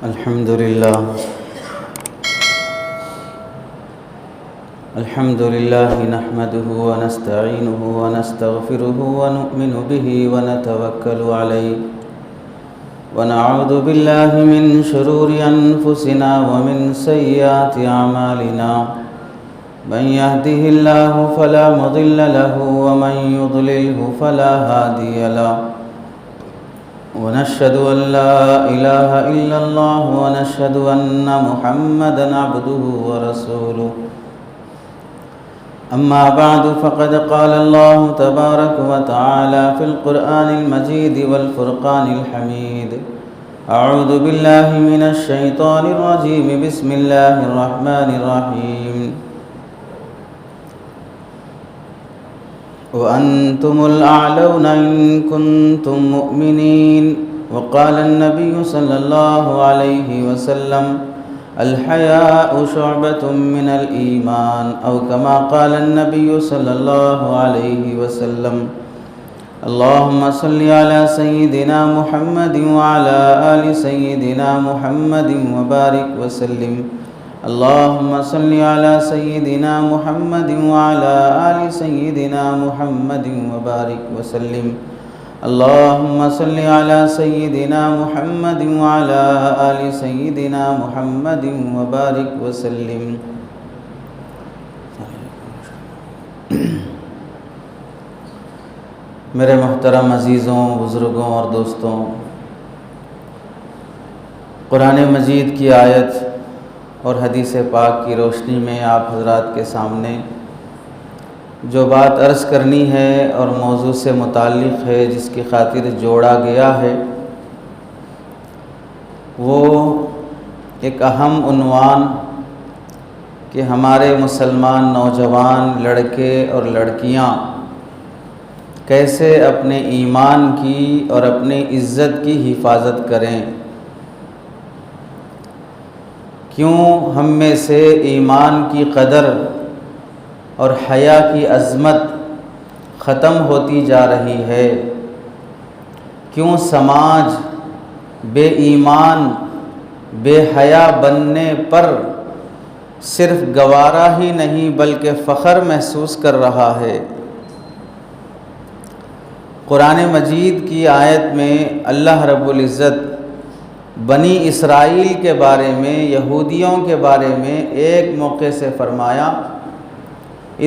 الحمد لله نحمده ونستعينه ونستغفره ونؤمن به ونتوكل عليه ونعوذ بالله من شرور أنفسنا ومن سيئات أعمالنا من يهده الله فلا مضل له ومن يضلله فلا هادي له ونشهد أن لا إله إلا الله ونشهد أن محمدًا عبده ورسوله أما بعد فقد قال الله تبارك وتعالى في القرآن المجيد والفرقان الحميد أعوذ بالله من الشيطان الرجيم بسم الله الرحمن الرحيم وأنتم الأعلون إن كنتم مؤمنين وقال النبي صلى الله عليه وسلم الحياء شعبة من الإيمان أو كما قال النبي صلى الله عليه وسلم اللهم صل على سيدنا محمد وعلى آل سيدنا محمد وبارك وسلم اللهم صل على سيدنا محمد وعلى آل سيدنا محمد وبارك وسلم اللهم صل على سيدنا محمد وعلى آل سيدنا محمد وبارك وسلم میرے محترم عزیزوں، بزرگوں اور دوستوں، قرآن مجید کی آیت اور حدیث پاک کی روشنی میں آپ حضرات کے سامنے جو بات عرض کرنی ہے اور موضوع سے متعلق ہے، جس کی خاطر جوڑا گیا ہے، وہ ایک اہم عنوان کہ ہمارے مسلمان نوجوان لڑکے اور لڑکیاں کیسے اپنے ایمان کی اور اپنی عزت کی حفاظت کریں۔ کیوں ہم میں سے ایمان کی قدر اور حیا کی عظمت ختم ہوتی جا رہی ہے؟ کیوں سماج بے ایمان بے حیا بننے پر صرف گوارا ہی نہیں بلکہ فخر محسوس کر رہا ہے؟ قرآن مجید کی آیت میں اللہ رب العزت بنی اسرائیل کے بارے میں، یہودیوں کے بارے میں ایک موقع سے فرمایا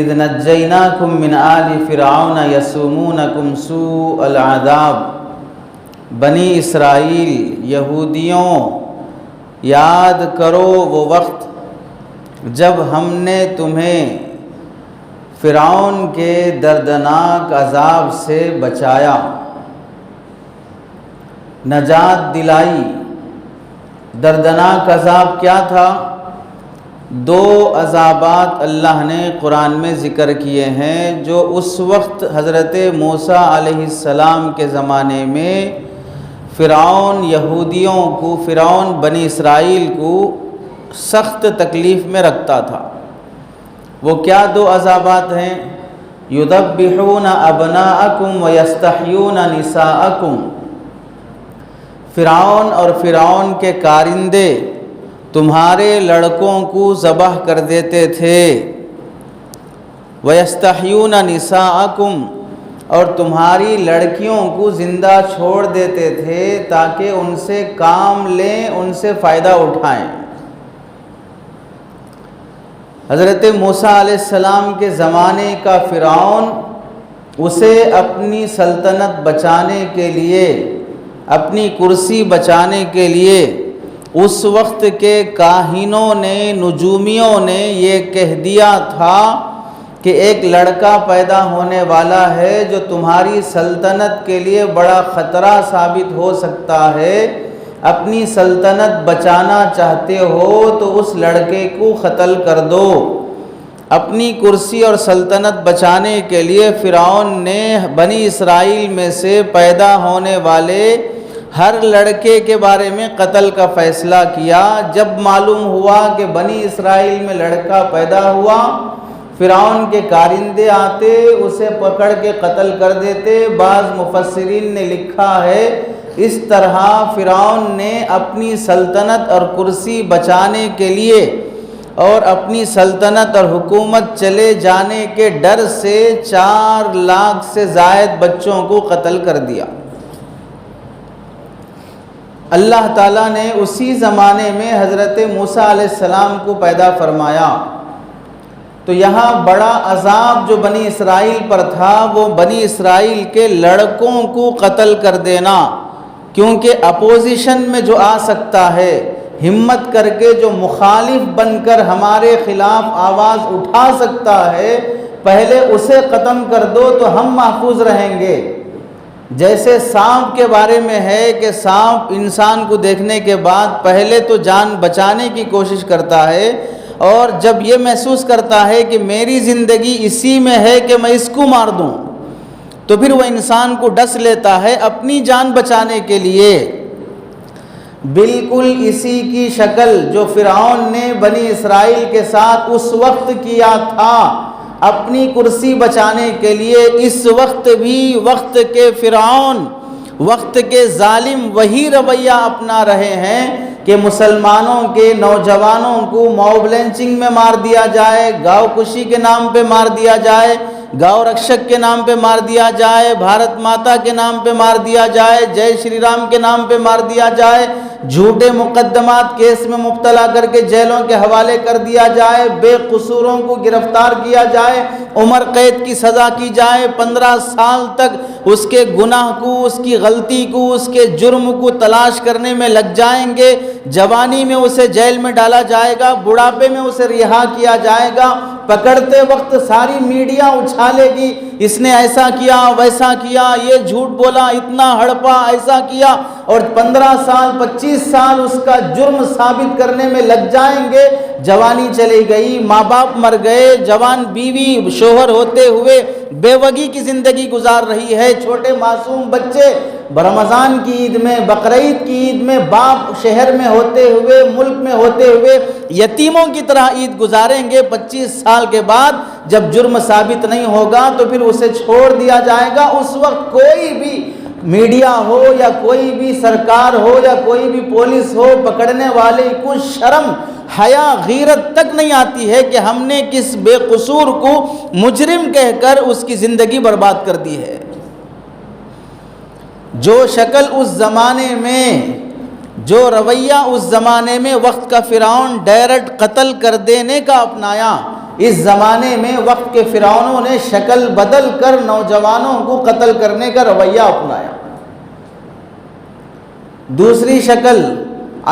اذ نجیناکم من آل فرعون یسومونکم سوء العذاب۔ بنی اسرائیل، یہودیوں، یاد کرو وہ وقت جب ہم نے تمہیں فرعون کے دردناک عذاب سے بچایا، نجات دلائی۔ دردناک عذاب کیا تھا؟ دو عذابات اللہ نے قرآن میں ذکر کیے ہیں جو اس وقت حضرت موسیٰ علیہ السلام کے زمانے میں فرعون یہودیوں کو، فرعون بنی اسرائیل کو سخت تکلیف میں رکھتا تھا۔ وہ کیا دو عذابات ہیں؟ یذبحون ابناءکم ویستحیون نساءکم۔ فرعون اور فرعون کے کارندے تمہارے لڑکوں کو ذبح کر دیتے تھے، وَيَسْتَحْيُونَ نِسَاءَكُمْ، اور تمہاری لڑکیوں کو زندہ چھوڑ دیتے تھے تاکہ ان سے کام لیں، ان سے فائدہ اٹھائیں۔ حضرت موسیٰ علیہ السلام کے زمانے کا فرعون اسے اپنی سلطنت بچانے کے لیے، اپنی کرسی بچانے کے لیے اس وقت کے کاہنوں نے، نجومیوں نے یہ کہہ دیا تھا کہ ایک لڑکا پیدا ہونے والا ہے جو تمہاری سلطنت کے لیے بڑا خطرہ ثابت ہو سکتا ہے، اپنی سلطنت بچانا چاہتے ہو تو اس لڑکے کو قتل کر دو۔ اپنی کرسی اور سلطنت بچانے کے لیے فرعون نے بنی اسرائیل میں سے پیدا ہونے والے ہر لڑکے کے بارے میں قتل کا فیصلہ کیا۔ جب معلوم ہوا کہ بنی اسرائیل میں لڑکا پیدا ہوا، فرعون کے کارندے آتے، اسے پکڑ کے قتل کر دیتے۔ بعض مفسرین نے لکھا ہے اس طرح فرعون نے اپنی سلطنت اور کرسی بچانے کے لیے اور اپنی سلطنت اور حکومت چلے جانے کے ڈر سے 4 لاکھ سے زائد بچوں کو قتل کر دیا۔ اللہ تعالیٰ نے اسی زمانے میں حضرت موسیٰ علیہ السلام کو پیدا فرمایا، تو یہاں بڑا عذاب جو بنی اسرائیل پر تھا وہ بنی اسرائیل کے لڑکوں کو قتل کر دینا، کیونکہ اپوزیشن میں جو آ سکتا ہے، ہمت کر کے جو مخالف بن کر ہمارے خلاف آواز اٹھا سکتا ہے، پہلے اسے ختم کر دو تو ہم محفوظ رہیں گے۔ جیسے سانپ کے بارے میں ہے کہ سانپ انسان کو دیکھنے کے بعد پہلے تو جان بچانے کی کوشش کرتا ہے، اور جب یہ محسوس کرتا ہے کہ میری زندگی اسی میں ہے کہ میں اس کو مار دوں، تو پھر وہ انسان کو ڈس لیتا ہے اپنی جان بچانے کے لیے۔ بالکل اسی کی شکل جو فرعون نے بنی اسرائیل کے ساتھ اس وقت کیا تھا اپنی کرسی بچانے کے لیے، اس وقت بھی وقت کے فرعون، وقت کے ظالم وہی رویہ اپنا رہے ہیں کہ مسلمانوں کے نوجوانوں کو موب لنچنگ میں مار دیا جائے، گاؤ کشی کے نام پہ مار دیا جائے، گاؤ رکشک کے نام پہ مار دیا جائے، بھارت ماتا کے نام پہ مار دیا جائے، جے شری رام کے نام پہ مار دیا جائے، جھوٹے مقدمات کیس میں مبتلا کر کے جیلوں کے حوالے کر دیا جائے، بے قصوروں کو گرفتار کیا جائے، عمر قید کی سزا کی جائے، 15 سال تک اس کے گناہ کو، اس کی غلطی کو، اس کے جرم کو تلاش کرنے میں لگ جائیں گے، جوانی میں اسے جیل میں ڈالا جائے گا، بڑھاپے میں اسے رہا کیا جائے گا، پکڑتے وقت ساری میڈیا اچھالے گی اس نے ایسا کیا ویسا کیا، یہ جھوٹ بولا، اتنا ہڑپا، ایسا کیا، اور 15 سال 25 سال اس کا جرم ثابت کرنے میں لگ جائیں گے۔ جوانی چلی گئی، ماں باپ مر گئے، جوان بیوی شوہر ہوتے ہوئے بیوگی کی زندگی گزار رہی ہے، چھوٹے معصوم بچے رمضان کی عید میں، بقرعید کی عید میں باپ شہر میں ہوتے ہوئے، ملک میں ہوتے ہوئے یتیموں کی طرح عید گزاریں گے۔ 25 سال کے بعد جب جرم ثابت نہیں ہوگا تو پھر اسے چھوڑ دیا جائے گا۔ اس وقت کوئی بھی میڈیا ہو یا کوئی بھی سرکار ہو یا کوئی بھی پولیس ہو، پکڑنے والے کو شرم، حیا، غیرت تک نہیں آتی ہے کہ ہم نے کس بے قصور کو مجرم کہہ کر اس کی زندگی برباد کر دی ہے۔ جو شکل اس زمانے میں، جو رویہ اس زمانے میں وقت کا فرعون ڈائریکٹ قتل کر دینے کا اپنایا، اس زمانے میں وقت کے فرعونوں نے شکل بدل کر نوجوانوں کو قتل کرنے کا رویہ اپنایا۔ دوسری شکل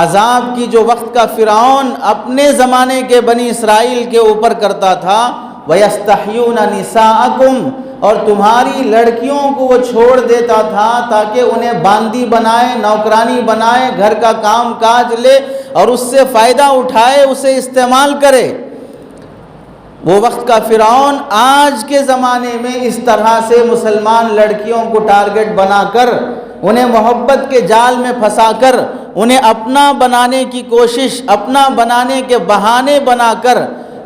عذاب کی جو وقت کا فرعون اپنے زمانے کے بنی اسرائیل کے اوپر کرتا تھا، وَيَسْتَحْيُونَ نِسَاءَكُمْ، اور تمہاری لڑکیوں کو وہ چھوڑ دیتا تھا تاکہ انہیں باندی بنائے، نوکرانی بنائے، گھر کا کام کاج لے اور اس سے فائدہ اٹھائے، اسے استعمال کرے۔ وہ وقت کا فرعون آج کے زمانے میں اس طرح سے مسلمان لڑکیوں کو ٹارگٹ بنا کر، انہیں محبت کے جال میں پھنسا کر، انہیں اپنا بنانے کی کوشش، اپنا بنانے کے بہانے بنا کر،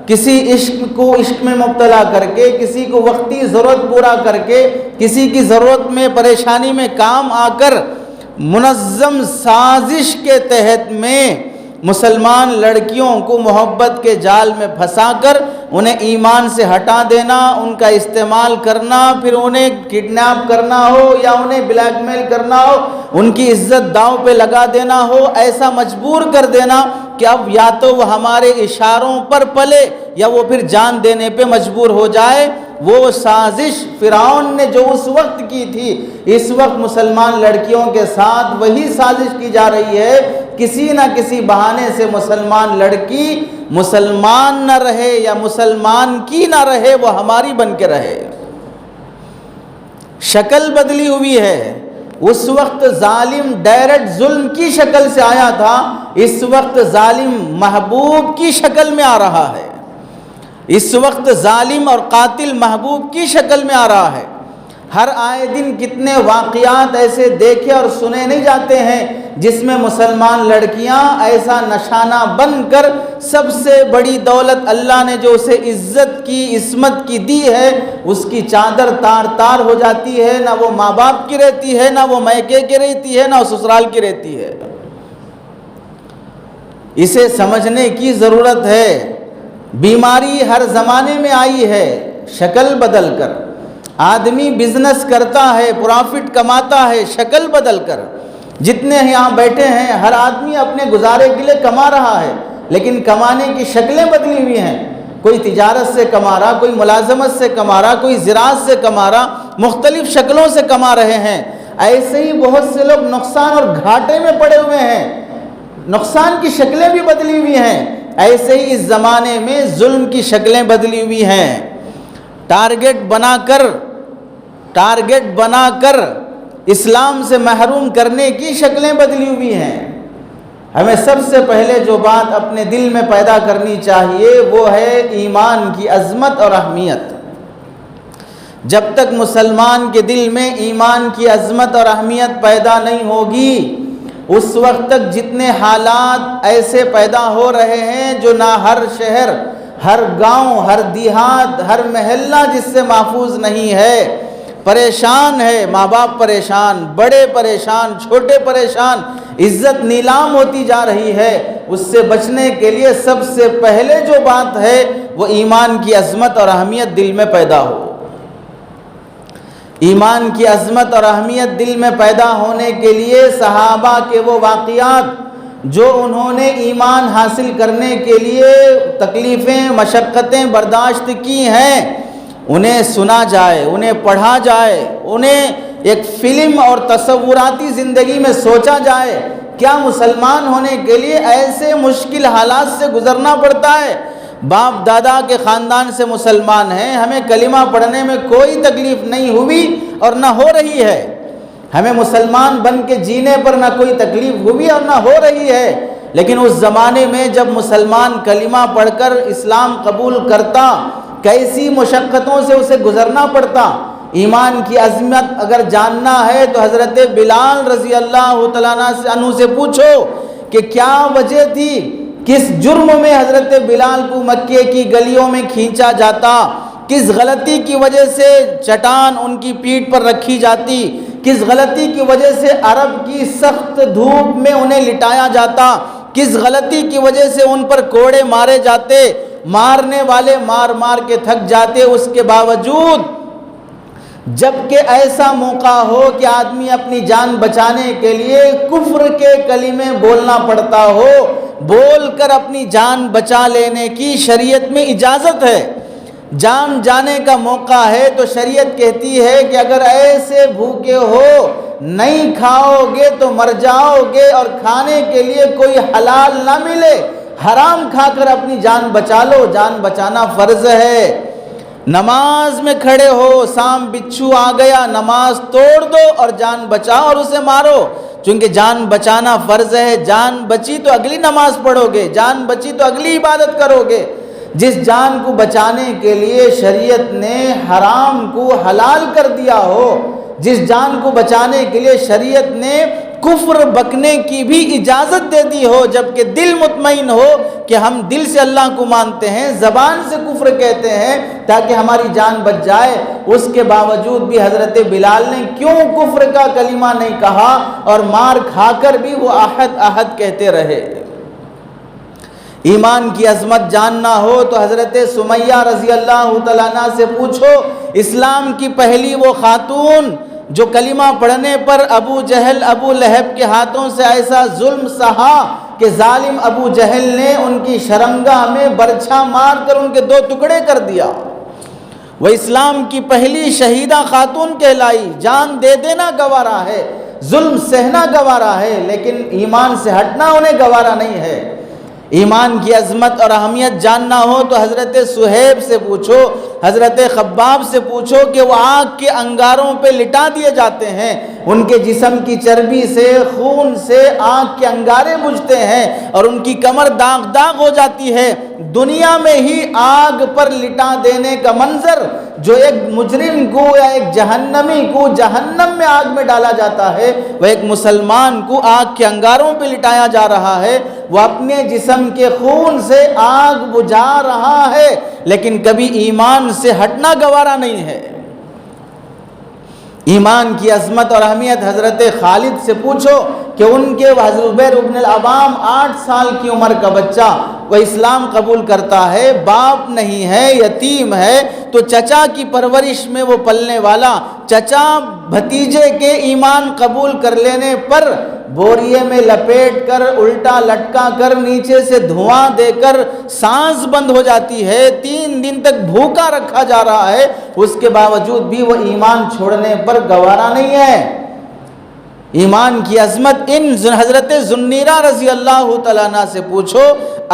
کسی عشق کو عشق میں مبتلا کر کے، کسی کو وقتی ضرورت پورا کر کے، کسی کی ضرورت میں پریشانی میں کام آ کر، منظم سازش کے تحت میں مسلمان لڑکیوں کو محبت کے جال میں پھنسا کر انہیں ایمان سے ہٹا دینا، ان کا استعمال کرنا، پھر انہیں کڈنیپ کرنا ہو یا انہیں بلیک میل کرنا ہو، ان کی عزت داؤ پہ لگا دینا ہو، ایسا مجبور کر دینا کہ اب یا تو وہ ہمارے اشاروں پر پلے یا وہ پھر جان دینے پہ مجبور ہو جائے۔ وہ سازش فرعون نے جو اس وقت کی تھی، اس وقت مسلمان لڑکیوں کے ساتھ وہی سازش کی جا رہی ہے۔ کسی نہ کسی بہانے سے مسلمان لڑکی مسلمان نہ رہے یا مسلمان کی نہ رہے، وہ ہماری بن کے رہے۔ شکل بدلی ہوئی ہے۔ اس وقت ظالم ڈائریکٹ ظلم کی شکل سے آیا تھا، اس وقت ظالم محبوب کی شکل میں آ رہا ہے۔ اس وقت ظالم اور قاتل محبوب کی شکل میں آ رہا ہے۔ ہر آئے دن کتنے واقعات ایسے دیکھے اور سنے نہیں جاتے ہیں جس میں مسلمان لڑکیاں ایسا نشانہ بن کر سب سے بڑی دولت اللہ نے جو اسے عزت کی عصمت کی دی ہے اس کی چادر تار تار ہو جاتی ہے، نہ وہ ماں باپ کی رہتی ہے، نہ وہ میکے کی رہتی ہے، نہ وہ سسرال کی رہتی ہے۔ اسے سمجھنے کی ضرورت ہے۔ بیماری ہر زمانے میں آئی ہے، شکل بدل کر۔ آدمی بزنس کرتا ہے، پرافٹ کماتا ہے، شکل بدل کر۔ جتنے یہاں بیٹھے ہیں ہر آدمی اپنے گزارے کے لیے کما رہا ہے، لیکن کمانے کی شکلیں بدلی ہوئی ہیں۔ کوئی تجارت سے کما رہا، کوئی ملازمت سے کما رہا، کوئی زراعت سے کما رہا، مختلف شکلوں سے کما رہے ہیں۔ ایسے ہی بہت سے لوگ نقصان اور گھاٹے میں پڑے ہوئے ہیں، نقصان کی شکلیں بھی بدلی ہوئی ہیں۔ ایسے ہی اس زمانے میں ظلم کی شکلیں بدلی ہوئی ہیں۔ ٹارگٹ بنا کر اسلام سے محروم کرنے کی شکلیں بدلی ہوئی ہیں۔ ہمیں سب سے پہلے جو بات اپنے دل میں پیدا کرنی چاہیے وہ ہے ایمان کی عظمت اور اہمیت۔ جب تک مسلمان کے دل میں ایمان کی عظمت اور اہمیت پیدا نہیں ہوگی، اس وقت تک جتنے حالات ایسے پیدا ہو رہے ہیں جو نہ ہر شہر، ہر گاؤں، ہر دیہات، ہر محلہ جس سے محفوظ نہیں ہے، پریشان ہے، ماں باپ پریشان، بڑے پریشان، چھوٹے پریشان، عزت نیلام ہوتی جا رہی ہے۔ اس سے بچنے کے لیے سب سے پہلے جو بات ہے وہ ایمان کی عظمت اور اہمیت دل میں پیدا ہو۔ ایمان کی عظمت اور اہمیت دل میں پیدا ہونے کے لیے صحابہ کے وہ واقعات جو انہوں نے ایمان حاصل کرنے کے لیے تکلیفیں، مشقتیں برداشت کی ہیں، انہیں سنا جائے، انہیں پڑھا جائے، انہیں ایک فلم اور تصوراتی زندگی میں سوچا جائے۔ کیا مسلمان ہونے کے لیے ایسے مشکل حالات سے گزرنا پڑتا ہے؟ باپ دادا کے خاندان سے مسلمان ہیں، ہمیں کلمہ پڑھنے میں کوئی تکلیف نہیں ہوئی اور نہ ہو رہی ہے، ہمیں مسلمان بن کے جینے پر نہ کوئی تکلیف ہوئی اور نہ ہو رہی ہے، لیکن اس زمانے میں جب مسلمان کلمہ پڑھ کر اسلام قبول کرتا کیسی مشقتوں سے اسے گزرنا پڑتا۔ ایمان کی عظمت اگر جاننا ہے تو حضرت بلال رضی اللہ تعالیٰ عنہ سے پوچھو کہ کیا وجہ تھی، کس جرم میں حضرت بلال کو مکے کی گلیوں میں کھینچا جاتا، کس غلطی کی وجہ سے چٹان ان کی پیٹھ پر رکھی جاتی، کس غلطی کی وجہ سے عرب کی سخت دھوپ میں انہیں لٹایا جاتا، کس غلطی کی وجہ سے ان پر کوڑے مارے جاتے، مارنے والے مار مار کے تھک جاتے، اس کے باوجود جب کہ ایسا موقع ہو کہ آدمی اپنی جان بچانے کے لیے کفر کے کلمے بولنا پڑتا ہو، بول کر اپنی جان بچا لینے کی شریعت میں اجازت ہے۔ جان جانے کا موقع ہے تو شریعت کہتی ہے کہ اگر ایسے بھوکے ہو نہیں کھاؤ گے تو مر جاؤ گے، اور کھانے کے لیے کوئی حلال نہ ملے حرام کھا کر اپنی جان بچا لو، جان بچانا فرض ہے۔ نماز میں کھڑے ہو، سام بچھو آ گیا، نماز توڑ دو اور جان بچاؤ اور اسے مارو، چونکہ جان بچانا فرض ہے۔ جان بچی تو اگلی نماز پڑھو گے، جان بچی تو اگلی عبادت کرو گے۔ جس جان کو بچانے کے لیے شریعت نے حرام کو حلال کر دیا ہو، جس جان کو بچانے کے لیے شریعت نے کفر بکنے کی بھی اجازت دے دی ہو، جبکہ دل مطمئن ہو کہ ہم دل سے اللہ کو مانتے ہیں، زبان سے کفر کہتے ہیں تاکہ ہماری جان بچ جائے، اس کے باوجود بھی حضرت بلال نے کیوں کفر کا کلمہ نہیں کہا اور مار کھا کر بھی وہ احد احد کہتے رہے۔ ایمان کی عظمت جاننا ہو تو حضرت سمیہ رضی اللہ تعالیٰ عنہ سے پوچھو، اسلام کی پہلی وہ خاتون جو کلمہ پڑھنے پر ابو جہل ابو لہب کے ہاتھوں سے ایسا ظلم سہا کہ ظالم ابو جہل نے ان کی شرمگاہ میں برچھا مار کر ان کے 2 ٹکڑے کر دیا۔ وہ اسلام کی پہلی شہیدہ خاتون کہلائی، جان دے دینا گوارا ہے، ظلم سہنا گوارا ہے، لیکن ایمان سے ہٹنا انہیں گوارا نہیں ہے۔ ایمان کی عظمت اور اہمیت جاننا ہو تو حضرت صہیب سے پوچھو، حضرت خباب سے پوچھو کہ وہ آگ کے انگاروں پہ لٹا دیے جاتے ہیں، ان کے جسم کی چربی سے، خون سے آگ کے انگارے بجھتے ہیں اور ان کی کمر داغ داغ ہو جاتی ہے۔ دنیا میں ہی آگ پر لٹا دینے کا منظر، جو ایک مجرم کو یا ایک جہنمی کو جہنم میں آگ میں ڈالا جاتا ہے، وہ ایک مسلمان کو آگ کے انگاروں پہ لٹایا جا رہا ہے، وہ اپنے جسم کے خون سے آگ بجھا رہا ہے، لیکن کبھی ایمان سے ہٹنا گوارا نہیں ہے۔ ایمان کی عظمت اور اہمیت حضرت خالد سے پوچھو کہ ان کے زبیر بن العوام 8 سال کی عمر کا بچہ، وہ اسلام قبول کرتا ہے، باپ نہیں ہے، یتیم ہے، تو چچا کی پرورش میں وہ پلنے والا، چچا بھتیجے کے ایمان قبول کر لینے پر بوریے میں لپیٹ کر، الٹا لٹکا کر، نیچے سے دھواں دے کر سانس بند ہو جاتی ہے، 3 دن تک بھوکا رکھا جا رہا ہے، اس کے باوجود بھی وہ ایمان چھوڑنے پر گوارا نہیں ہے۔ ایمان کی عظمت ان حضرت ذوالنیرہ رضی اللہ تعالیٰ عنہ سے پوچھو،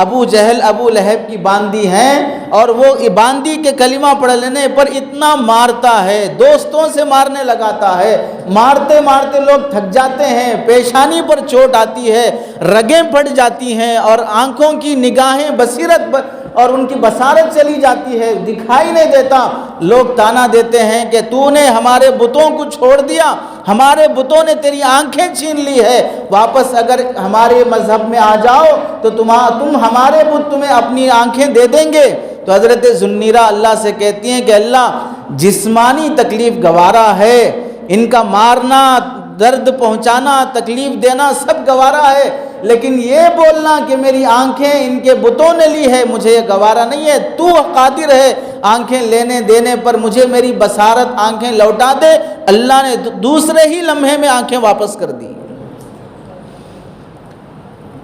ابو جہل ابو لہب کی باندی ہیں، اور وہ باندی کے کلمہ پڑھ لینے پر اتنا مارتا ہے، دوستوں سے مارنے لگاتا ہے، مارتے مارتے لوگ تھک جاتے ہیں، پیشانی پر چوٹ آتی ہے، رگیں پھٹ جاتی ہیں اور آنکھوں کی نگاہیں بصیرت اور ان کی بصارت چلی جاتی ہے، دکھائی نہیں دیتا۔ لوگ تانا دیتے ہیں کہ تو نے ہمارے بتوں کو چھوڑ دیا، ہمارے بتوں نے تیری آنکھیں چھین لی ہے، واپس اگر ہمارے مذہب میں آ جاؤ تو تم ہمارے بت تمہیں اپنی آنکھیں دے دیں گے۔ تو حضرت ذوالنیرہ اللہ سے کہتی ہیں کہ اللہ، جسمانی تکلیف گوارا ہے، ان کا مارنا، درد پہنچانا، تکلیف دینا سب گوارا ہے، لیکن یہ بولنا کہ میری آنکھیں ان کے بتوں نے لی ہے، مجھے یہ گوارا نہیں ہے۔ تو قادر ہے آنکھیں لینے دینے پر، مجھے میری بصارت آنکھیں لوٹا دے۔ اللہ نے دوسرے ہی لمحے میں آنکھیں واپس کر دی۔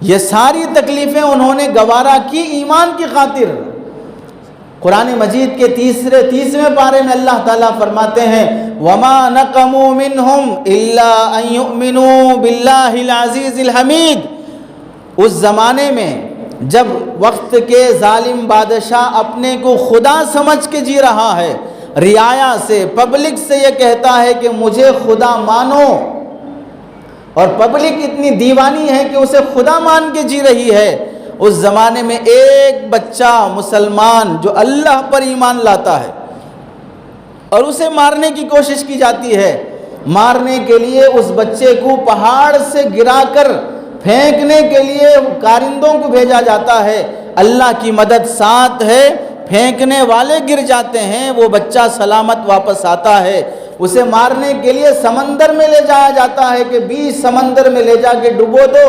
یہ ساری تکلیفیں انہوں نے گوارا کی ایمان کی خاطر۔ قرآن مجید کے 30ویں پارے میں اللہ تعالیٰ فرماتے ہیں وَمَا نَقَمُوا مِنْهُمْ إِلَّا أَن يُؤْمِنُوا بِاللَّهِ الْعَزِيزِ الْحَمِيدِ۔ اس زمانے میں جب وقت کے ظالم بادشاہ اپنے کو خدا سمجھ کے جی رہا ہے، رعایا سے، پبلک سے یہ کہتا ہے کہ مجھے خدا مانو، اور پبلک اتنی دیوانی ہے کہ اسے خدا مان کے جی رہی ہے، اس زمانے میں ایک بچہ مسلمان جو اللہ پر ایمان لاتا ہے اور اسے مارنے کی کوشش کی جاتی ہے، مارنے کے لیے اس بچے کو پہاڑ سے گرا کر پھینکنے کے لیے کارندوں کو بھیجا جاتا ہے، اللہ کی مدد ساتھ ہے، پھینکنے والے گر جاتے ہیں، وہ بچہ سلامت واپس آتا ہے، اسے مارنے کے لیے سمندر میں لے جایا جاتا ہے کہ 20 سمندر میں لے جا کے ڈبو دو،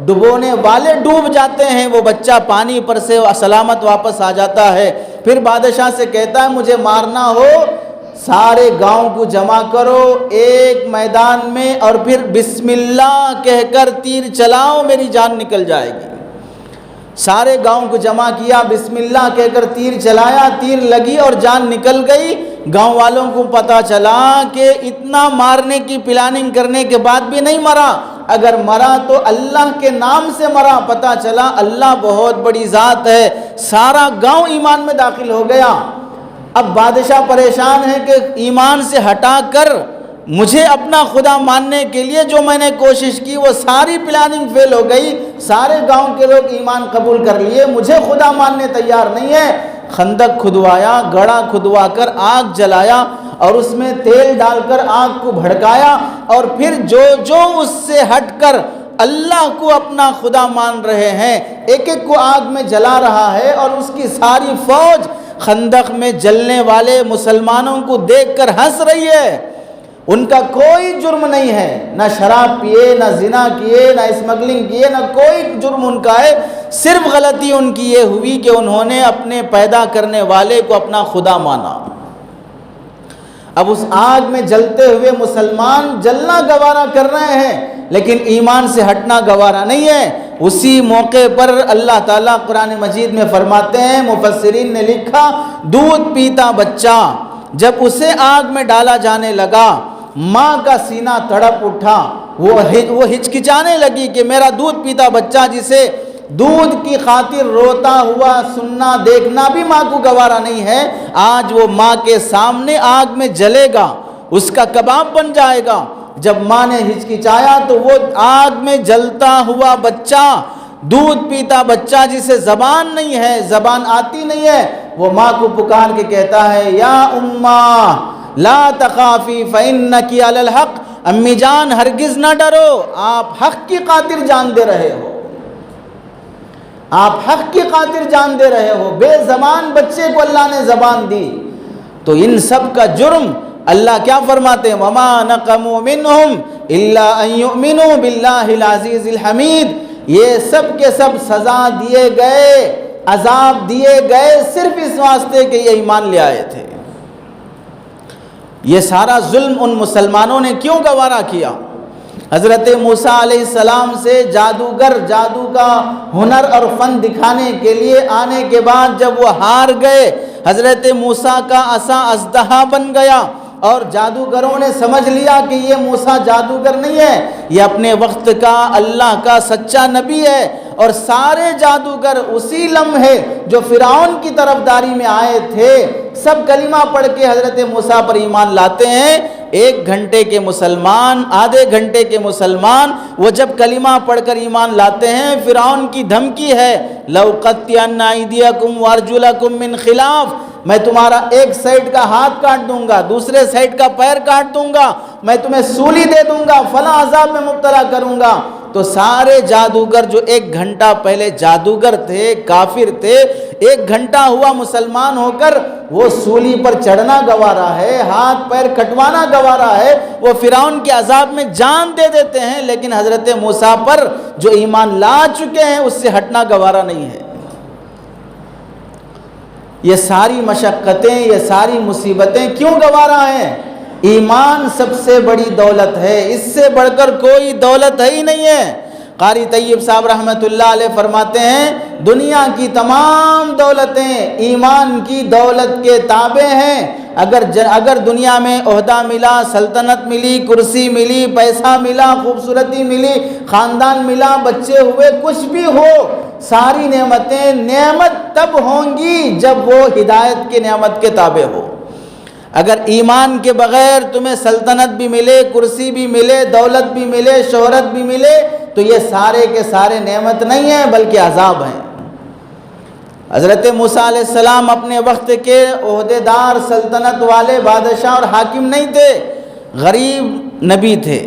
ڈبونے والے ڈوب جاتے ہیں، وہ بچہ پانی پر سے سلامت واپس آ جاتا ہے۔ پھر بادشاہ سے کہتا ہے مجھے مارنا ہو سارے گاؤں کو جمع کرو ایک میدان میں، اور پھر بسم اللہ کہہ کر تیر چلاؤ، میری جان نکل جائے گی۔ سارے گاؤں کو جمع کیا، بسم اللہ کہہ کر تیر چلایا، تیر لگی اور جان نکل گئی۔ گاؤں والوں کو پتہ چلا کہ اتنا مارنے کی پلاننگ کرنے کے بعد بھی نہیں مرا، اگر مرا تو اللہ کے نام سے مرا، پتہ چلا اللہ بہت بڑی ذات ہے، سارا گاؤں ایمان میں داخل ہو گیا۔ اب بادشاہ پریشان ہے کہ ایمان سے ہٹا کر مجھے اپنا خدا ماننے کے لیے جو میں نے کوشش کی وہ ساری پلاننگ فیل ہو گئی، سارے گاؤں کے لوگ ایمان قبول کر لیے، مجھے خدا ماننے تیار نہیں ہے۔ خندق کھدوایا، گڑھا کھدوا کر آگ جلایا اور اس میں تیل ڈال کر آگ کو بھڑکایا، اور پھر جو اس سے ہٹ کر اللہ کو اپنا خدا مان رہے ہیں، ایک ایک کو آگ میں جلا رہا ہے، اور اس کی ساری فوج خندق میں جلنے والے مسلمانوں کو دیکھ کر ہنس رہی ہے۔ ان کا کوئی جرم نہیں ہے، نہ شراب پیے، نہ زنا کیے، نہ اسمگلنگ کیے، نہ کوئی جرم ان کا ہے، صرف غلطی ان کی یہ ہوئی کہ انہوں نے اپنے پیدا کرنے والے کو اپنا خدا مانا۔ اب اس آگ میں جلتے ہوئے مسلمان جلنا گوارا کر رہے ہیں، لیکن ایمان سے ہٹنا گوارا نہیں ہے۔ اسی موقع پر اللہ تعالیٰ قرآن مجید میں فرماتے ہیں، مفسرین نے لکھا دودھ پیتا بچہ جب اسے آگ میں ڈالا جانے لگا، ماں کا سینہ تڑپ اٹھا، وہ ہچکچانے لگی کہ میرا دودھ پیتا بچہ جسے دودھ کی خاطر روتا ہوا سننا دیکھنا بھی ماں کو گوارا نہیں ہے، آج وہ ماں کے سامنے آگ میں جلے گا، اس کا کباب بن جائے گا۔ جب ماں نے ہچکچایا تو وہ آگ میں جلتا ہوا بچہ، دودھ پیتا بچہ جسے زبان نہیں ہے، زبان آتی نہیں ہے، وہ ماں کو پکار کے کہتا ہے یا اماں لا تخافی فإنکی علی الحق، امی جان ہرگز نہ ڈرو، آپ حق کی خاطر جان دے رہے ہو، آپ حق کی خاطر جان دے رہے ہو۔ بے زبان بچے کو اللہ نے زبان دی۔ تو ان سب کا جرم اللہ کیا فرماتے ہیں؟ وما نقموا منہم الا ان یؤمنوا باللہ العزیز الحمید، یہ سب کے سب سزا دیے گئے، عذاب دیے گئے صرف اس واسطے کہ یہ ایمان لے آئے تھے۔ یہ سارا ظلم ان مسلمانوں نے کیوں گوارا کیا؟ حضرت موسیٰ علیہ السلام سے جادوگر جادو کا ہنر اور فن دکھانے کے لیے آنے کے بعد جب وہ ہار گئے، حضرت موسیٰ کا عصا اژدہا بن گیا، اور جادوگروں نے سمجھ لیا کہ یہ موسیٰ جادوگر نہیں ہے، یہ اپنے وقت کا اللہ کا سچا نبی ہے، اور سارے جادوگر اسی لمحے جو فرعون کی طرفداری میں آئے تھے سب کلمہ پڑھ کے حضرت موسیٰ پر ایمان لاتے ہیں۔ 1 گھنٹے کے مسلمان، آدھے گھنٹے کے مسلمان، وہ جب کلمہ پڑھ کر ایمان لاتے ہیں، فرعون کی دھمکی ہے لَأُقَطِّعَنَّ أَيْدِيَكُمْ وَأَرْجُلَكُمْ مِنْ خِلَافٍ، میں تمہارا ایک سائیڈ کا ہاتھ کاٹ دوں گا، دوسرے سائیڈ کا پیر کاٹ دوں گا، میں تمہیں سولی دے دوں گا، فلاں عذاب میں مبتلا کروں گا۔ تو سارے جادوگر جو 1 گھنٹہ پہلے جادوگر تھے، کافر تھے، 1 گھنٹہ ہوا مسلمان ہو کر وہ سولی پر چڑھنا گوارا ہے، ہاتھ پیر کٹوانا گوارا ہے، وہ فرعون کے عذاب میں جان دے دیتے ہیں، لیکن حضرت موسیٰ پر جو ایمان لا چکے ہیں اس سے ہٹنا گوارا نہیں ہے۔ یہ ساری مشقتیں، یہ ساری مصیبتیں کیوں گوارا ہیں؟ ایمان سب سے بڑی دولت ہے، اس سے بڑھ کر کوئی دولت ہے ہی نہیں ہے۔ قاری طیب صاحب رحمۃ اللہ علیہ فرماتے ہیں دنیا کی تمام دولتیں ایمان کی دولت کے تابع ہیں۔ اگر دنیا میں عہدہ ملا، سلطنت ملی، کرسی ملی، پیسہ ملا، خوبصورتی ملی، خاندان ملا، بچے ہوئے، کچھ بھی ہو، ساری نعمتیں نعمت تب ہوں گی جب وہ ہدایت کی نعمت کے تابع ہو۔ اگر ایمان کے بغیر تمہیں سلطنت بھی ملے، کرسی بھی ملے، دولت بھی ملے، شہرت بھی ملے، تو یہ سارے کے سارے نعمت نہیں ہیں بلکہ عذاب ہیں۔ حضرت موسیٰ علیہ السلام اپنے وقت کے عہدیدار، سلطنت والے بادشاہ اور حاکم نہیں تھے، غریب نبی تھے،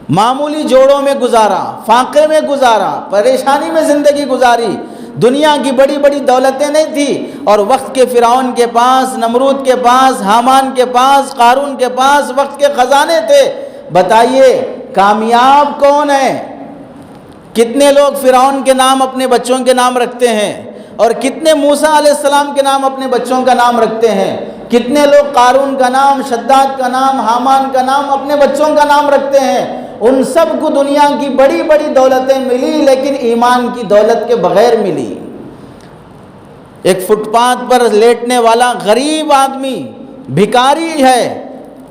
معمولی جوڑوں میں گزارا، فاقے میں گزارا، پریشانی میں زندگی گزاری، دنیا کی بڑی بڑی دولتیں نہیں تھی، اور وقت کے فرعون کے پاس، نمرود کے پاس، حامان کے پاس، قارون کے پاس وقت کے خزانے تھے۔ بتائیے کامیاب کون ہے؟ کتنے لوگ فرعون کے نام اپنے بچوں کے نام رکھتے ہیں، اور کتنے موسیٰ علیہ السلام کے نام اپنے بچوں کا نام رکھتے ہیں؟ کتنے لوگ قارون کا نام، شداد کا نام، حامان کا نام اپنے بچوں کا نام رکھتے ہیں؟ ان سب کو دنیا کی بڑی بڑی دولتیں ملی، لیکن ایمان کی دولت کے بغیر ملی۔ ایک فٹ پاتھ پر لیٹنے والا غریب آدمی، بھکاری ہے،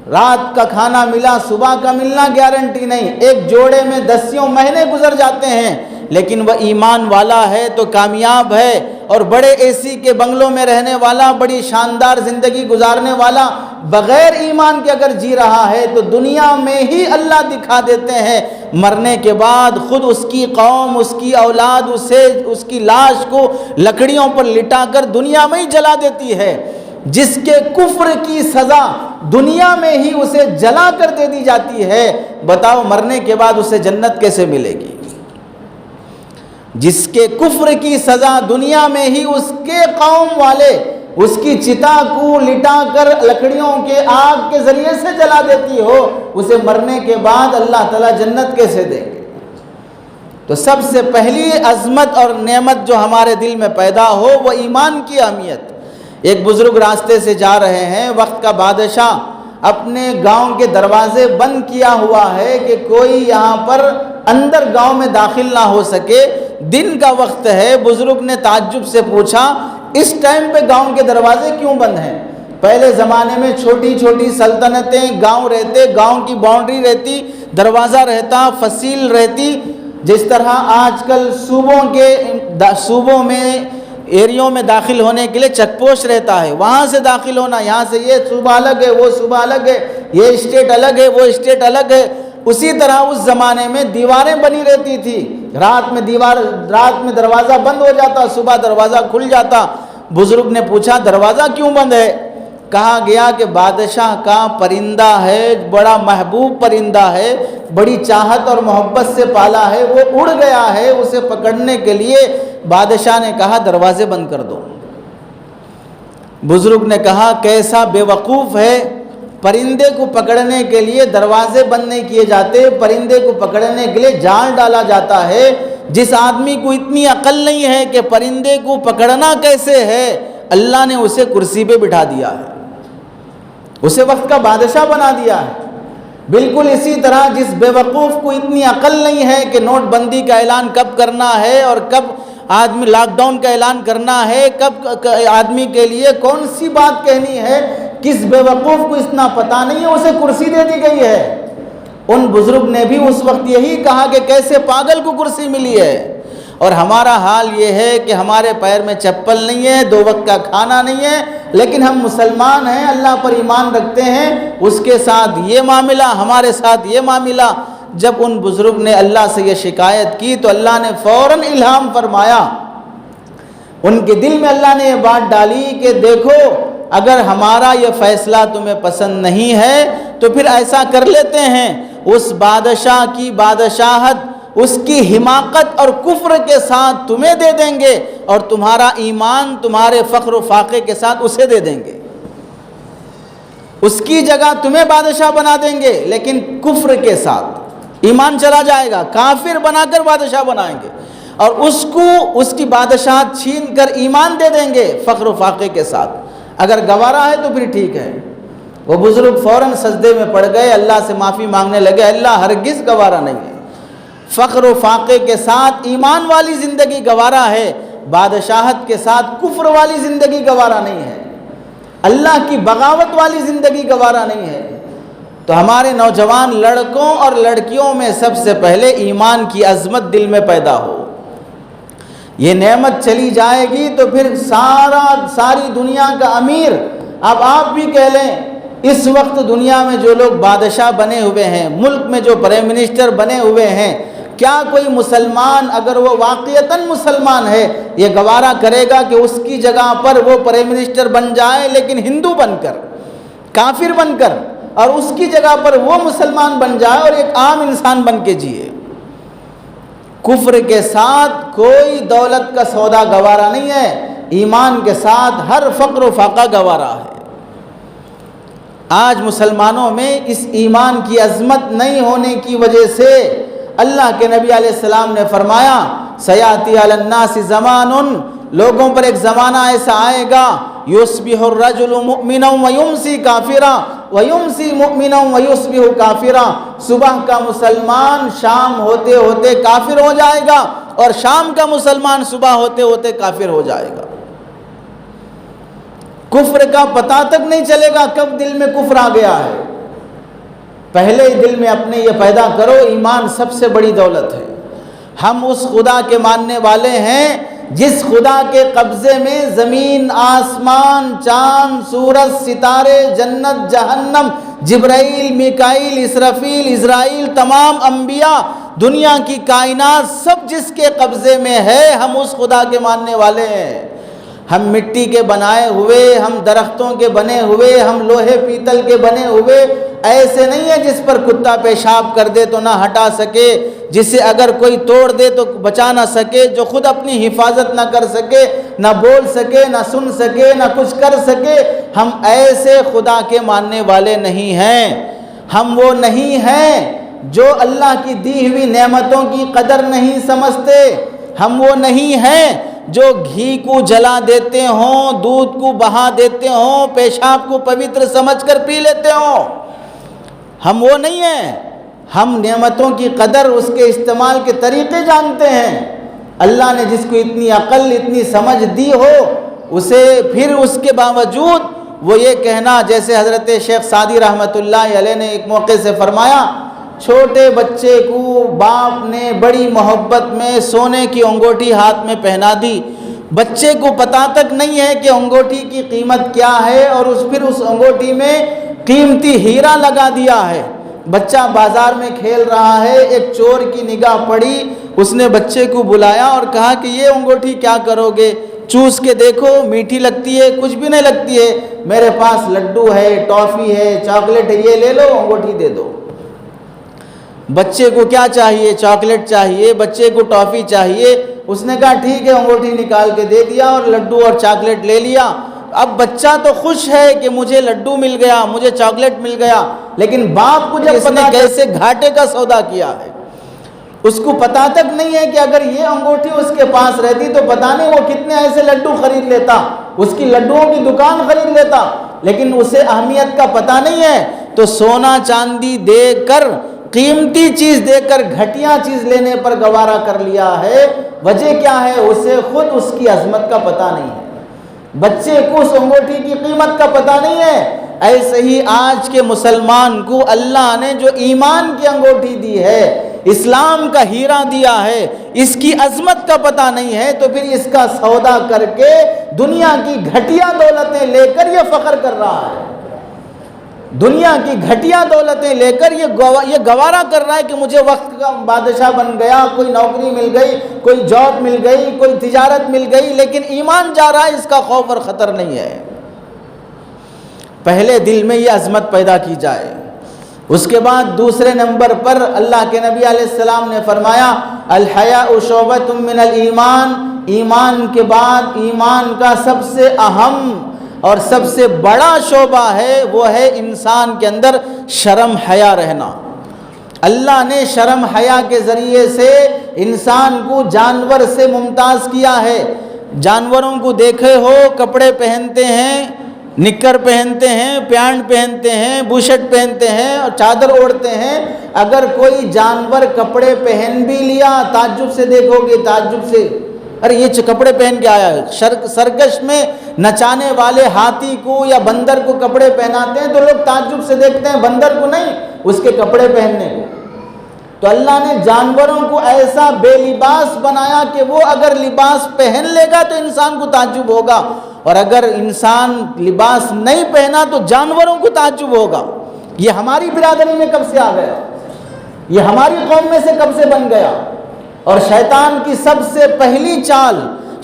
رات کا کھانا ملا، صبح کا ملنا گارنٹی نہیں، ایک جوڑے میں 10 مہینے گزر جاتے ہیں، لیکن وہ ایمان والا ہے تو کامیاب ہے، اور بڑے اے سی کے بنگلوں میں رہنے والا، بڑی شاندار زندگی گزارنے والا بغیر ایمان کے اگر جی رہا ہے تو دنیا میں ہی اللہ دکھا دیتے ہیں، مرنے کے بعد خود اس کی قوم، اس کی اولاد اس کی لاش کو لکڑیوں پر لٹا کر دنیا میں ہی جلا دیتی ہے۔ جس کے کفر کی سزا دنیا میں ہی اسے جلا کر دے دی جاتی ہے، بتاؤ مرنے کے بعد اسے جنت کیسے ملے گی؟ جس کے کفر کی سزا دنیا میں ہی اس کے قوم والے اس کی چتا کو لٹا کر لکڑیوں کے آگ کے ذریعے سے جلا دیتی ہو، اسے مرنے کے بعد اللہ تعالیٰ جنت کیسے دیں گے؟ تو سب سے پہلی عظمت اور نعمت جو ہمارے دل میں پیدا ہو وہ ایمان کی اہمیت۔ ایک بزرگ راستے سے جا رہے ہیں، وقت کا بادشاہ اپنے گاؤں کے دروازے بند کیا ہوا ہے کہ کوئی یہاں پر اندر گاؤں میں داخل نہ ہو سکے، دن کا وقت ہے۔ بزرگ نے تعجب سے پوچھا اس ٹائم پہ گاؤں کے دروازے کیوں بند ہیں؟ پہلے زمانے میں چھوٹی چھوٹی سلطنتیں، گاؤں رہتے، گاؤں کی باؤنڈری رہتی، دروازہ رہتا، فصیل رہتی، جس طرح آج کل صوبوں میں ایریوں میں داخل ہونے کے لیے چیک پوسٹ رہتا ہے، وہاں سے داخل ہونا، یہاں سے یہ صوبہ الگ ہے، وہ صوبہ الگ ہے، یہ اسٹیٹ الگ ہے، وہ اسٹیٹ الگ ہے، اسی طرح اس زمانے میں دیواریں بنی رہتی تھی، رات میں دروازہ بند ہو جاتا، صبح دروازہ کھل جاتا۔ بزرگ نے پوچھا دروازہ کیوں بند ہے؟ کہا گیا کہ بادشاہ کا پرندہ ہے، بڑا محبوب پرندہ ہے، بڑی چاہت اور محبت سے پالا ہے، وہ اڑ گیا ہے، اسے پکڑنے کے لیے بادشاہ نے کہا دروازے بند کر دو۔ بزرگ نے کہا کیسا بے وقوف ہے، پرندے کو پکڑنے کے لیے دروازے بند نہیں کیے جاتے، پرندے کو پکڑنے کے لیے جال ڈالا جاتا ہے۔ جس آدمی کو اتنی عقل نہیں ہے کہ پرندے کو پکڑنا کیسے ہے، اللہ نے اسے کرسی پہ بٹھا دیا ہے، اسے وقت کا بادشاہ بنا دیا ہے۔ بالکل اسی طرح جس بے وقوف کو اتنی عقل نہیں ہے کہ نوٹ بندی کا اعلان کب کرنا ہے اور کب آدمی لاک ڈاؤن کا اعلان کرنا ہے، کب آدمی کے لیے کون سی بات کہنی ہے، کس بے وقوف کو اتنا پتہ نہیں ہے، اسے کرسی دے دی گئی ہے۔ ان بزرگ نے بھی اس وقت یہی کہا کہ کیسے پاگل کو کرسی ملی ہے۔ اور ہمارا حال یہ ہے کہ ہمارے پیر میں چپل نہیں ہے، 2 وقت کا کھانا نہیں ہے، لیکن ہم مسلمان ہیں، اللہ پر ایمان رکھتے ہیں، اس کے ساتھ یہ معاملہ، ہمارے ساتھ یہ معاملہ۔ جب ان بزرگ نے اللہ سے یہ شکایت کی تو اللہ نے فوراً الہام فرمایا، ان کے دل میں اللہ نے یہ بات ڈالی کہ دیکھو اگر ہمارا یہ فیصلہ تمہیں پسند نہیں ہے تو پھر ایسا کر لیتے ہیں، اس بادشاہ کی بادشاہت، اس کی حماقت اور کفر کے ساتھ تمہیں دے دیں گے، اور تمہارا ایمان تمہارے فخر و فاقے کے ساتھ اسے دے دیں گے۔ اس کی جگہ تمہیں بادشاہ بنا دیں گے، لیکن کفر کے ساتھ ایمان چلا جائے گا، کافر بنا کر بادشاہ بنائیں گے، اور اس کو اس کی بادشاہت چھین کر ایمان دے دیں گے فخر و فاقے کے ساتھ۔ اگر گوارا ہے تو پھر ٹھیک ہے۔ وہ بزرگ فوراً سجدے میں پڑ گئے، اللہ سے معافی مانگنے لگے، اللہ ہرگز گوارا نہیں ہے، فخر و فاقے کے ساتھ ایمان والی زندگی گوارا ہے، بادشاہت کے ساتھ کفر والی زندگی گوارا نہیں ہے، اللہ کی بغاوت والی زندگی گوارا نہیں ہے۔ تو ہمارے نوجوان لڑکوں اور لڑکیوں میں سب سے پہلے ایمان کی عظمت دل میں پیدا ہو۔ یہ نعمت چلی جائے گی تو پھر ساری دنیا کا امیر، اب آپ بھی کہہ لیں، اس وقت دنیا میں جو لوگ بادشاہ بنے ہوئے ہیں، ملک میں جو پرائم منسٹر بنے ہوئے ہیں، کیا کوئی مسلمان اگر وہ واقعتاً مسلمان ہے یہ گوارا کرے گا کہ اس کی جگہ پر وہ پرائم منسٹر بن جائے لیکن ہندو بن کر، کافر بن کر، اور اس کی جگہ پر وہ مسلمان بن جائے اور ایک عام انسان بن کے جیے؟ کفر کے ساتھ کوئی دولت کا سودا گوارا نہیں ہے، ایمان کے ساتھ ہر فقر و فاقہ گوارا ہے۔ آج مسلمانوں میں اس ایمان کی عظمت نہیں ہونے کی وجہ سے اللہ کے نبی علیہ السلام نے فرمایا سیاتی علی الناس زمان، لوگوں پر ایک زمانہ ایسا آئے گا یصبح الرجل مؤمنا ویمسی کافرا ویمسی مؤمنا ویصبح کافرا، صبح کا مسلمان شام ہوتے ہوتے کافر ہو جائے گا اور شام کا مسلمان صبح ہوتے ہوتے کافر ہو جائے گا۔ کفر کا پتہ تک نہیں چلے گا کب دل میں کفر آ گیا ہے۔ پہلے ہی دل میں اپنے یہ پیدا کرو، ایمان سب سے بڑی دولت ہے۔ ہم اس خدا کے ماننے والے ہیں جس خدا کے قبضے میں زمین، آسمان، چاند، سورج، ستارے، جنت، جہنم، جبرائیل، میکائیل، اسرافیل، عزرائیل، تمام انبیاء، دنیا کی کائنات سب جس کے قبضے میں ہے، ہم اس خدا کے ماننے والے ہیں۔ ہم مٹی کے بنائے ہوئے، ہم درختوں کے بنے ہوئے، ہم لوہے پیتل کے بنے ہوئے ایسے نہیں ہے جس پر کتا پیشاب کر دے تو نہ ہٹا سکے، جسے اگر کوئی توڑ دے تو بچا نہ سکے، جو خود اپنی حفاظت نہ کر سکے، نہ بول سکے، نہ سن سکے، نہ کچھ کر سکے۔ ہم ایسے خدا کے ماننے والے نہیں ہیں۔ ہم وہ نہیں ہیں جو اللہ کی دی ہوئی نعمتوں کی قدر نہیں سمجھتے۔ ہم وہ نہیں ہیں جو گھی کو جلا دیتے ہوں، دودھ کو بہا دیتے ہوں، پیشاب کو پوتر سمجھ کر پی لیتے ہوں۔ ہم وہ نہیں ہیں۔ ہم نعمتوں کی قدر، اس کے استعمال کے طریقے جانتے ہیں۔ اللہ نے جس کو اتنی عقل، اتنی سمجھ دی ہو، اسے پھر اس کے باوجود وہ یہ کہنا، جیسے حضرت شیخ سعدی رحمۃ اللہ علیہ نے ایک موقع سے فرمایا چھوٹے بچے کو باپ نے بڑی محبت میں سونے کی انگوٹھی ہاتھ میں پہنا دی. بچے کو پتہ تک نہیں ہے کہ انگوٹھی کی قیمت کیا ہے، اور پھر اس انگوٹھی میں قیمتی ہیرا لگا دیا ہے. بچہ بازار میں کھیل رہا ہے، ایک چور کی نگاہ پڑی، اس نے بچے کو بلایا اور کہا کہ یہ انگوٹھی کیا کرو گے؟ چوس کے دیکھو، میٹھی لگتی ہے؟ کچھ بھی نہیں لگتی ہے. میرے پاس لڈو ہے، ٹافی ہے، چاکلیٹ ہے، یہ لے لو، انگوٹھی دے دو. بچے کو کیا چاہیے؟ چاکلیٹ چاہیے، بچے کو ٹافی چاہیے. اس نے کہا ٹھیک ہے، انگوٹھی نکال کے دے دیا اور لڈو اور چاکلیٹ لے لیا. اب بچہ تو خوش ہے کہ مجھے لڈو مل گیا، مجھے چاکلیٹ مل گیا، لیکن باپ کو جب اس نے کیسے گھاٹے کا سودا کیا ہے. اس کو پتہ تک نہیں ہے کہ اگر یہ انگوٹھی اس کے پاس رہتی تو پتہ نہیں وہ کتنے ایسے لڈو خرید لیتا، اس کی لڈوؤں کی دکان خرید لیتا. لیکن اسے اہمیت کا پتہ نہیں ہے، تو سونا چاندی دے کر، قیمتی چیز دے کر گھٹیا چیز لینے پر گوارا کر لیا ہے. وجہ کیا ہے؟ اسے خود اس کی عظمت کا پتہ نہیں ہے، بچے کو اس انگوٹھی کی قیمت کا پتہ نہیں ہے. ایسے ہی آج کے مسلمان کو اللہ نے جو ایمان کی انگوٹھی دی ہے، اسلام کا ہیرا دیا ہے، اس کی عظمت کا پتہ نہیں ہے، تو پھر اس کا سودا کر کے دنیا کی گھٹیا دولتیں لے کر یہ فخر کر رہا ہے. دنیا کی گھٹیا دولتیں لے کر یہ گوارا کر رہا ہے کہ مجھے وقت کا بادشاہ بن گیا، کوئی نوکری مل گئی، کوئی جاب مل گئی، کوئی تجارت مل گئی، لیکن ایمان جا رہا ہے، اس کا خوف اور خطر نہیں ہے. پہلے دل میں یہ عظمت پیدا کی جائے. اس کے بعد دوسرے نمبر پر اللہ کے نبی علیہ السلام نے فرمایا الحیاء شعبۃ من الایمان. ایمان کے بعد ایمان کا سب سے اہم اور سب سے بڑا شعبہ ہے، وہ ہے انسان کے اندر شرم حیا رہنا. اللہ نے شرم حیا کے ذریعے سے انسان کو جانور سے ممتاز کیا ہے. جانوروں کو دیکھے ہو، کپڑے پہنتے ہیں، نکر پہنتے ہیں، پینٹ پہنتے ہیں، بوشٹ پہنتے ہیں اور چادر اوڑھتے ہیں. اگر کوئی جانور کپڑے پہن بھی لیا، تعجب سے دیکھو گے، تعجب سے، ارے یہ کپڑے پہن کے آیا ہے. سرکش میں نچانے والے ہاتھی کو یا بندر کو کپڑے پہناتے ہیں تو لوگ تعجب سے دیکھتے ہیں، بندر کو نہیں، اس کے کپڑے پہننے کو. تو اللہ نے جانوروں کو ایسا بے لباس بنایا کہ وہ اگر لباس پہن لے گا تو انسان کو تعجب ہوگا، اور اگر انسان لباس نہیں پہنا تو جانوروں کو تعجب ہوگا. یہ ہماری برادری میں کب سے آ گیا؟ یہ ہماری قوم میں سے کب سے بن گیا؟ اور شیطان کی سب سے پہلی چال،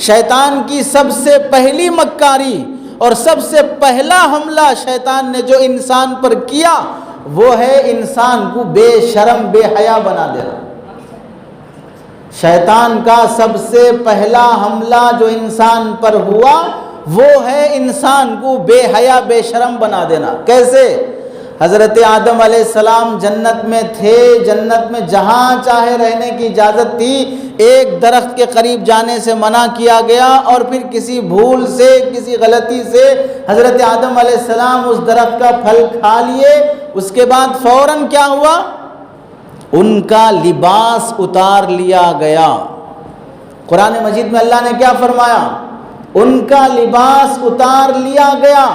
شیطان کی سب سے پہلی مکاری اور سب سے پہلا حملہ شیطان نے جو انسان پر کیا، وہ ہے انسان کو بے شرم بے حیا بنا دینا. شیطان کا سب سے پہلا حملہ جو انسان پر ہوا وہ ہے انسان کو بے حیا بے شرم بنا دینا. کیسے؟ حضرت آدم علیہ السلام جنت میں تھے، جنت میں جہاں چاہے رہنے کی اجازت تھی، ایک درخت کے قریب جانے سے منع کیا گیا، اور پھر کسی بھول سے، کسی غلطی سے حضرت آدم علیہ السلام اس درخت کا پھل کھا لیے. اس کے بعد فوراً کیا ہوا؟ ان کا لباس اتار لیا گیا. قرآن مجید میں اللہ نے کیا فرمایا؟ ان کا لباس اتار لیا گیا.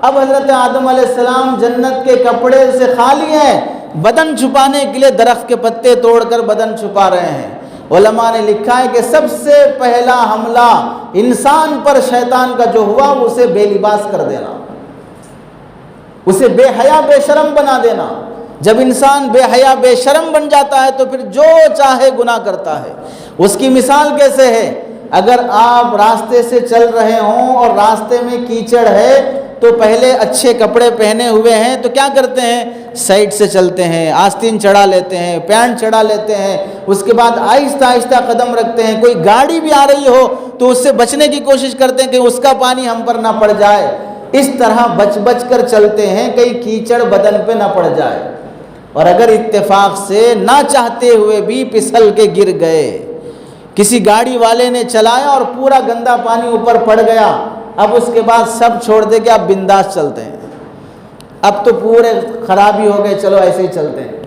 اب حضرت آدم علیہ السلام جنت کے کپڑے سے خالی ہیں، بدن چھپانے کے لیے درخت کے پتے توڑ کر بدن چھپا رہے ہیں. علماء نے لکھا ہے کہ سب سے پہلا حملہ انسان پر شیطان کا جو ہوا وہ اسے بے لباس کر دینا، اسے بے حیا بے شرم بنا دینا. جب انسان بے حیا بے شرم بن جاتا ہے تو پھر جو چاہے گناہ کرتا ہے. اس کی مثال کیسے ہے؟ اگر آپ راستے سے چل رہے ہوں اور راستے میں کیچڑ ہے تو پہلے اچھے کپڑے پہنے ہوئے ہیں تو کیا کرتے ہیں؟ سائڈ سے چلتے ہیں، آستین چڑھا لیتے ہیں، پینٹ چڑھا لیتے ہیں، اس کے بعد آہستہ آہستہ قدم رکھتے ہیں. کوئی گاڑی بھی آ رہی ہو تو اس سے بچنے کی کوشش کرتے ہیں کہ اس کا پانی ہم پر نہ پڑ جائے. اس طرح بچ بچ کر چلتے ہیں کہیں کیچڑ بدن پہ نہ پڑ جائے. اور اگر اتفاق سے نہ چاہتے ہوئے بھی پھسل کے گر گئے، کسی گاڑی والے نے چلایا اور پورا گندا پانی اوپر پڑ گیا، اب اس کے بعد سب چھوڑ دے کے اب بنداس چلتے ہیں. اب تو پورے خرابی ہو گئے، چلو ایسے ہی چلتے ہیں.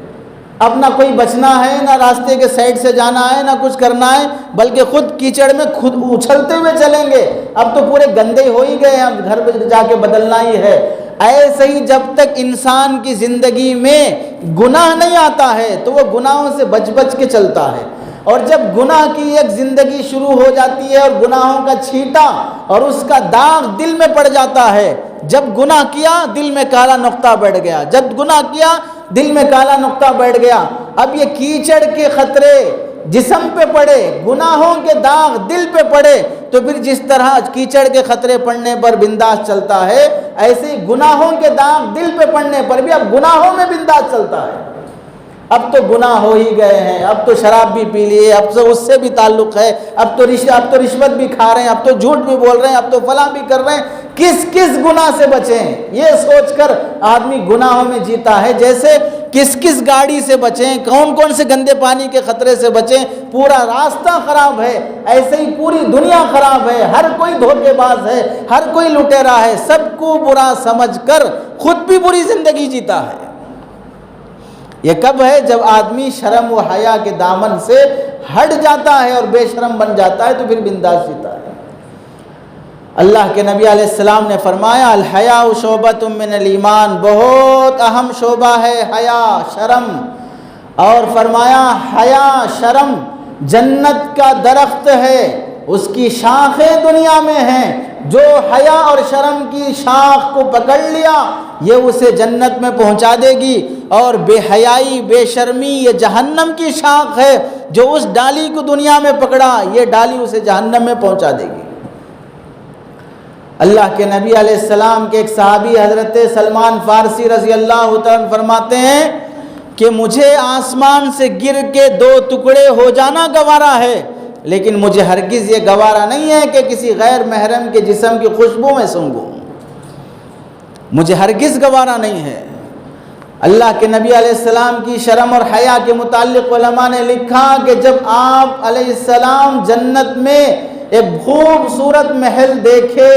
اب نہ کوئی بچنا ہے، نہ راستے کے سائڈ سے جانا ہے، نہ کچھ کرنا ہے، بلکہ خود کیچڑ میں خود اچھلتے ہوئے چلیں گے. اب تو پورے گندے ہو ہی گئے، اب گھر پہ جا کے بدلنا ہی ہے. ایسے ہی جب تک انسان کی زندگی میں گناہ نہیں آتا ہے تو وہ گناہوں سے بچ بچ کے چلتا ہے، اور جب گناہ کی ایک زندگی شروع ہو جاتی ہے اور گناہوں کا چھینٹا اور اس کا داغ دل میں پڑ جاتا ہے، جب گناہ کیا دل میں کالا نقطہ بیٹھ گیا، جب گناہ کیا دل میں کالا نقطہ بیٹھ گیا، اب یہ کیچڑ کے خطرے جسم پہ پڑے، گناہوں کے داغ دل پہ پڑے، تو پھر جس طرح کیچڑ کے خطرے پڑنے پر بنداس چلتا ہے، ایسے ہی گناہوں کے داغ دل پہ پڑنے پر بھی اب گناہوں میں بنداس چلتا ہے۔ اب تو گناہ ہو ہی گئے ہیں، اب تو شراب بھی پی لیے، اب تو اس سے بھی تعلق ہے، اب تو رشوت بھی کھا رہے ہیں، اب تو جھوٹ بھی بول رہے ہیں، اب تو فلاں بھی کر رہے ہیں، کس کس گناہ سے بچیں، یہ سوچ کر آدمی گناہوں میں جیتا ہے، جیسے کس کس گاڑی سے بچیں، کون کون سے گندے پانی کے خطرے سے بچیں، پورا راستہ خراب ہے، ایسے ہی پوری دنیا خراب ہے، ہر کوئی دھوکے باز ہے، ہر کوئی لٹیرا ہے، سب کو برا سمجھ کر خود بھی بری زندگی جیتا ہے۔ یہ کب ہے؟ جب آدمی شرم و حیا کے دامن سے ہٹ جاتا ہے اور بے شرم بن جاتا ہے تو پھر بنداس جیتا ہے۔ اللہ کے نبی علیہ السلام نے فرمایا الحیاء شعبۃ من الایمان، بہت اہم شعبہ ہے حیا، شرم، اور فرمایا حیا شرم جنت کا درخت ہے، اس کی شاخیں دنیا میں ہیں، جو حیا اور شرم کی شاخ کو پکڑ لیا یہ اسے جنت میں پہنچا دے گی، اور بے حیائی بے شرمی یہ جہنم کی شاخ ہے، جو اس ڈالی کو دنیا میں پکڑا یہ ڈالی اسے جہنم میں پہنچا دے گی۔ اللہ کے نبی علیہ السلام کے ایک صحابی حضرت سلمان فارسی رضی اللہ تعالیٰ فرماتے ہیں کہ مجھے آسمان سے گر کے 2 ٹکڑے ہو جانا گوارا ہے، لیکن مجھے ہرگز یہ گوارا نہیں ہے کہ کسی غیر محرم کے جسم کی خوشبو میں سونگھوں، مجھے ہرگز گوارا نہیں ہے۔ اللہ کے نبی علیہ السلام کی شرم اور حیا کے متعلق علماء نے لکھا کہ جب آپ علیہ السلام جنت میں ایک خوبصورت محل دیکھے،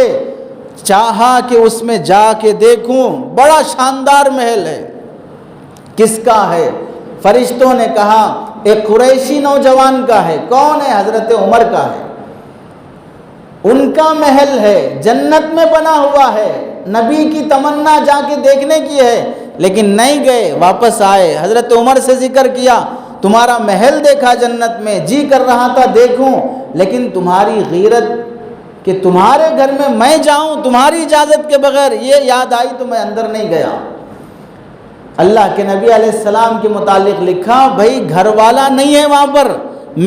چاہا کہ اس میں جا کے دیکھوں، بڑا شاندار محل ہے۔ کس کا ہے؟ فرشتوں نے کہا ایک قریشی نوجوان کا ہے۔ کون ہے؟ حضرت عمر کا ہے، ان کا محل ہے، جنت میں بنا ہوا ہے، نبی کی تمنا جا کے دیکھنے کی ہے، لیکن نہیں گئے، واپس آئے۔ حضرت عمر سے ذکر کیا تمہارا محل دیکھا جنت میں، جی کر رہا تھا دیکھوں، لیکن تمہاری غیرت کہ تمہارے گھر میں میں جاؤں تمہاری اجازت کے بغیر، یہ یاد آئی تو میں اندر نہیں گیا۔ اللہ کے نبی علیہ السلام کے متعلق لکھا بھائی گھر والا نہیں ہے وہاں پر،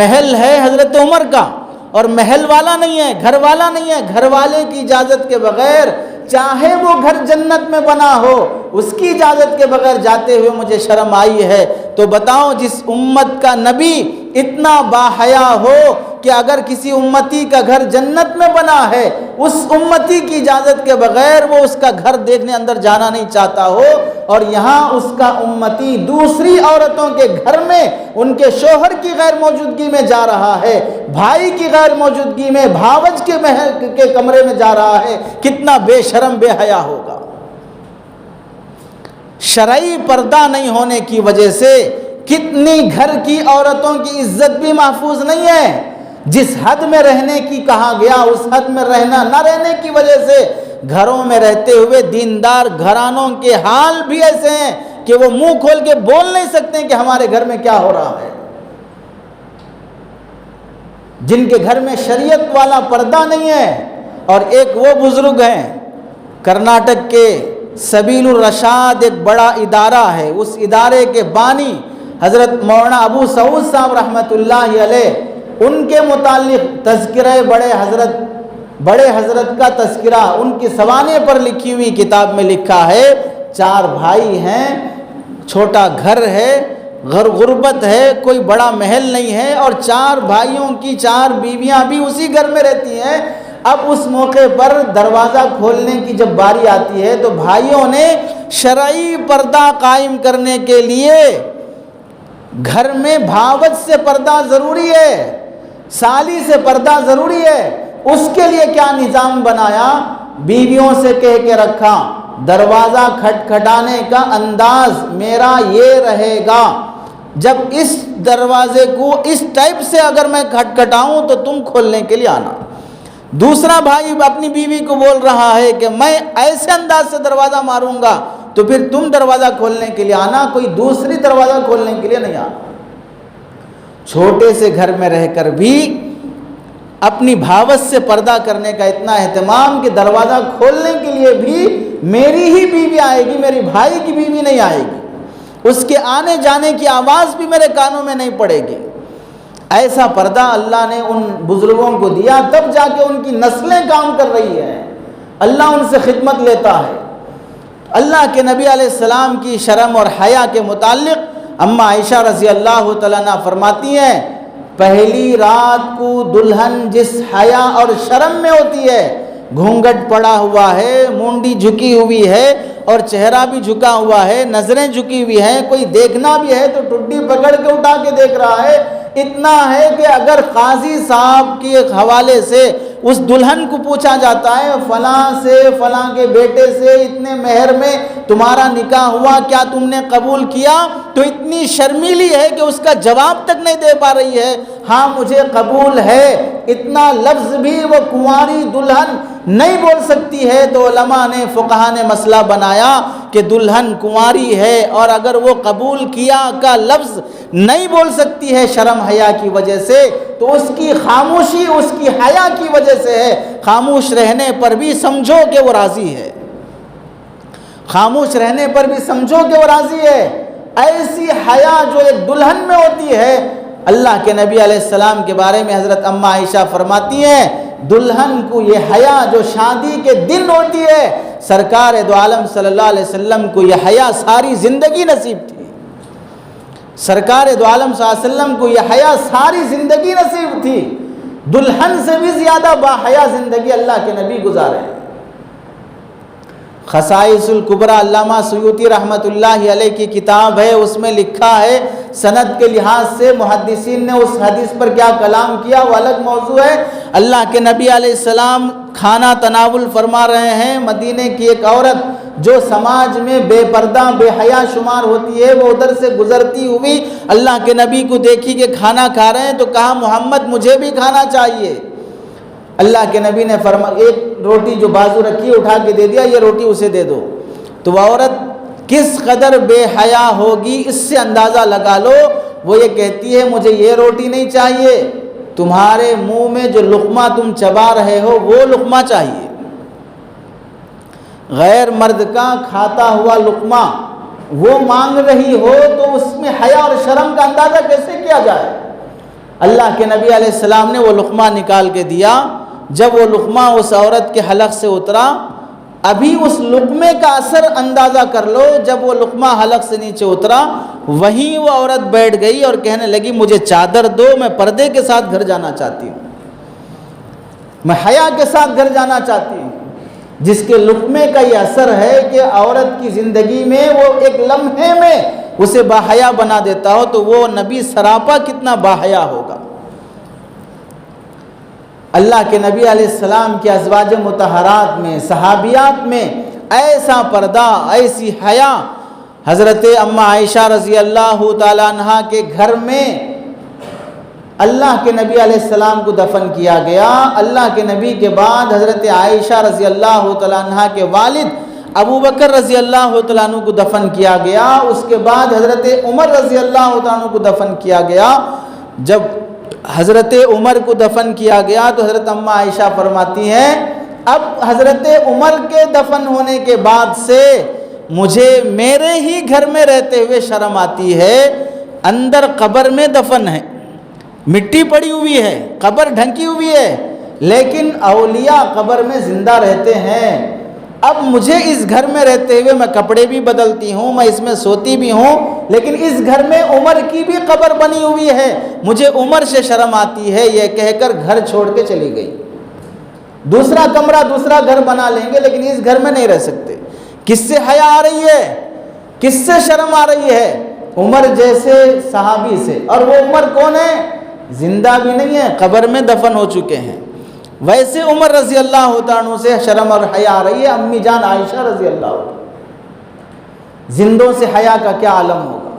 محل ہے حضرت عمر کا، اور محل والا نہیں ہے، گھر والا نہیں ہے، گھر والے کی اجازت کے بغیر چاہے وہ گھر جنت میں بنا ہو اس کی اجازت کے بغیر جاتے ہوئے مجھے شرم آئی ہے۔ تو بتاؤ جس امت کا نبی اتنا باحیا ہو کہ اگر کسی امتی کا گھر جنت میں بنا ہے اس امتی کی اجازت کے بغیر وہ اس کا گھر دیکھنے اندر جانا نہیں چاہتا ہو، اور یہاں اس کا امتی دوسری عورتوں کے گھر میں ان کے شوہر کی غیر موجودگی میں جا رہا ہے، بھائی کی غیر موجودگی میں بھاوج کے محل کے کمرے میں جا رہا ہے، کتنا بے شرم بے حیا ہوگا۔ شرعی پردہ نہیں ہونے کی وجہ سے کتنی گھر کی عورتوں کی عزت بھی محفوظ نہیں ہے، جس حد میں رہنے کی کہا گیا اس حد میں رہنا نہ رہنے کی وجہ سے گھروں میں رہتے ہوئے دیندار گھرانوں کے حال بھی ایسے ہیں کہ وہ منہ کھول کے بول نہیں سکتے کہ ہمارے گھر میں کیا ہو رہا ہے۔ جن کے گھر میں شریعت والا پردہ نہیں ہے، اور ایک وہ بزرگ ہیں کرناٹک کے سبیل الرشاد ایک بڑا ادارہ ہے، اس ادارے کے بانی حضرت مولانا ابو سعود صاحب رحمۃ اللہ علیہ، ان کے متعلق تذکرہ بڑے حضرت کا تذکرہ ان کی سوانے پر لکھی ہوئی کتاب میں لکھا ہے 4 بھائی ہیں، چھوٹا گھر ہے، غربت ہے، کوئی بڑا محل نہیں ہے، اور 4 بھائیوں کی 4 بیویاں بھی اسی گھر میں رہتی ہیں۔ اب اس موقع پر دروازہ کھولنے کی جب باری آتی ہے تو بھائیوں نے شرعی پردہ قائم کرنے کے لیے گھر میں بھاوت سے پردہ ضروری ہے، سالی سے پردہ ضروری ہے، اس کے لیے کیا نظام بنایا؟ بیویوں سے کہہ کے رکھا دروازہ کھٹکھٹانے کا انداز میرا یہ رہے گا، جب اس دروازے کو اس ٹائپ سے اگر میں کھٹکھٹاؤں تو تم کھولنے کے لیے آنا، دوسرا بھائی اپنی بیوی کو بول رہا ہے کہ میں ایسے انداز سے دروازہ ماروں گا تو پھر تم دروازہ کھولنے کے لیے آنا، کوئی دوسری دروازہ کھولنے کے لیے نہیں آنا۔ چھوٹے سے گھر میں رہ کر بھی اپنی بھاوت سے پردہ کرنے کا اتنا اہتمام کہ دروازہ کھولنے کے لیے بھی میری ہی بیوی آئے گی، میری بھائی کی بیوی نہیں آئے گی، اس کے آنے جانے کی آواز بھی میرے کانوں میں نہیں پڑے گی۔ ایسا پردہ اللہ نے ان بزرگوں کو دیا، تب جا کے ان کی نسلیں کام کر رہی ہیں، اللہ ان سے خدمت لیتا ہے۔ اللہ کے نبی علیہ السلام کی شرم اور حیا کے متعلق اماں عائشہ رضی اللہ تعالیٰ عنہ فرماتی ہیں، پہلی رات کو دلہن جس حیا اور شرم میں ہوتی ہے، گھونگھٹ پڑا ہوا ہے، مونڈی جھکی ہوئی ہے اور چہرہ بھی جھکا ہوا ہے، نظریں جھکی ہوئی ہیں، کوئی دیکھنا بھی ہے تو ٹڈی پکڑ کے اٹھا کے دیکھ رہا ہے، اتنا ہے کہ اگر قاضی صاحب کے حوالے سے اس دلہن کو پوچھا جاتا ہے فلاں سے فلاں کے بیٹے سے اتنے مہر میں تمہارا نکاح ہوا، کیا تم نے قبول کیا، تو اتنی شرمیلی ہے کہ اس کا جواب تک نہیں دے پا رہی ہے، ہاں مجھے قبول ہے، اتنا لفظ بھی وہ کنواری دلہن نہیں بول سکتی ہے۔ تو علماء نے فقہا نے مسئلہ بنایا کہ دلہن کنواری ہے اور اگر وہ قبول کیا کا لفظ نہیں بول سکتی ہے شرم حیا کی وجہ سے، تو اس کی خاموشی اس کی حیا کی وجہ سے ہے، خاموش رہنے پر بھی سمجھو کہ وہ راضی ہے، خاموش رہنے پر بھی سمجھو کہ وہ راضی ہے۔ ایسی حیا جو ایک دلہن میں ہوتی ہے، اللہ کے نبی علیہ السلام کے بارے میں حضرت اماں عائشہ فرماتی ہیں، دلہن کو یہ حیا جو شادی کے دن ہوتی ہے، سرکار دو عالم صلی اللہ علیہ وسلم کو یہ حیا ساری زندگی نصیب تھی، سرکار دو عالم صلی اللہ علیہ وسلم کو یہ حیا ساری زندگی نصیب تھی، دلہن سے بھی زیادہ باحیا زندگی اللہ کے نبی گزارے۔ خصائص الکبریٰ علامہ سیوطی رحمۃ اللہ علیہ کی کتاب ہے، اس میں لکھا ہے سند کے لحاظ سے محدثین نے اس حدیث پر کیا کلام کیا وہ الگ موضوع ہے۔ اللہ کے نبی علیہ السلام کھانا تناول فرما رہے ہیں، مدینے کی ایک عورت جو سماج میں بے پردہ بے حیا شمار ہوتی ہے، وہ ادھر سے گزرتی ہوئی اللہ کے نبی کو دیکھی کہ کھانا کھا رہے ہیں تو کہا محمد مجھے بھی کھانا چاہیے۔ اللہ کے نبی نے فرمایا ایک روٹی جو بازو رکھی اٹھا کے دے دیا، یہ روٹی اسے دے دو۔ تو وہ عورت کس قدر بے حیا ہوگی اس سے اندازہ لگا لو، وہ یہ کہتی ہے مجھے یہ روٹی نہیں چاہیے، تمہارے منہ میں جو لقمہ تم چبا رہے ہو وہ لقمہ چاہیے۔ غیر مرد کا کھاتا ہوا لقمہ وہ مانگ رہی ہو تو اس میں حیا اور شرم کا اندازہ کیسے کیا جائے۔ اللہ کے نبی علیہ السلام نے وہ لقمہ نکال کے دیا، جب وہ لقمہ اس عورت کے حلق سے اترا، ابھی اس لقمے کا اثر اندازہ کر لو، جب وہ لقمہ حلق سے نیچے اترا وہیں وہ عورت بیٹھ گئی اور کہنے لگی مجھے چادر دو، میں پردے کے ساتھ گھر جانا چاہتی ہوں، میں حیا کے ساتھ گھر جانا چاہتی ہوں۔ جس کے لقمے کا یہ اثر ہے کہ عورت کی زندگی میں وہ ایک لمحے میں اسے باحیا بنا دیتا ہو، تو وہ نبی سراپا کتنا باحیا ہوگا۔ اللہ کے نبی علیہ السلام کے ازواج مطہرات میں صحابیات میں ایسا پردہ ایسی حیا، حضرت اماں عائشہ رضی اللہ تعالیٰ عنہ کے گھر میں اللہ کے نبی علیہ السلام کو دفن کیا گیا۔ اللہ کے نبی کے بعد حضرت عائشہ رضی اللہ تعالیٰ عنہ کے والد ابو بکر رضی اللہ تعالیٰ عنہ کو دفن کیا گیا، اس کے بعد حضرت عمر رضی اللہ تعالیٰ عنہ کو دفن کیا گیا۔ جب حضرت عمر کو دفن کیا گیا تو حضرت اماں عائشہ فرماتی ہیں اب حضرت عمر کے دفن ہونے کے بعد سے مجھے میرے ہی گھر میں رہتے ہوئے شرم آتی ہے، اندر قبر میں دفن ہے، مٹی پڑی ہوئی ہے، قبر ڈھنکی ہوئی ہے، لیکن اولیاء قبر میں زندہ رہتے ہیں، اب مجھے اس گھر میں رہتے ہوئے میں کپڑے بھی بدلتی ہوں، میں اس میں سوتی بھی ہوں، لیکن اس گھر میں عمر کی بھی قبر بنی ہوئی ہے، مجھے عمر سے شرم آتی ہے، یہ کہہ کر گھر چھوڑ کے چلی گئی۔ دوسرا کمرہ دوسرا گھر بنا لیں گے لیکن اس گھر میں نہیں رہ سکتے۔ کس سے حیا آ رہی ہے، کس سے شرم آ رہی ہے؟ عمر جیسے صحابی سے، اور وہ عمر کون ہے؟ زندہ بھی نہیں ہے، قبر میں دفن ہو چکے ہیں۔ ویسے عمر رضی اللہ تعالیٰ عنہ سے شرم اور حیا آ رہی ہے، امی جان عائشہ رضی اللہ عنہ، زندوں سے حیا کا کیا عالم ہوگا۔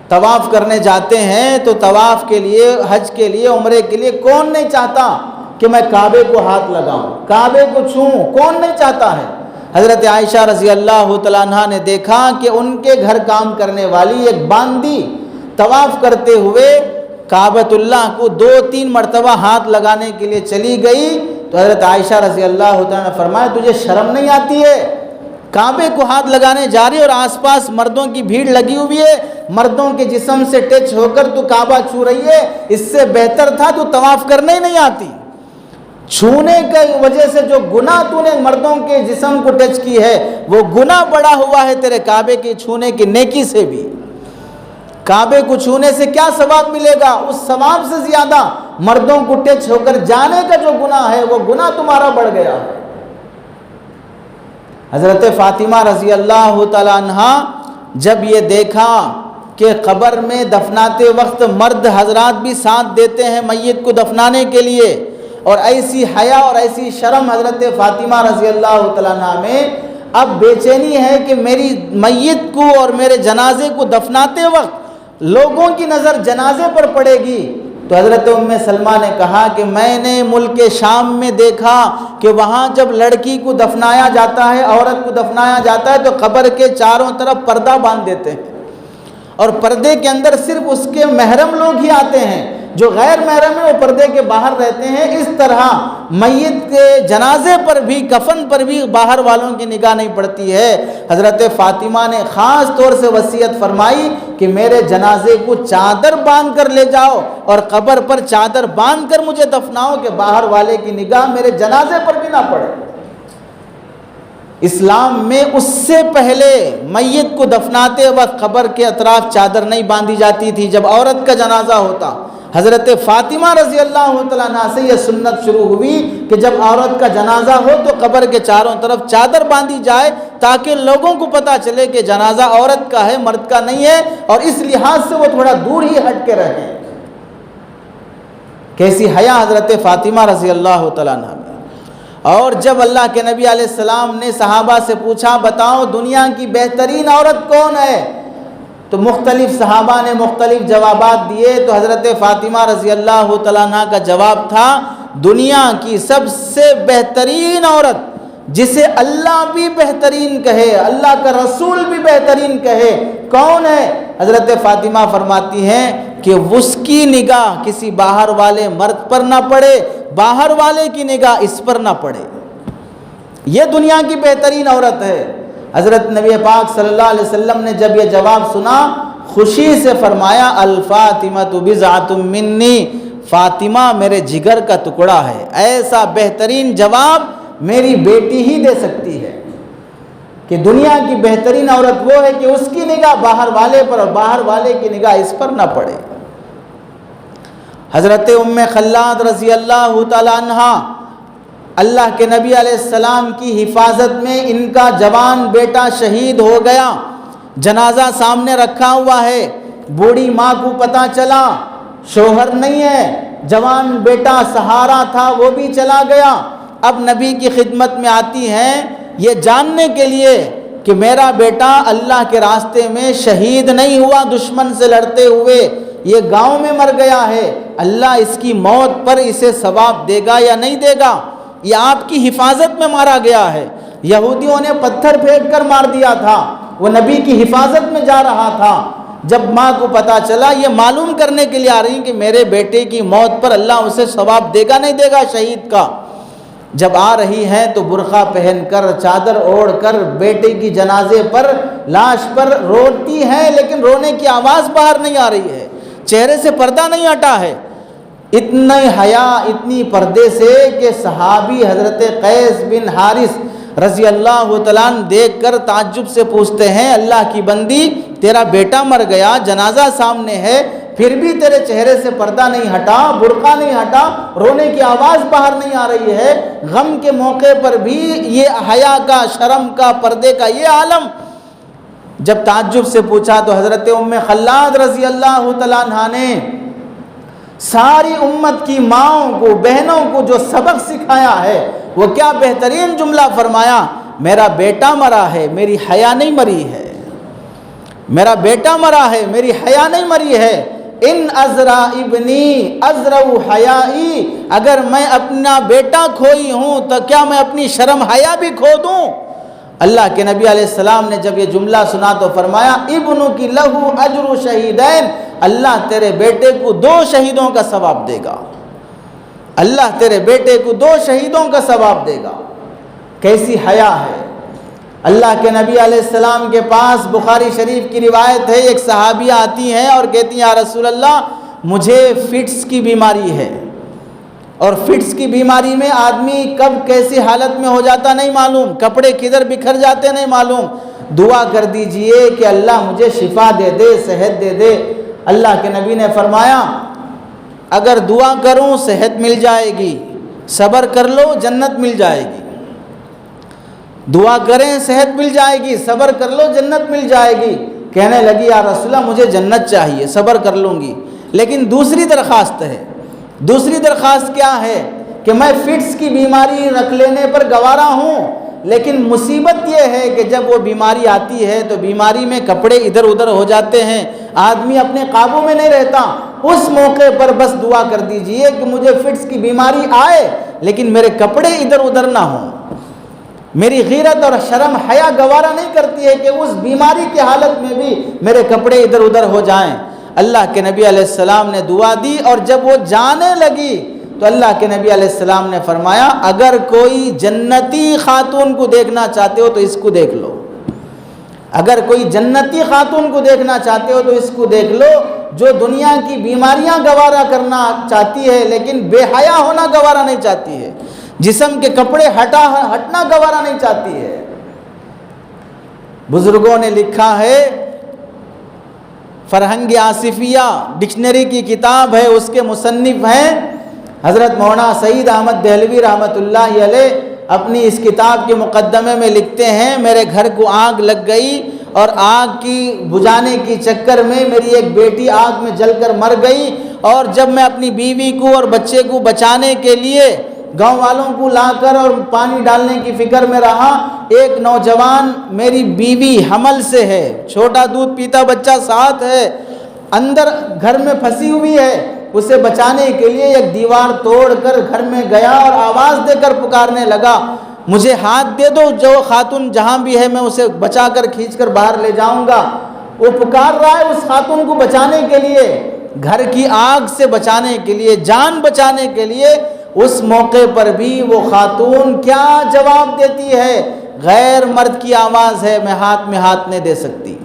طواف کرنے جاتے ہیں تو طواف کے لیے، حج کے لیے، عمرے کے لیے کون نہیں چاہتا کہ میں کعبے کو ہاتھ لگاؤں، کعبے کو چھوؤں، کون نہیں چاہتا ہے؟ حضرت عائشہ رضی اللہ تعالیٰ عنہا نے دیکھا کہ ان کے گھر کام کرنے والی ایک باندی طواف کرتے ہوئے کعبۃ اللہ کو 2-3 مرتبہ ہاتھ لگانے کے لیے چلی گئی، تو حضرت عائشہ رضی اللہ تعالیٰ نے فرمایا تجھے شرم نہیں آتی ہے؟ کعبے کو ہاتھ لگانے جا رہی اور آس پاس مردوں کی بھیڑ لگی ہوئی ہے، مردوں کے جسم سے ٹچ ہو کر تو کعبہ چھو رہی ہے، اس سے بہتر تھا تو طواف کرنے ہی نہیں آتی۔ چھونے کی وجہ سے جو گناہ تو نے مردوں کے جسم کو ٹچ کی ہے وہ گناہ بڑا ہوا ہے تیرے کعبے کے چھونے کی نیکی سے بھی۔ کعبے کو چھونے سے کیا ثواب ملے گا؟ اس ثواب سے زیادہ مردوں کو ٹچ ہو کر جانے کا جو گناہ ہے وہ گناہ تمہارا بڑھ گیا ہے۔ حضرت فاطمہ رضی اللہ تعالیٰ عنہا جب یہ دیکھا کہ قبر میں دفناتے وقت مرد حضرات بھی ساتھ دیتے ہیں میت کو دفنانے کے لیے، اور ایسی حیا اور ایسی شرم حضرت فاطمہ رضی اللہ تعالیٰ عنہ میں، اب بے چینی ہے کہ میری میت کو اور میرے جنازے کو دفناتے وقت لوگوں کی نظر جنازے پر پڑے گی، تو حضرت ام سلمہ نے کہا کہ میں نے ملک شام میں دیکھا کہ وہاں جب لڑکی کو دفنایا جاتا ہے، عورت کو دفنایا جاتا ہے، تو قبر کے چاروں طرف پردہ باندھ دیتے ہیں، اور پردے کے اندر صرف اس کے محرم لوگ ہی آتے ہیں، جو غیر محرم ہیں وہ پردے کے باہر رہتے ہیں۔ اس طرح میت کے جنازے پر بھی، کفن پر بھی باہر والوں کی نگاہ نہیں پڑتی ہے۔ حضرت فاطمہ نے خاص طور سے وصیت فرمائی کہ میرے جنازے کو چادر باندھ کر لے جاؤ اور قبر پر چادر باندھ کر مجھے دفناؤ کہ باہر والے کی نگاہ میرے جنازے پر بھی نہ پڑے۔ اسلام میں اس سے پہلے میت کو دفناتے وقت قبر کے اطراف چادر نہیں باندھی جاتی تھی۔ جب عورت کا جنازہ ہوتا، حضرت فاطمہ رضی اللہ تعالیٰ عنہ سے یہ سنت شروع ہوئی کہ جب عورت کا جنازہ ہو تو قبر کے چاروں طرف چادر باندھی جائے، تاکہ لوگوں کو پتہ چلے کہ جنازہ عورت کا ہے، مرد کا نہیں ہے، اور اس لحاظ سے وہ تھوڑا دور ہی ہٹ کے رہیں۔ کیسی حیا حضرت فاطمہ رضی اللہ تعالیٰ عنہ میں۔ اور جب اللہ کے نبی علیہ السلام نے صحابہ سے پوچھا بتاؤ دنیا کی بہترین عورت کون ہے، تو مختلف صحابہ نے مختلف جوابات دیے، تو حضرت فاطمہ رضی اللہ تعالیٰ عنہ کا جواب تھا دنیا کی سب سے بہترین عورت جسے اللہ بھی بہترین کہے، اللہ کا رسول بھی بہترین کہے، کون ہے؟ حضرت فاطمہ فرماتی ہیں کہ اس کی نگاہ کسی باہر والے مرد پر نہ پڑے، باہر والے کی نگاہ اس پر نہ پڑے، یہ دنیا کی بہترین عورت ہے۔ حضرت نبی پاک صلی اللہ علیہ وسلم نے جب یہ جواب سنا خوشی سے فرمایا الفاطمۃ بضعۃ منی، فاطمہ میرے جگر کا ٹکڑا ہے، ایسا بہترین جواب میری بیٹی ہی دے سکتی ہے کہ دنیا کی بہترین عورت وہ ہے کہ اس کی نگاہ باہر والے پر اور باہر والے کی نگاہ اس پر نہ پڑے۔ حضرت ام خلاد رضی اللہ تعالی عنہا، اللہ کے نبی علیہ السلام کی حفاظت میں ان کا جوان بیٹا شہید ہو گیا، جنازہ سامنے رکھا ہوا ہے، بوڑھی ماں کو پتہ چلا شوہر نہیں ہے، جوان بیٹا سہارا تھا وہ بھی چلا گیا، اب نبی کی خدمت میں آتی ہیں یہ جاننے کے لیے کہ میرا بیٹا اللہ کے راستے میں شہید نہیں ہوا دشمن سے لڑتے ہوئے، یہ گاؤں میں مر گیا ہے، اللہ اس کی موت پر اسے ثواب دے گا یا نہیں دے گا، یہ آپ کی حفاظت میں مارا گیا ہے۔ یہودیوں نے پتھر پھینک کر مار دیا تھا، وہ نبی کی حفاظت میں جا رہا تھا۔ جب ماں کو پتہ چلا یہ معلوم کرنے کے لیے آ رہی کہ میرے بیٹے کی موت پر اللہ اسے ثواب دے گا نہیں دے گا شہید کا، جب آ رہی ہیں تو برقع پہن کر چادر اوڑھ کر بیٹے کی جنازے پر لاش پر روتی ہیں، لیکن رونے کی آواز باہر نہیں آ رہی ہے، چہرے سے پردہ نہیں ہٹا ہے، اتنی حیا اتنی پردے سے کہ صحابی حضرت قیس بن حارث رضی اللہ تعالیٰ عنہ دیکھ کر تعجب سے پوچھتے ہیں اللہ کی بندی تیرا بیٹا مر گیا، جنازہ سامنے ہے، پھر بھی تیرے چہرے سے پردہ نہیں ہٹا، برقع نہیں ہٹا، رونے کی آواز باہر نہیں آ رہی ہے، غم کے موقع پر بھی یہ حیا کا، شرم کا، پردے کا یہ عالم۔ جب تعجب سے پوچھا تو حضرت ام خلاد رضی اللہ تعالیٰ عنہ نے ساری امت کی ماؤں کو، بہنوں کو جو سبق سکھایا ہے وہ کیا بہترین جملہ فرمایا، میرا بیٹا مرا ہے میری حیا نہیں مری ہے، میرا بیٹا مرا ہے میری حیا نہیں مری ہے، ان ازرا ابنی ازرع حیائی، اگر میں اپنا بیٹا کھوئی ہوں تو کیا میں اپنی شرم حیا بھی کھو دوں؟ اللہ کے نبی علیہ السلام نے جب یہ جملہ سنا تو فرمایا ابنک لہو اجر شہیدین، اللہ تیرے بیٹے کو 2 شہیدوں کا ثواب دے گا، اللہ تیرے بیٹے کو 2 شہیدوں کا ثواب دے گا۔ کیسی حیا ہے! اللہ کے نبی علیہ السلام کے پاس بخاری شریف کی روایت ہے، ایک صحابیہ آتی ہیں اور کہتی ہیں یا رسول اللہ مجھے فٹس کی بیماری ہے، اور فٹس کی بیماری میں آدمی کب کیسی حالت میں ہو جاتا نہیں معلوم، کپڑے کدھر بکھر جاتے نہیں معلوم، دعا کر دیجئے کہ اللہ مجھے شفا دے دے، صحت دے دے۔ اللہ کے نبی نے فرمایا اگر دعا کروں صحت مل جائے گی، صبر کر لو جنت مل جائے گی، دعا کریں صحت مل جائے گی، صبر کر لو جنت مل جائے گی۔ کہنے لگی یا رسول اللہ مجھے جنت چاہیے، صبر کر لوں گی، لیکن دوسری درخواست ہے۔ دوسری درخواست کیا ہے کہ میں فٹس کی بیماری رکھ لینے پر گوارا ہوں، لیکن مصیبت یہ ہے کہ جب وہ بیماری آتی ہے تو بیماری میں کپڑے ادھر ادھر ہو جاتے ہیں، آدمی اپنے قابو میں نہیں رہتا، اس موقع پر بس دعا کر دیجئے کہ مجھے فٹس کی بیماری آئے لیکن میرے کپڑے ادھر ادھر نہ ہوں۔ میری غیرت اور شرم حیا گوارا نہیں کرتی ہے کہ اس بیماری کی حالت میں بھی میرے کپڑے ادھر ادھر ہو جائیں۔ اللہ کے نبی علیہ السلام نے دعا دی، اور جب وہ جانے لگی تو اللہ کے نبی علیہ السلام نے فرمایا اگر کوئی جنتی خاتون کو دیکھنا چاہتے ہو تو اس کو دیکھ لو، اگر کوئی جنتی خاتون کو دیکھنا چاہتے ہو تو اس کو دیکھ لو، جو دنیا کی بیماریاں گوارا کرنا چاہتی ہے لیکن بے حیا ہونا گوارا نہیں چاہتی ہے، جسم کے کپڑے ہٹنا گوارا نہیں چاہتی ہے۔ بزرگوں نے لکھا ہے، فرہنگ آصفیہ ڈکشنری کی کتاب ہے، اس کے مصنف ہیں حضرت مولانا سعید احمد دہلوی رحمۃ اللہ علیہ۔ اپنی اس کتاب کے مقدمے میں لکھتے ہیں میرے گھر کو آگ لگ گئی اور آگ کی بجھانے کی چکر میں میری ایک بیٹی آگ میں جل کر مر گئی، اور جب میں اپنی بیوی کو اور بچے کو بچانے کے لیے گاؤں والوں کو لا کر اور پانی ڈالنے کی فکر میں رہا، ایک نوجوان میری بیوی حمل سے ہے، چھوٹا دودھ پیتا بچہ ساتھ ہے، اندر گھر میں پھنسی ہوئی ہے، اسے بچانے کے لیے ایک دیوار توڑ کر گھر میں گیا اور آواز دے کر پکارنے لگا مجھے ہاتھ دے دو، جو خاتون جہاں بھی ہے میں اسے بچا کر کھینچ کر باہر لے جاؤں گا۔ وہ پکار رہا ہے اس خاتون کو بچانے کے لیے، گھر کی آگ سے بچانے کے لیے، جان بچانے کے لیے۔ اس موقع پر بھی وہ خاتون کیا جواب دیتی ہے؟ غیر مرد کی آواز ہے، میں ہاتھ نہیں دے سکتی،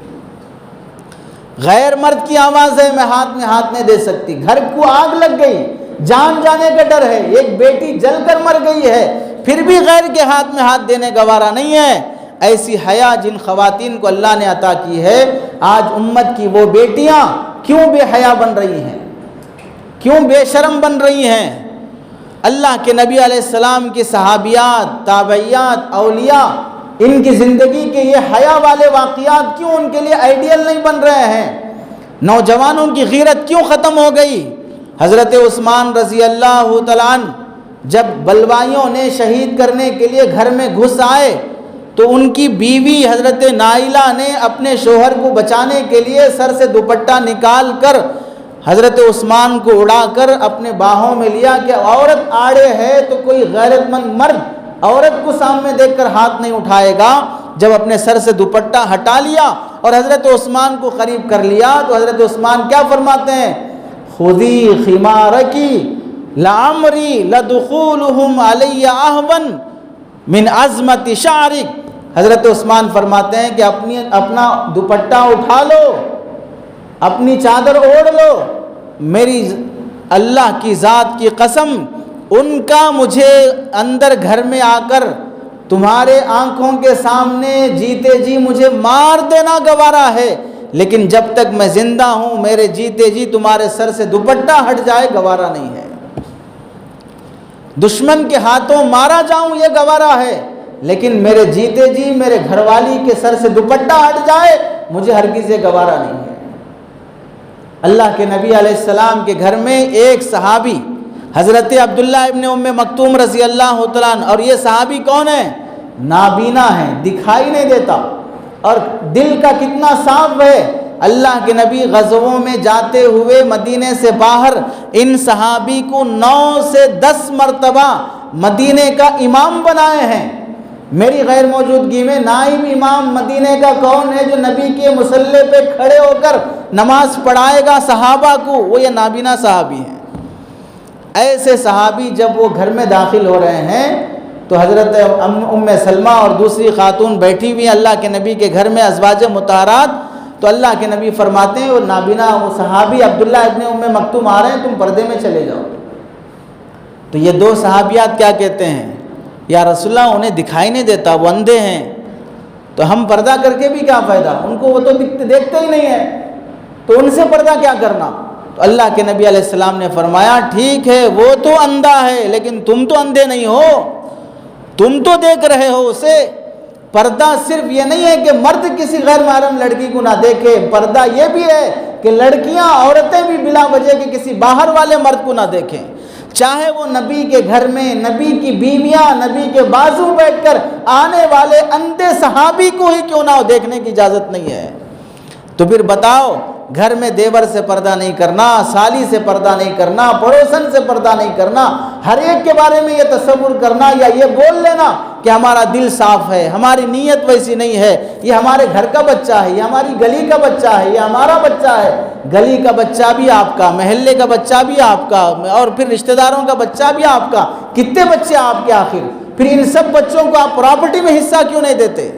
غیر مرد کی آواز ہے، میں ہاتھ نہیں دے سکتی۔ گھر کو آگ لگ گئی، جان جانے کا ڈر ہے، ایک بیٹی جل کر مر گئی ہے، پھر بھی غیر کے ہاتھ میں ہاتھ دینے گوارا نہیں ہے۔ ایسی حیا جن خواتین کو اللہ نے عطا کی ہے، آج امت کی وہ بیٹیاں کیوں بے حیا بن رہی ہیں، کیوں بے شرم بن رہی ہیں؟ اللہ کے نبی علیہ السلام کی صحابیات، تابعیات، اولیاء، ان کی زندگی کے یہ حیا والے واقعات کیوں ان کے لیے آئیڈیل نہیں بن رہے ہیں؟ نوجوانوں کی غیرت کیوں ختم ہو گئی؟ حضرت عثمان رضی اللہ تعالیٰ عنہ جب بلوائیوں نے شہید کرنے کے لیے گھر میں گھس آئے تو ان کی بیوی حضرت نائلہ نے اپنے شوہر کو بچانے کے لیے سر سے دوپٹہ نکال کر حضرت عثمان کو اڑا کر اپنے باہوں میں لیا کہ عورت آڑے ہے تو کوئی غیرت مند مرد عورت کو سامنے دیکھ کر ہاتھ نہیں اٹھائے گا۔ جب اپنے سر سے دوپٹہ ہٹا لیا اور حضرت عثمان کو قریب کر لیا تو حضرت عثمان کیا فرماتے ہیں؟ خذی خمارکی لعمری لدخولہم علی اہون من عظمت شعرک۔ حضرت عثمان فرماتے ہیں کہ اپنا دوپٹہ اٹھا لو، اپنی چادر اوڑھ لو، میری اللہ کی ذات کی قسم ان کا مجھے اندر گھر میں آ کر تمہارے آنکھوں کے سامنے جیتے جی مجھے مار دینا گوارا ہے، لیکن جب تک میں زندہ ہوں میرے جیتے جی تمہارے سر سے دوپٹہ ہٹ جائے گوارا نہیں ہے۔ دشمن کے ہاتھوں مارا جاؤں یہ گوارا ہے، لیکن میرے جیتے جی میرے گھر والی کے سر سے دوپٹہ ہٹ جائے مجھے ہرگز یہ گوارا نہیں ہے۔ اللہ کے نبی علیہ السلام کے گھر میں ایک صحابی حضرت عبداللہ ابن ام مکتوم رضی اللہ تعالیٰ عنہ، اور یہ صحابی کون ہے؟ نابینا ہے، دکھائی نہیں دیتا، اور دل کا کتنا صاف ہے اللہ کے نبی غزووں میں جاتے ہوئے مدینے سے باہر ان صحابی کو 9 سے 10 مرتبہ مدینے کا امام بنائے ہیں۔ میری غیر موجودگی میں نائب امام مدینے کا کون ہے جو نبی کے مصلی پہ کھڑے ہو کر نماز پڑھائے گا صحابہ کو؟ وہ یہ نابینا صحابی ہیں۔ ایسے صحابی جب وہ گھر میں داخل ہو رہے ہیں تو حضرت ام سلمہ اور دوسری خاتون بیٹھی ہوئی ہیں اللہ کے نبی کے گھر میں، ازواج مطہرات۔ تو اللہ کے نبی فرماتے ہیں وہ نابینا وہ صحابی عبداللہ ابن ام مکتوم آ رہے ہیں، تم پردے میں چلے جاؤ۔ تو یہ 2 صحابیات کیا کہتے ہیں؟ یا رسول اللہ انہیں دکھائی نہیں دیتا، وہ اندھے ہیں، تو ہم پردہ کر کے بھی کیا فائدہ، ان کو وہ تو دیکھتے ہی نہیں ہے، تو ان سے پردہ کیا کرنا؟ تو اللہ کے نبی علیہ السلام نے فرمایا ٹھیک ہے وہ تو اندھا ہے لیکن تم تو اندھے نہیں ہو، تم تو دیکھ رہے ہو اسے۔ پردہ صرف یہ نہیں ہے کہ مرد کسی غیر محرم لڑکی کو نہ دیکھے، پردہ یہ بھی ہے کہ لڑکیاں عورتیں بھی بلا وجہ کے کسی باہر والے مرد کو نہ دیکھیں، چاہے وہ نبی کے گھر میں نبی کی بیویاں نبی کے بازو بیٹھ کر آنے والے اندھے صحابی کو ہی کیوں نہ ہو، دیکھنے کی اجازت نہیں ہے۔ تو پھر بتاؤ، گھر میں دیور سے پردہ نہیں کرنا، سالی سے پردہ نہیں کرنا، پڑوسن سے پردہ نہیں کرنا، ہر ایک کے بارے میں یہ تصور کرنا یا یہ بول لینا کہ ہمارا دل صاف ہے، ہماری نیت ویسی نہیں ہے، یہ ہمارے گھر کا بچہ ہے، یہ ہماری گلی کا بچہ ہے، یہ ہمارا بچہ ہے۔ گلی کا بچہ بھی آپ کا، محلے کا بچہ بھی آپ کا، اور پھر رشتہ داروں کا بچہ بھی آپ کا، کتنے بچے آپ کے آخر؟ پھر ان سب بچوں کو آپ پراپرٹی میں حصہ کیوں نہیں دیتے؟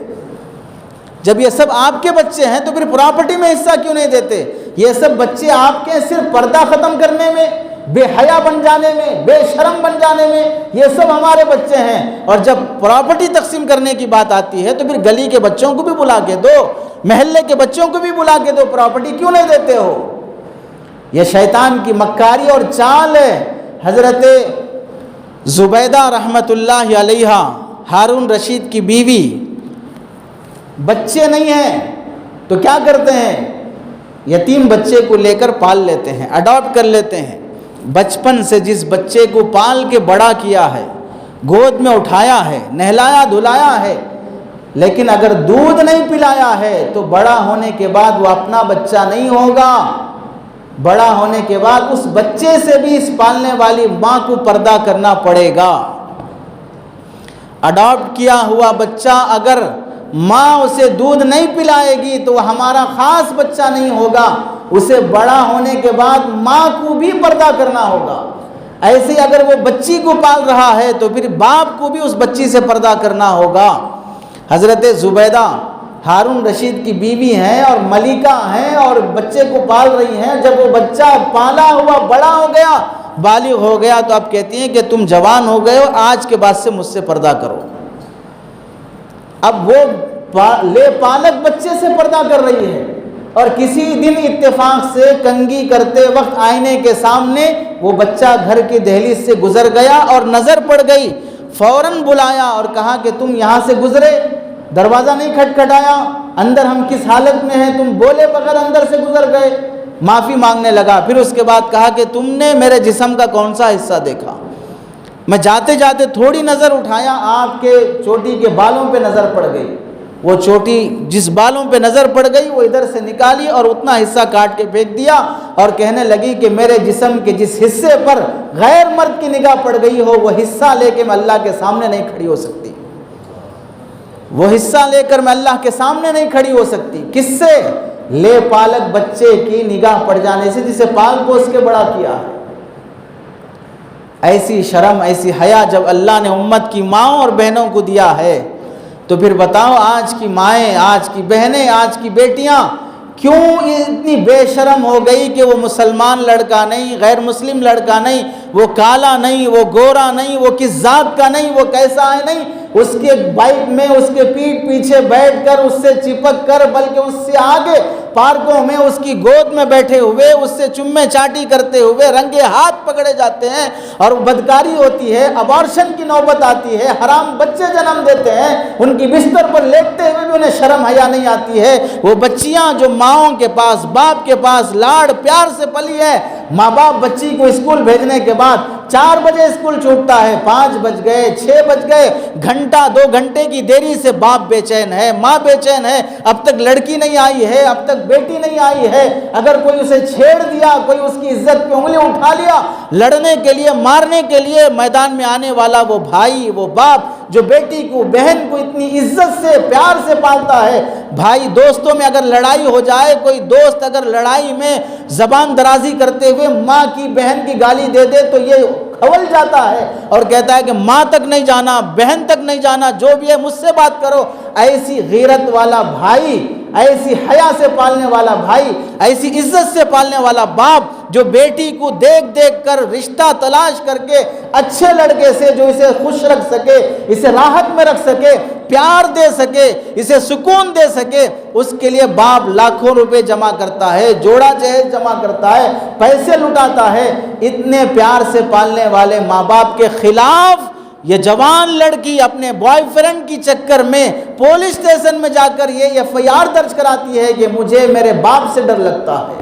جب یہ سب آپ کے بچے ہیں تو پھر پراپرٹی میں حصہ کیوں نہیں دیتے؟ یہ سب بچے آپ کے صرف پردہ ختم کرنے میں، بے حیا بن جانے میں، بے شرم بن جانے میں، یہ سب ہمارے بچے ہیں۔ اور جب پراپرٹی تقسیم کرنے کی بات آتی ہے تو پھر گلی کے بچوں کو بھی بلا کے دو، محلے کے بچوں کو بھی بلا کے دو، پراپرٹی کیوں نہیں دیتے ہو؟ یہ شیطان کی مکاری اور چال ہے۔ حضرت زبیدہ رحمت اللہ علیہا، ہارون رشید کی بیوی، بچے نہیں ہیں تو کیا کرتے ہیں؟ یتیم بچے کو لے کر پال لیتے ہیں، اڈاپٹ کر لیتے ہیں۔ بچپن سے جس بچے کو پال کے بڑا کیا ہے، گود میں اٹھایا ہے، نہلایا دھلایا ہے، لیکن اگر دودھ نہیں پلایا ہے تو بڑا ہونے کے بعد وہ اپنا بچہ نہیں ہوگا۔ بڑا ہونے کے بعد اس بچے سے بھی اس پالنے والی ماں کو پردہ کرنا پڑے گا۔ اڈاپٹ کیا ہوا بچہ اگر ماں اسے دودھ نہیں پلائے گی تو وہ ہمارا خاص بچہ نہیں ہوگا، اسے بڑا ہونے کے بعد ماں کو بھی پردہ کرنا ہوگا۔ ایسے اگر وہ بچی کو پال رہا ہے تو پھر باپ کو بھی اس بچی سے پردہ کرنا ہوگا۔ حضرت زبیدہ ہارون رشید کی بیوی ہیں اور ملکہ ہیں اور بچے کو پال رہی ہیں۔ جب وہ بچہ پالا ہوا بڑا ہو گیا، بالغ ہو گیا، تو اب کہتی ہیں کہ تم جوان ہو گئے ہو، آج کے بعد سے مجھ سے پردہ کرو۔ اب وہ لے پالک بچے سے پردہ کر رہی ہے، اور کسی دن اتفاق سے کنگھی کرتے وقت آئینے کے سامنے وہ بچہ گھر کی دہلیز سے گزر گیا اور نظر پڑ گئی، فوراً بلایا اور کہا کہ تم یہاں سے گزرے، دروازہ نہیں کھٹکھٹایا، اندر ہم کس حالت میں ہیں، تم بولے بغیر اندر سے گزر گئے۔ معافی مانگنے لگا، پھر اس کے بعد کہا کہ تم نے میرے جسم کا کون سا حصہ دیکھا؟ میں جاتے جاتے تھوڑی نظر اٹھایا، آپ کے چوٹی کے بالوں پہ نظر پڑ گئی۔ وہ چوٹی جس بالوں پہ نظر پڑ گئی وہ ادھر سے نکالی اور اتنا حصہ کاٹ کے پھینک دیا، اور کہنے لگی کہ میرے جسم کے جس حصے پر غیر مرد کی نگاہ پڑ گئی ہو وہ حصہ لے کے میں اللہ کے سامنے نہیں کھڑی ہو سکتی، وہ حصہ لے کر میں اللہ کے سامنے نہیں کھڑی ہو سکتی۔ کس سے؟ لے پالک بچے کی نگاہ پڑ جانے سے، جسے پال پوس کے بڑا کیا ہے۔ ایسی شرم، ایسی حیا جب اللہ نے امت کی ماؤں اور بہنوں کو دیا ہے تو پھر بتاؤ آج کی مائیں، آج کی بہنیں، آج کی بیٹیاں کیوں اتنی بے شرم ہو گئی کہ وہ مسلمان لڑکا نہیں، غیر مسلم لڑکا نہیں، وہ کالا نہیں، وہ گورا نہیں، وہ کس ذات کا نہیں، وہ کیسا ہے نہیں، اس کے بائک میں اس کے پیٹھ پیچھے بیٹھ کر اس سے چپک کر، بلکہ اس سے آگے پارکوں میں اس کی گود میں بیٹھے ہوئے اس سے چمے چاٹی کرتے ہوئے رنگے ہاتھ پکڑے جاتے ہیں، اور بدکاری ہوتی ہے، ابارشن کی نوبت آتی ہے، حرام بچے جنم دیتے ہیں، ان کی بستر پر لیٹتے ہوئے بھی انہیں شرم حیا نہیں آتی ہے۔ وہ بچیاں جو ماؤں کے پاس، باپ کے پاس لاڑ پیار سے پلی ہے، ماں باپ بچی کو اسکول بھیجنے کے بعد 4 بجے اسکول چھوٹتا ہے، 5 بج گئے، 6 بج گئے، گھنٹہ 2 گھنٹے کی دیری سے باپ بے چین ہے، ماں بے چین ہے، اب تک لڑکی نہیں آئی ہے، اب تک بیٹی نہیں آئی ہے، اگر کوئی اسے چھیڑ دیا، کوئی اس کی عزت پہ انگلی اٹھا لیا، لڑنے کے لیے، مارنے کے لیے میدان میں آنے والا وہ بھائی، وہ باپ جو بیٹی کو، بہن کو اتنی عزت سے، پیار سے پالتا ہے، بھائی دوستوں میں اگر لڑائی ہو جائے، کوئی دوست اگر لڑائی میں زبان درازی کرتے ہوئے ماں کی، بہن کی گالی دے دے تو یہ کھول جاتا ہے اور کہتا ہے کہ ماں تک نہیں جانا، بہن تک نہیں جانا، جو بھی ہے مجھ سے بات کرو۔ ایسی غیرت والا بھائی، ایسی حیا سے پالنے والا بھائی، ایسی عزت سے پالنے والا باپ جو بیٹی کو دیکھ دیکھ کر رشتہ تلاش کر کے اچھے لڑکے سے جو اسے خوش رکھ سکے، اسے راحت میں رکھ سکے، پیار دے سکے، اسے سکون دے سکے، اس کے لیے باپ لاکھوں روپے جمع کرتا ہے، جوڑا جہیز جمع کرتا ہے، پیسے لٹاتا ہے۔ اتنے پیار سے پالنے والے ماں باپ کے خلاف یہ جوان لڑکی اپنے بوائے فرینڈ کی چکر میں پولیس اسٹیشن میں جا کر یہ FIR درج کراتی ہے کہ مجھے میرے باپ سے ڈر لگتا ہے،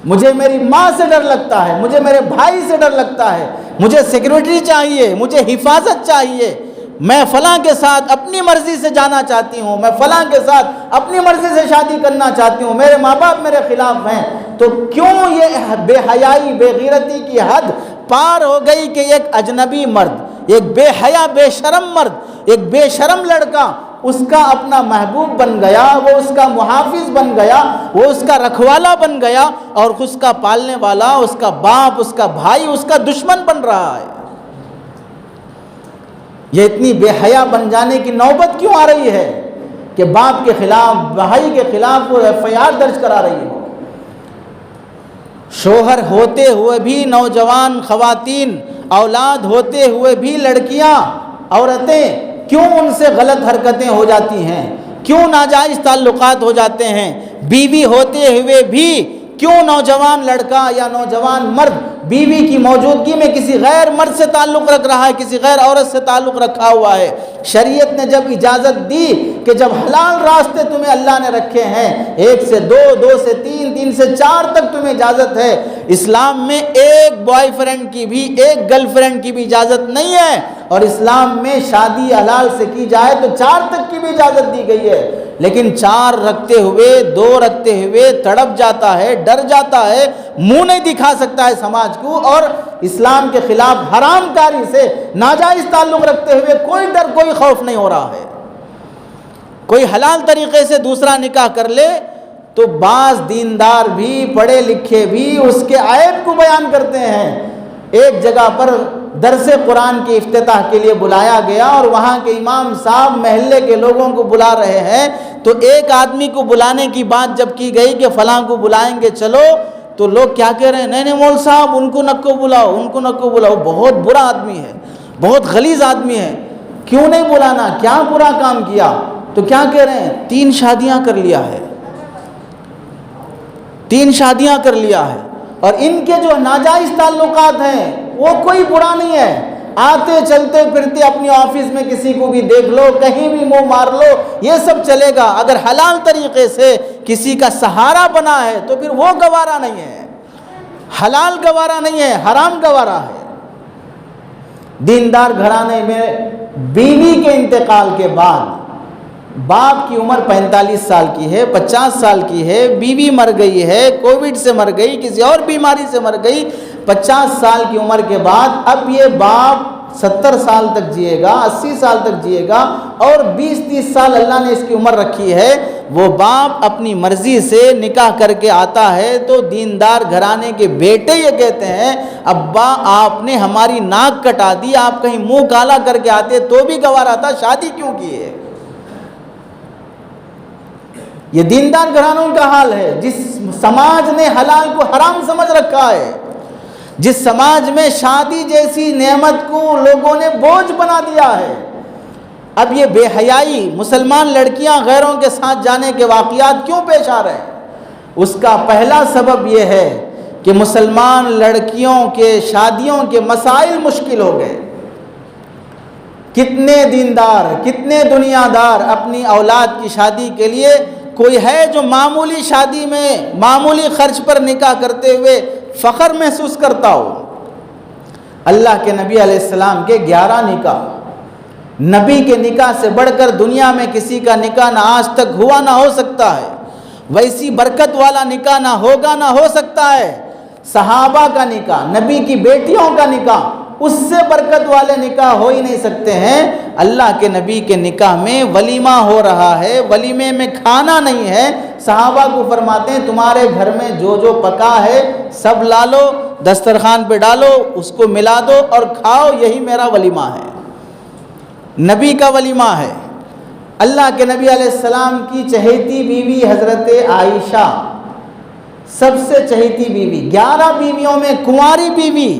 مجھے میری ماں سے ڈر لگتا ہے، مجھے میرے بھائی سے ڈر لگتا ہے، مجھے سیکورٹی چاہیے، مجھے حفاظت چاہیے، میں فلاں کے ساتھ اپنی مرضی سے جانا چاہتی ہوں، میں فلاں کے ساتھ اپنی مرضی سے شادی کرنا چاہتی ہوں، میرے ماں باپ میرے خلاف ہیں۔ تو کیوں یہ بے حیائی، بے غیرتی کی حد پار ہو گئی کہ ایک اجنبی مرد، ایک بے حیا بے شرم مرد، ایک بے شرم لڑکا اس کا اپنا محبوب بن گیا، وہ اس کا محافظ بن گیا، وہ اس کا رکھوالا بن گیا، اور اس کا پالنے والا، اس کا باپ، اس کا بھائی اس کا دشمن بن رہا ہے۔ یہ اتنی بے حیا بن جانے کی نوبت کیوں آ رہی ہے کہ باپ کے خلاف، بھائی کے خلاف وہ FIR درج کرا رہی ہو؟ شوہر ہوتے ہوئے بھی نوجوان خواتین، اولاد ہوتے ہوئے بھی لڑکیاں، عورتیں کیوں ان سے غلط حرکتیں ہو جاتی ہیں، کیوں ناجائز تعلقات ہو جاتے ہیں؟ بیوی ہوتے ہوئے بھی کیوں نوجوان لڑکا یا نوجوان مرد بیوی کی موجودگی میں کسی غیر مرد سے تعلق رکھ رہا ہے، کسی غیر عورت سے تعلق رکھا ہوا ہے؟ شریعت نے جب اجازت دی کہ جب حلال راستے تمہیں اللہ نے رکھے ہیں، 1 سے 2، 2 سے 3، 3 سے 4 تک تمہیں اجازت ہے، اسلام میں ایک بوائے فرینڈ کی بھی، ایک گرل فرینڈ کی بھی اجازت نہیں ہے، اور اسلام میں شادی حلال سے کی جائے تو 4 تک کی بھی اجازت دی گئی ہے، لیکن 4 رکھتے ہوئے، 2 رکھتے ہوئے تڑپ جاتا ہے، ڈر جاتا ہے، منہ نہیں دکھا سکتا ہے سماج کو، اور اسلام کے خلاف حرام کاری سے، ناجائز تعلق رکھتے ہوئے کوئی ڈر، کوئی خوف نہیں ہو رہا ہے۔ کوئی حلال طریقے سے دوسرا نکاح کر لے تو بعض دیندار بھی، پڑھے لکھے بھی اس کے عیب کو بیان کرتے ہیں۔ ایک جگہ پر درس قرآن کے افتتاح کے لیے بلایا گیا، اور وہاں کے امام صاحب محلے کے لوگوں کو بلا رہے ہیں، تو ایک آدمی کو بلانے کی بات جب کی گئی کہ فلاں کو بلائیں گے چلو، تو لوگ کیا کہہ رہے ہیں؟ نہیں نہیں مول صاحب، ان کو نکو بلاؤ، ان کو نکو بلاؤ، بہت برا آدمی ہے، بہت غلیظ آدمی ہے، کیوں نہیں بلانا، کیا برا کام کیا؟ تو کیا کہہ رہے ہیں؟ 3 شادیاں کر لیا ہے، 3 شادیاں کر لیا ہے، اور ان کے جو ناجائز تعلقات ہیں وہ کوئی برا نہیں ہے، آتے چلتے پھرتے اپنی آفس میں کسی کو بھی دیکھ لو، کہیں بھی منہ مار لو، یہ سب چلے گا۔ اگر حلال طریقے سے کسی کا سہارا بنا ہے تو پھر وہ گوارا نہیں ہے، حلال گوارا نہیں ہے، حرام گوارا ہے۔ دیندار گھرانے میں بیوی کے انتقال کے بعد باپ کی عمر 45 سال کی ہے، 50 سال کی ہے، بیوی مر گئی ہے، کووڈ سے مر گئی، کسی اور بیماری سے مر گئی، 50 سال کی عمر کے بعد اب یہ باپ 70 سال تک جیے گا، 80 سال تک جیے گا، اور 20-30 سال اللہ نے اس کی عمر رکھی ہے۔ وہ باپ اپنی مرضی سے نکاح کر کے آتا ہے تو دیندار گھرانے کے بیٹے یہ کہتے ہیں، ابا آپ نے ہماری ناک کٹا دی، آپ کہیں منہ کالا کر کے آتے تو بھی گوارا تھا، شادی کیوں کی ہے؟ یہ دیندار گھرانوں کا حال ہے۔ جس سماج نے حلال کو حرام سمجھ رکھا ہے، جس سماج میں شادی جیسی نعمت کو لوگوں نے بوجھ بنا دیا ہے، اب یہ بے حیائی، مسلمان لڑکیاں غیروں کے ساتھ جانے کے واقعات کیوں پیش آ رہے ہیں؟ اس کا پہلا سبب یہ ہے کہ مسلمان لڑکیوں کے شادیوں کے مسائل مشکل ہو گئے۔ کتنے دیندار، کتنے دنیا دار اپنی اولاد کی شادی کے لیے، کوئی ہے جو معمولی شادی میں معمولی خرچ پر نکاح کرتے ہوئے فخر محسوس کرتا ہو؟ اللہ کے نبی علیہ السلام کے 11 نکاح، نبی کے نکاح سے بڑھ کر دنیا میں کسی کا نکاح نہ آج تک ہوا نہ ہو سکتا ہے، ویسی برکت والا نکاح نہ ہوگا نہ ہو سکتا ہے۔ صحابہ کا نکاح، نبی کی بیٹیوں کا نکاح، اس سے برکت والے نکاح ہو ہی نہیں سکتے ہیں۔ اللہ کے نبی کے نکاح میں ولیمہ ہو رہا ہے، ولیمے میں کھانا نہیں ہے۔ صحابہ کو فرماتے ہیں تمہارے گھر میں جو جو پکا ہے سب لا لو، دسترخوان پہ ڈالو، اس کو ملا دو اور کھاؤ، یہی میرا ولیمہ ہے، نبی کا ولیمہ ہے۔ اللہ کے نبی علیہ السلام کی چہیتی بیوی حضرت عائشہ، سب سے چہیتی بیوی، 11 بیویوں میں کنواری بیوی،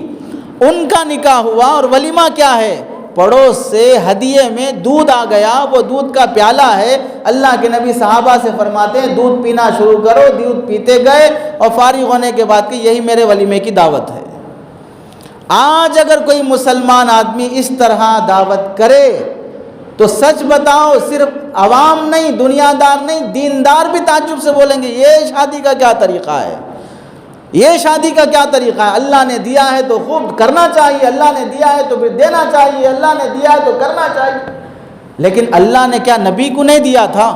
ان کا نکاح ہوا، اور ولیمہ کیا ہے؟ پڑوس سے ہدیے میں دودھ آ گیا، وہ دودھ کا پیالہ ہے۔ اللہ کے نبی صحابہ سے فرماتے ہیں دودھ پینا شروع کرو، دودھ پیتے گئے اور فارغ ہونے کے بعد کہ یہی میرے ولیمے کی دعوت ہے۔ آج اگر کوئی مسلمان آدمی اس طرح دعوت کرے تو سچ بتاؤ صرف عوام نہیں، دنیا دار نہیں، دیندار بھی تعجب سے بولیں گے یہ شادی کا کیا طریقہ ہے، یہ شادی کا کیا طریقہ ہے؟ اللہ نے دیا ہے تو خوب کرنا چاہیے، اللہ نے دیا ہے تو پھر دینا چاہیے، اللہ نے دیا ہے تو کرنا چاہیے۔ لیکن اللہ نے کیا نبی کو نہیں دیا تھا؟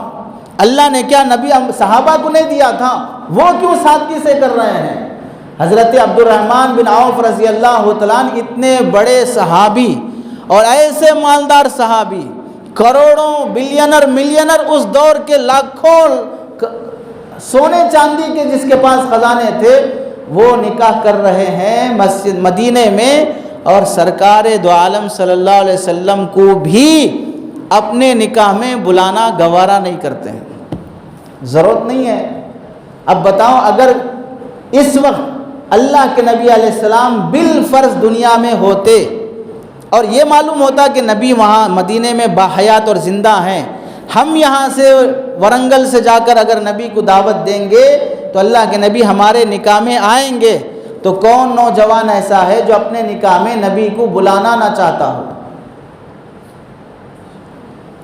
اللہ نے کیا نبی صحابہ کو نہیں دیا تھا؟ وہ کیوں سادگی سے کر رہے ہیں؟ حضرت عبد الرحمن بن عوف رضی اللہ تعالیٰ عنہ اتنے بڑے صحابی اور ایسے مالدار صحابی، کروڑوں بلینر ملینر، اس دور کے لاکھوں سونے چاندی کے جس کے پاس خزانے تھے، وہ نکاح کر رہے ہیں مسجد مدینے میں، اور سرکار دو عالم صلی اللہ علیہ وسلم کو بھی اپنے نکاح میں بلانا گوارا نہیں کرتے ہیں، ضرورت نہیں ہے۔ اب بتاؤ اگر اس وقت اللہ کے نبی علیہ السلام بالفرض دنیا میں ہوتے اور یہ معلوم ہوتا کہ نبی وہاں مدینے میں باحیات اور زندہ ہیں، ہم یہاں سے ورنگل سے جا کر اگر نبی کو دعوت دیں گے تو اللہ کے نبی ہمارے نکاح میں آئیں گے، تو کون نوجوان ایسا ہے جو اپنے نکاح میں نبی کو بلانا نہ چاہتا ہو؟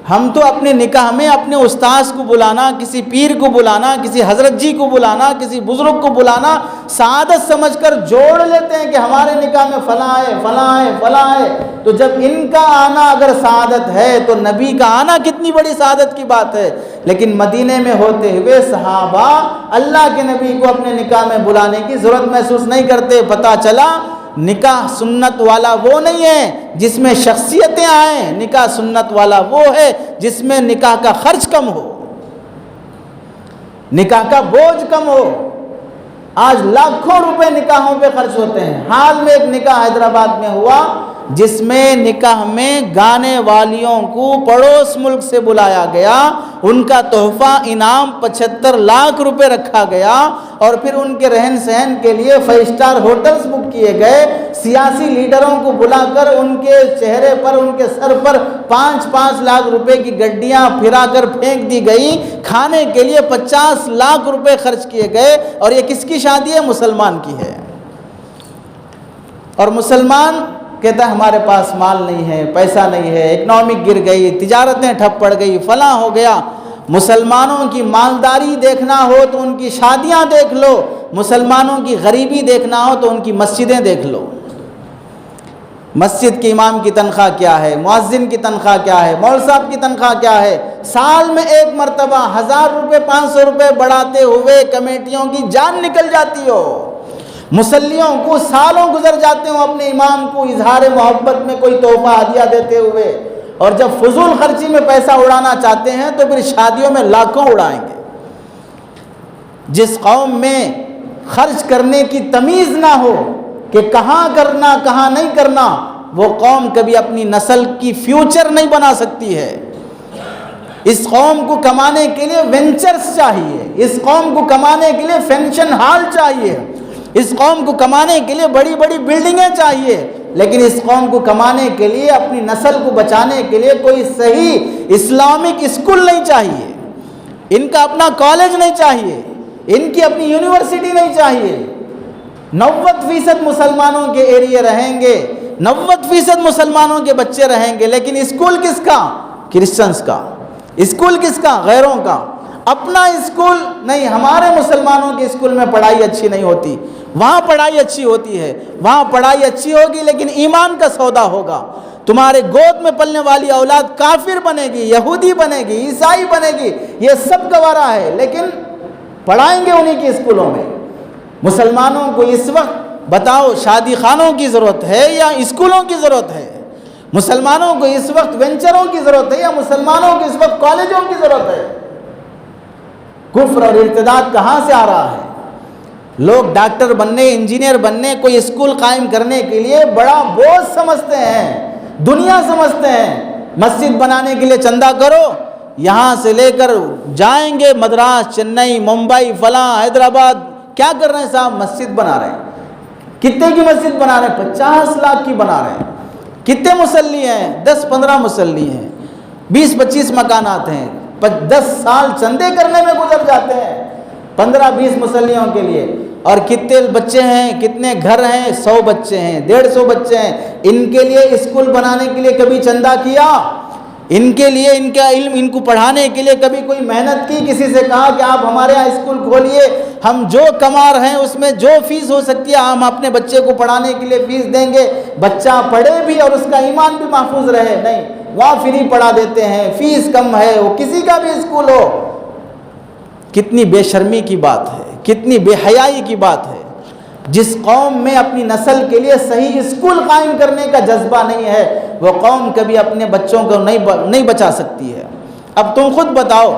ہم تو اپنے نکاح میں اپنے استاذ کو بلانا، کسی پیر کو بلانا، کسی حضرت جی کو بلانا، کسی بزرگ کو بلانا سعادت سمجھ کر جوڑ لیتے ہیں کہ ہمارے نکاح میں فلاں ہے فلاں ہے فلاں ہے۔ تو جب ان کا آنا اگر سعادت ہے تو نبی کا آنا کتنی بڑی سعادت کی بات ہے۔ لیکن مدینے میں ہوتے ہوئے صحابہ اللہ کے نبی کو اپنے نکاح میں بلانے کی ضرورت محسوس نہیں کرتے۔ پتہ چلا نکاح سنت والا وہ نہیں ہے جس میں شخصیتیں آئیں، نکاح سنت والا وہ ہے جس میں نکاح کا خرچ کم ہو، نکاح کا بوجھ کم ہو۔ آج لاکھوں روپے نکاحوں پہ خرچ ہوتے ہیں۔ حال میں ایک نکاح حیدرآباد میں ہوا جس میں نکاح میں گانے والیوں کو پڑوس ملک سے بلایا گیا، ان کا تحفہ انعام 75 لاکھ روپے رکھا گیا، اور پھر ان کے رہن سہن کے لیے 5 اسٹار ہوٹلز بک کیے گئے۔ سیاسی لیڈروں کو بلا کر ان کے چہرے پر، ان کے سر پر 5-5 لاکھ روپے کی گڈیاں پھرا کر پھینک دی گئی، کھانے کے لیے 50 لاکھ روپے خرچ کیے گئے، اور یہ کس کی شادی ہے؟ مسلمان کی ہے۔ اور مسلمان کہتا ہے ہمارے پاس مال نہیں ہے، پیسہ نہیں ہے، اکنامک گر گئی، تجارتیں ٹھپ پڑ گئی، فلاں ہو گیا۔ مسلمانوں کی مالداری دیکھنا ہو تو ان کی شادیاں دیکھ لو، مسلمانوں کی غریبی دیکھنا ہو تو ان کی مسجدیں دیکھ لو۔ مسجد کے امام کی تنخواہ کیا ہے، مؤذن کی تنخواہ کیا ہے، مول صاحب کی تنخواہ کیا ہے؟ سال میں ایک مرتبہ 1000 روپے 500 روپے بڑھاتے ہوئے کمیٹیوں کی جان نکل جاتی ہو۔ مصلیوں کو سالوں گزر جاتے ہوں اپنے امام کو اظہار محبت میں کوئی تحفہ ہدیہ دیتے ہوئے، اور جب فضول خرچی میں پیسہ اڑانا چاہتے ہیں تو پھر شادیوں میں لاکھوں اڑائیں گے۔ جس قوم میں خرچ کرنے کی تمیز نہ ہو کہ کہاں کرنا کہاں نہیں کرنا، وہ قوم کبھی اپنی نسل کی فیوچر نہیں بنا سکتی ہے۔ اس قوم کو کمانے کے لیے وینچرز چاہیے، اس قوم کو کمانے کے لیے فنکشن ہال چاہیے، اس قوم کو کمانے کے لیے بڑی بڑی بلڈنگیں چاہیے، لیکن اس قوم کو کمانے کے لیے، اپنی نسل کو بچانے کے لیے کوئی صحیح اسلامک اسکول نہیں چاہیے، ان کا اپنا کالج نہیں چاہیے، ان کی اپنی یونیورسٹی نہیں چاہیے۔ 90% مسلمانوں کے ایریے رہیں گے، 90% مسلمانوں کے بچے رہیں گے، لیکن اسکول کس کا؟ کرسچنز کا۔ اسکول کس کا؟ غیروں کا۔ اپنا اسکول نہیں، ہمارے مسلمانوں کے اسکول میں پڑھائی اچھی نہیں ہوتی، وہاں پڑھائی اچھی ہوتی ہے، وہاں پڑھائی اچھی ہوگی لیکن ایمان کا سودا ہوگا. تمہارے گود میں پلنے والی اولاد کافر بنے گی، یہودی بنے گی، عیسائی بنے گی، یہ سب گوارا ہے، لیکن پڑھائیں گے انہی کی اسکولوں میں. مسلمانوں کو اس وقت بتاؤ شادی خانوں کی ضرورت ہے یا اسکولوں کی ضرورت ہے؟ مسلمانوں کو اس وقت وینچروں کی ضرورت ہے یا مسلمانوں کو اس وقت کالجوں کی ضرورت ہے؟ کفر اور ارتداد کہاں سے آ رہا ہے؟ لوگ ڈاکٹر بننے، انجینئر بننے، کوئی اسکول قائم کرنے کے لیے بڑا بوجھ سمجھتے ہیں، دنیا سمجھتے ہیں. مسجد بنانے کے لیے چندہ کرو، یہاں سے لے کر جائیں گے مدراس، چنئی، ممبئی، فلاں، حیدرآباد. کیا کر رہے ہیں صاحب؟ مسجد بنا رہے ہیں. کتنے کی مسجد بنا رہے ہیں؟ 50 لاکھ کی بنا رہے ہیں. کتنے مصلی ہیں؟ 10-15 مصلی ہیں، 20-25 مکانات ہیں. 10 سال چندے کرنے میں گزر جاتے ہیں 15-20 مصلیوں کے لیے. اور کتنے بچے ہیں، کتنے گھر ہیں؟ 100 بچے ہیں، 150 بچے ہیں. ان کے لیے اسکول بنانے کے لیے کبھی چندہ کیا؟ ان کے لیے، ان کا علم، ان کو پڑھانے کے لیے کبھی کوئی محنت کی؟ کسی سے کہا کہ آپ ہمارے یہاں اسکول کھولیے، ہم جو کما رہے ہیں اس میں جو فیس ہو سکتی ہے ہم اپنے بچے کو پڑھانے کے لیے فیس دیں گے، بچہ پڑھے بھی اور اس کا ایمان بھی محفوظ رہے؟ نہیں، وہاں فری پڑھا دیتے ہیں، فیس کم ہے، وہ کسی کا بھی اسکول ہو. کتنی بے شرمی کی بات ہے، کتنی بے حیائی کی بات ہے. جس قوم میں اپنی نسل کے لیے صحیح اسکول قائم کرنے کا جذبہ نہیں ہے، وہ قوم کبھی اپنے بچوں کو نہیں بچا سکتی ہے. اب تم خود بتاؤ،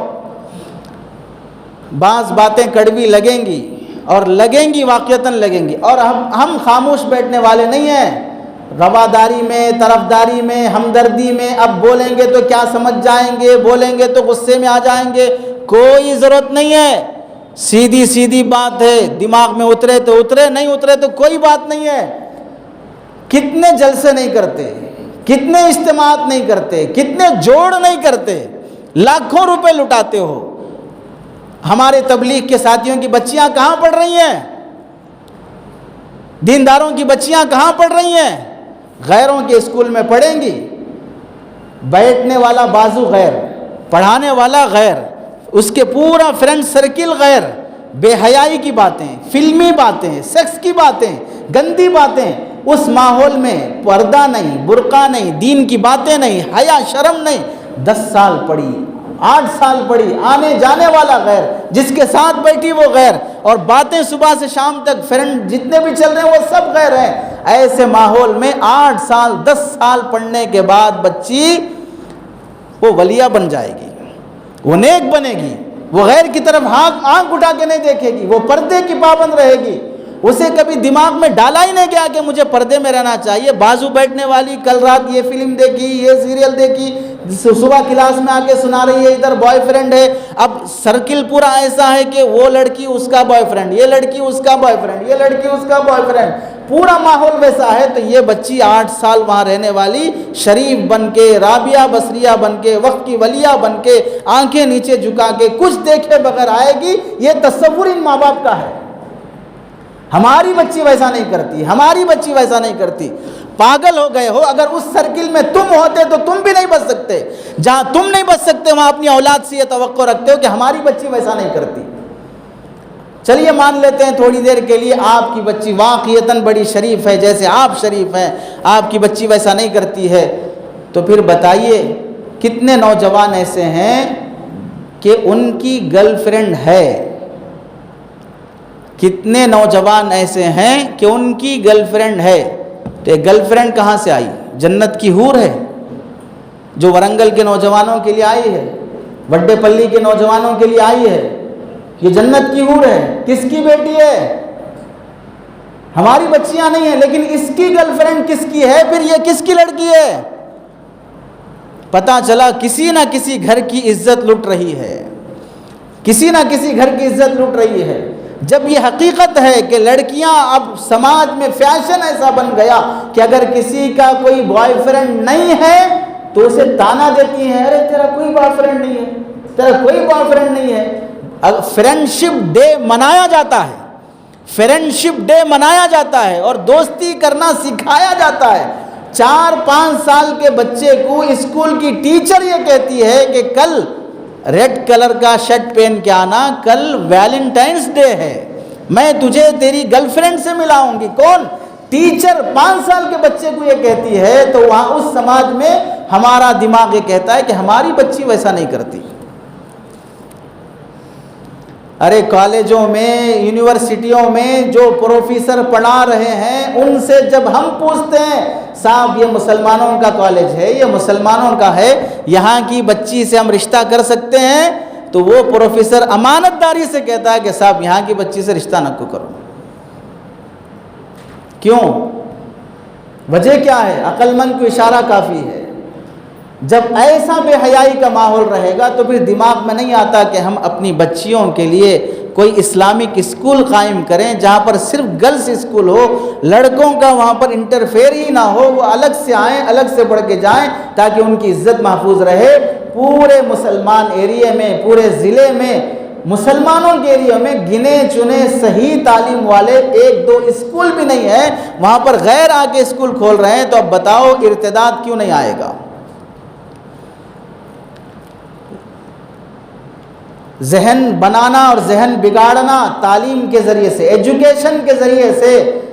بعض باتیں کڑوی لگیں گی اور لگیں گی، واقعتاً لگیں گی، اور ہم خاموش بیٹھنے والے نہیں ہیں. رواداری میں، طرفداری میں، ہمدردی میں اب بولیں گے تو کیا سمجھ جائیں گے، بولیں گے تو غصے میں آ جائیں گے، کوئی ضرورت نہیں ہے. سیدھی بات ہے، دماغ میں اترے تو اترے، نہیں اترے تو کوئی بات نہیں ہے. کتنے جلسے نہیں کرتے، کتنے اجتماعات نہیں کرتے، کتنے جوڑ نہیں کرتے، لاکھوں روپے لٹاتے ہو. ہمارے تبلیغ کے ساتھیوں کی بچیاں کہاں پڑھ رہی ہیں؟ دینداروں کی بچیاں کہاں پڑھ رہی ہیں؟ غیروں کے اسکول میں پڑھیں گی. بیٹھنے والا بازو غیر، پڑھانے والا غیر، اس کے پورا فرینڈ سرکل غیر. بے حیائی کی باتیں، فلمی باتیں، سیکس کی باتیں، گندی باتیں. اس ماحول میں پردہ نہیں، برقع نہیں، دین کی باتیں نہیں، حیا شرم نہیں. 10 سال پڑھی، 8 سال پڑھی، آنے جانے والا غیر، جس کے ساتھ بیٹھی وہ غیر، اور باتیں صبح سے شام تک فرینڈ جتنے بھی چل رہے ہیں وہ سب غیر ہیں. ایسے ماحول میں 8 سال 10 سال پڑھنے کے بعد بچی وہ ولیہ بن جائے گی، وہ نیک بنے گی، وہ غیر کی طرف آنکھ اٹھا کے نہیں دیکھے گی، وہ پردے کی پابند رہے گی. اسے کبھی دماغ میں ڈالا ہی نہیں گیا کہ مجھے پردے میں رہنا چاہیے. بازو بیٹھنے والی کل رات یہ فلم دیکھی، یہ سیریل دیکھی، صبح کلاس میں آ کے سنا رہی ہے ادھر بوائے فرینڈ ہے. اب سرکل پورا ایسا ہے کہ وہ لڑکی اس کا بوائے فرینڈ، یہ لڑکی اس کا بوائے فرینڈ، یہ لڑکی اس کا بوائے فرینڈ، پورا ماحول ویسا ہے. تو یہ بچی 8 سال وہاں رہنے والی شریف بن کے، رابعہ بصریہ بن کے، وقت کی ولیہ بن کے، آنکھیں نیچے جھکا کے، کچھ دیکھے بغیر آئے گی. یہ تصور ان ماں باپ کا ہے. ہماری بچی ویسا نہیں کرتی، ہماری بچی ویسا نہیں کرتی. پاگل ہو گئے ہو؟ اگر اس سرکل میں تم ہوتے تو تم بھی نہیں بچ سکتے. جہاں تم نہیں بچ سکتے وہاں اپنی اولاد سے یہ توقع رکھتے ہو کہ ہماری بچی ویسا نہیں کرتی. چلیے مان لیتے ہیں تھوڑی دیر کے لیے آپ کی بچی واقعتاً بڑی شریف ہے، جیسے آپ شریف ہیں، آپ کی بچی ویسا نہیں کرتی ہے. تو پھر بتائیے کتنے نوجوان ایسے ہیں کہ ان کی گرل فرینڈ ہے؟ کتنے نوجوان ایسے ہیں کہ ان کی گرل فرینڈ ہے؟ تو یہ گرل فرینڈ کہاں سے آئی؟ جنت کی حور ہے جو ورنگل کے نوجوانوں کے لیے آئی ہے، وڈے پلی کے نوجوانوں کے لیے آئی ہے. یہ جنت کی حور ہے. کس کی بیٹی ہے؟ ہماری بچیاں نہیں ہیں، لیکن اس کی گرل فرینڈ کس کی ہے؟ پھر یہ کس کی لڑکی ہے؟ پتہ چلا کسی نہ کسی گھر کی عزت لٹ رہی ہے، کسی نہ کسی گھر کی عزت لٹ رہی ہے. جب یہ حقیقت ہے کہ لڑکیاں اب سماج میں فیشن ایسا بن گیا کہ اگر کسی کا کوئی بوائے فرینڈ نہیں ہے تو اسے تانا دیتی ہیں، ارے تیرا کوئی بوائے فرینڈ نہیں ہے، تیرا کوئی بوائے فرینڈ نہیں ہے. فرینڈ شپ ڈے منایا جاتا ہے، فرینڈ شپ ڈے منایا جاتا ہے اور دوستی کرنا سکھایا جاتا ہے. 4-5 سال کے بچے کو اسکول کی ٹیچر یہ کہتی ہے کہ کل ریڈ کلر کا شرٹ پہن کے آنا، کل ویلنٹائنس ڈے ہے. میں تجھے تیری گرل فرینڈ سے ملاؤں گی۔ کون؟ ٹیچر 5 سال کے بچے کو یہ کہتی ہے، تو وہاں اس سماج میں ہمارا دماغ یہ کہتا ہے کہ ہماری بچی ویسا نہیں کرتی۔ ارے کالجوں میں، یونیورسٹیوں میں جو پروفیسر پڑھا رہے ہیں، ان سے جب ہم پوچھتے ہیں صاحب یہ مسلمانوں کا کالج ہے، یہ مسلمانوں کا ہے، یہاں کی بچی سے ہم رشتہ کر سکتے ہیں؟ تو وہ پروفیسر امانت داری سے کہتا ہے کہ صاحب یہاں کی بچی سے رشتہ نہ کرو۔ کیوں؟ وجہ کیا ہے؟ عقل مند کو اشارہ کافی ہے۔ جب ایسا بے حیائی کا ماحول رہے گا تو پھر دماغ میں نہیں آتا کہ ہم اپنی بچیوں کے لیے کوئی اسلامک اسکول قائم کریں جہاں پر صرف گرلز اسکول ہو، لڑکوں کا وہاں پر انٹرفیئر ہی نہ ہو، وہ الگ سے آئیں، الگ سے پڑھ کے جائیں تاکہ ان کی عزت محفوظ رہے۔ پورے مسلمان ایریے میں، پورے ضلع میں، مسلمانوں کے ایریے میں گنے چنے صحیح تعلیم والے 1-2 اسکول بھی نہیں ہیں، وہاں پر غیر آ کے اسکول کھول رہے ہیں، تو اب بتاؤ ارتداد کیوں نہیں آئے گا؟ ذہن بنانا اور ذہن بگاڑنا تعلیم کے ذریعے سے، ایجوکیشن کے ذریعے سے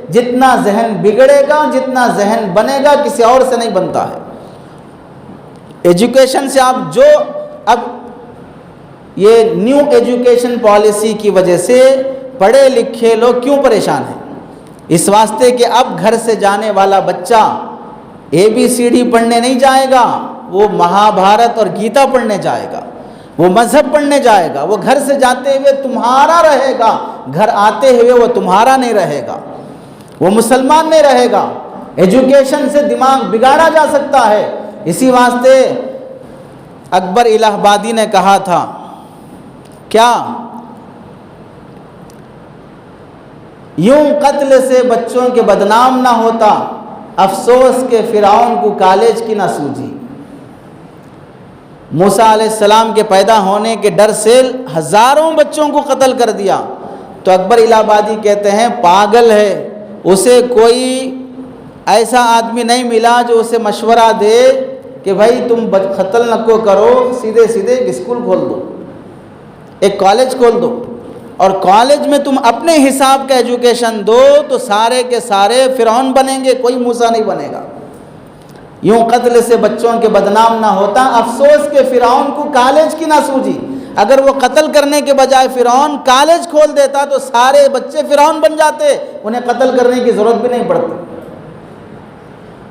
جتنا ذہن بگڑے گا، جتنا ذہن بنے گا، کسی اور سے نہیں بنتا ہے۔ ایجوکیشن سے آپ جو اب یہ نیو ایجوکیشن پالیسی کی وجہ سے پڑھے لکھے لوگ کیوں پریشان ہیں؟ اس واسطے کہ اب گھر سے جانے والا بچہ ABCD پڑھنے نہیں جائے گا، وہ مہابھارت اور گیتا پڑھنے جائے گا، وہ مذہب پڑھنے جائے گا۔ وہ گھر سے جاتے ہوئے تمہارا رہے گا، گھر آتے ہوئے وہ تمہارا نہیں رہے گا، وہ مسلمان نہیں رہے گا۔ ایجوکیشن سے دماغ بگاڑا جا سکتا ہے۔ اسی واسطے اکبر الہ آبادی نے کہا تھا کیا؟ یوں قتل سے بچوں کے بدنام نہ ہوتا، افسوس کہ فرعون کو کالج کی نہ سوجی۔ موسیٰ علیہ السلام کے پیدا ہونے کے ڈر سے ہزاروں بچوں کو قتل کر دیا، تو اکبر الہ آبادی کہتے ہیں پاگل ہے، اسے کوئی ایسا آدمی نہیں ملا جو اسے مشورہ دے کہ بھائی تم قتل نہ کو کرو، سیدھے سیدھے ایک اسکول کھول دو، ایک کالج کھول دو، اور کالج میں تم اپنے حساب کا ایجوکیشن دو تو سارے کے سارے فرعون بنیں گے، کوئی موسیٰ نہیں بنے گا۔ یوں قتل سے بچوں کے بدنام نہ ہوتا، افسوس کہ فرعون کو کالج کی نہ سوجی۔ اگر وہ قتل کرنے کے بجائے فرعون کالج کھول دیتا تو سارے بچے فرعون بن جاتے، انہیں قتل کرنے کی ضرورت بھی نہیں پڑتی۔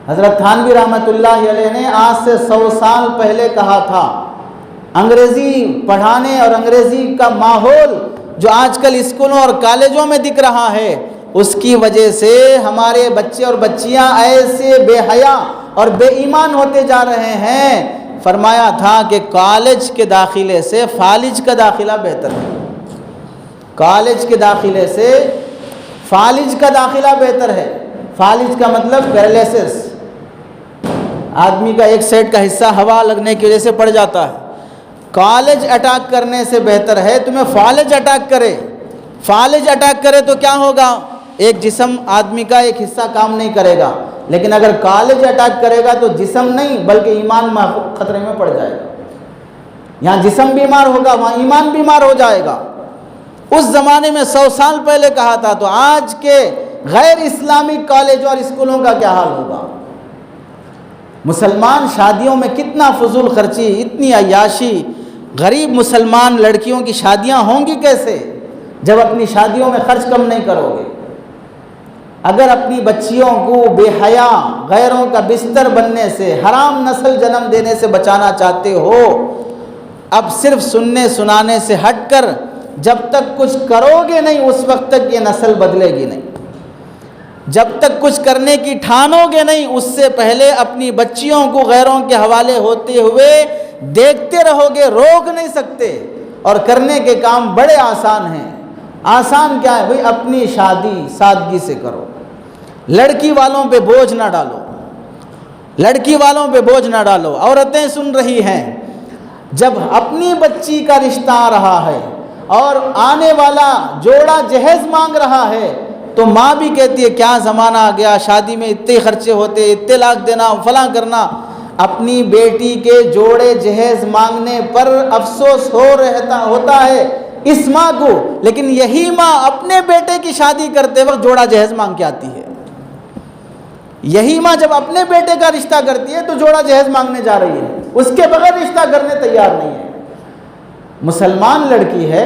حضرت تھانوی رحمۃ اللہ علیہ نے آج سے 100 سال پہلے کہا تھا، انگریزی پڑھانے اور انگریزی کا ماحول جو آج کل اسکولوں اور کالجوں میں دکھ رہا ہے، اس کی وجہ سے ہمارے بچے اور بچیاں ایسے بے حیا اور بے ایمان ہوتے جا رہے ہیں۔ فرمایا تھا کہ کالج کے داخلے سے فالج کا داخلہ بہتر ہے، کالج کے داخلے سے فالج کا داخلہ بہتر ہے۔ فالج کا مطلب پیرالائسس، آدمی کا ایک سائڈ کا حصہ ہوا لگنے کی وجہ سے پڑ جاتا ہے۔ کالج اٹیک کرنے سے بہتر ہے تمہیں فالج اٹیک کرے۔ فالج اٹیک کرے تو کیا ہوگا؟ ایک جسم آدمی کا ایک حصہ کام نہیں کرے گا، لیکن اگر کالج اٹیک کرے گا تو جسم نہیں بلکہ ایمان خطرے میں پڑ جائے گا۔ یہاں جسم بیمار ہوگا، وہاں ایمان بیمار ہو جائے گا۔ اس زمانے میں 100 سال پہلے کہا تھا، تو آج کے غیر اسلامی کالج اور اسکولوں کا کیا حال ہوگا؟ مسلمان شادیوں میں کتنا فضول خرچی، اتنی عیاشی، غریب مسلمان لڑکیوں کی شادیاں ہوں گی کیسے جب اپنی شادیوں میں خرچ کم نہیں کرو گے؟ اگر اپنی بچیوں کو بے حیا، غیروں کا بستر بننے سے، حرام نسل جنم دینے سے بچانا چاہتے ہو، اب صرف سننے سنانے سے ہٹ کر جب تک کچھ کرو گے نہیں اس وقت تک یہ نسل بدلے گی نہیں۔ جب تک کچھ کرنے کی ٹھانو گے نہیں اس سے پہلے اپنی بچیوں کو غیروں کے حوالے ہوتے ہوئے دیکھتے رہو گے، روک نہیں سکتے۔ اور کرنے کے کام بڑے آسان ہیں۔ آسان کیا ہے بھئی؟ اپنی شادی سادگی سے کرو، لڑکی والوں پہ بوجھ نہ ڈالو، لڑکی والوں پہ بوجھ نہ ڈالو۔ عورتیں سن رہی ہیں، جب اپنی بچی کا رشتہ آ رہا ہے اور آنے والا جوڑا جہیز مانگ رہا ہے تو ماں بھی کہتی ہے کیا زمانہ آ گیا، شادی میں اتنے خرچے ہوتے، اتنے لاکھ دینا، فلاں کرنا۔ اپنی بیٹی کے جوڑے جہیز مانگنے پر افسوس ہوتا ہے اس ماں کو، لیکن یہی ماں اپنے بیٹے کی شادی کرتے وقت جوڑا جہیز مانگ کے آتی ہے۔ یہی ماں جب اپنے بیٹے کا رشتہ کرتی ہے تو جوڑا جہیز مانگنے جا رہی ہے، اس کے بغیر رشتہ کرنے تیار نہیں ہے۔ مسلمان لڑکی ہے،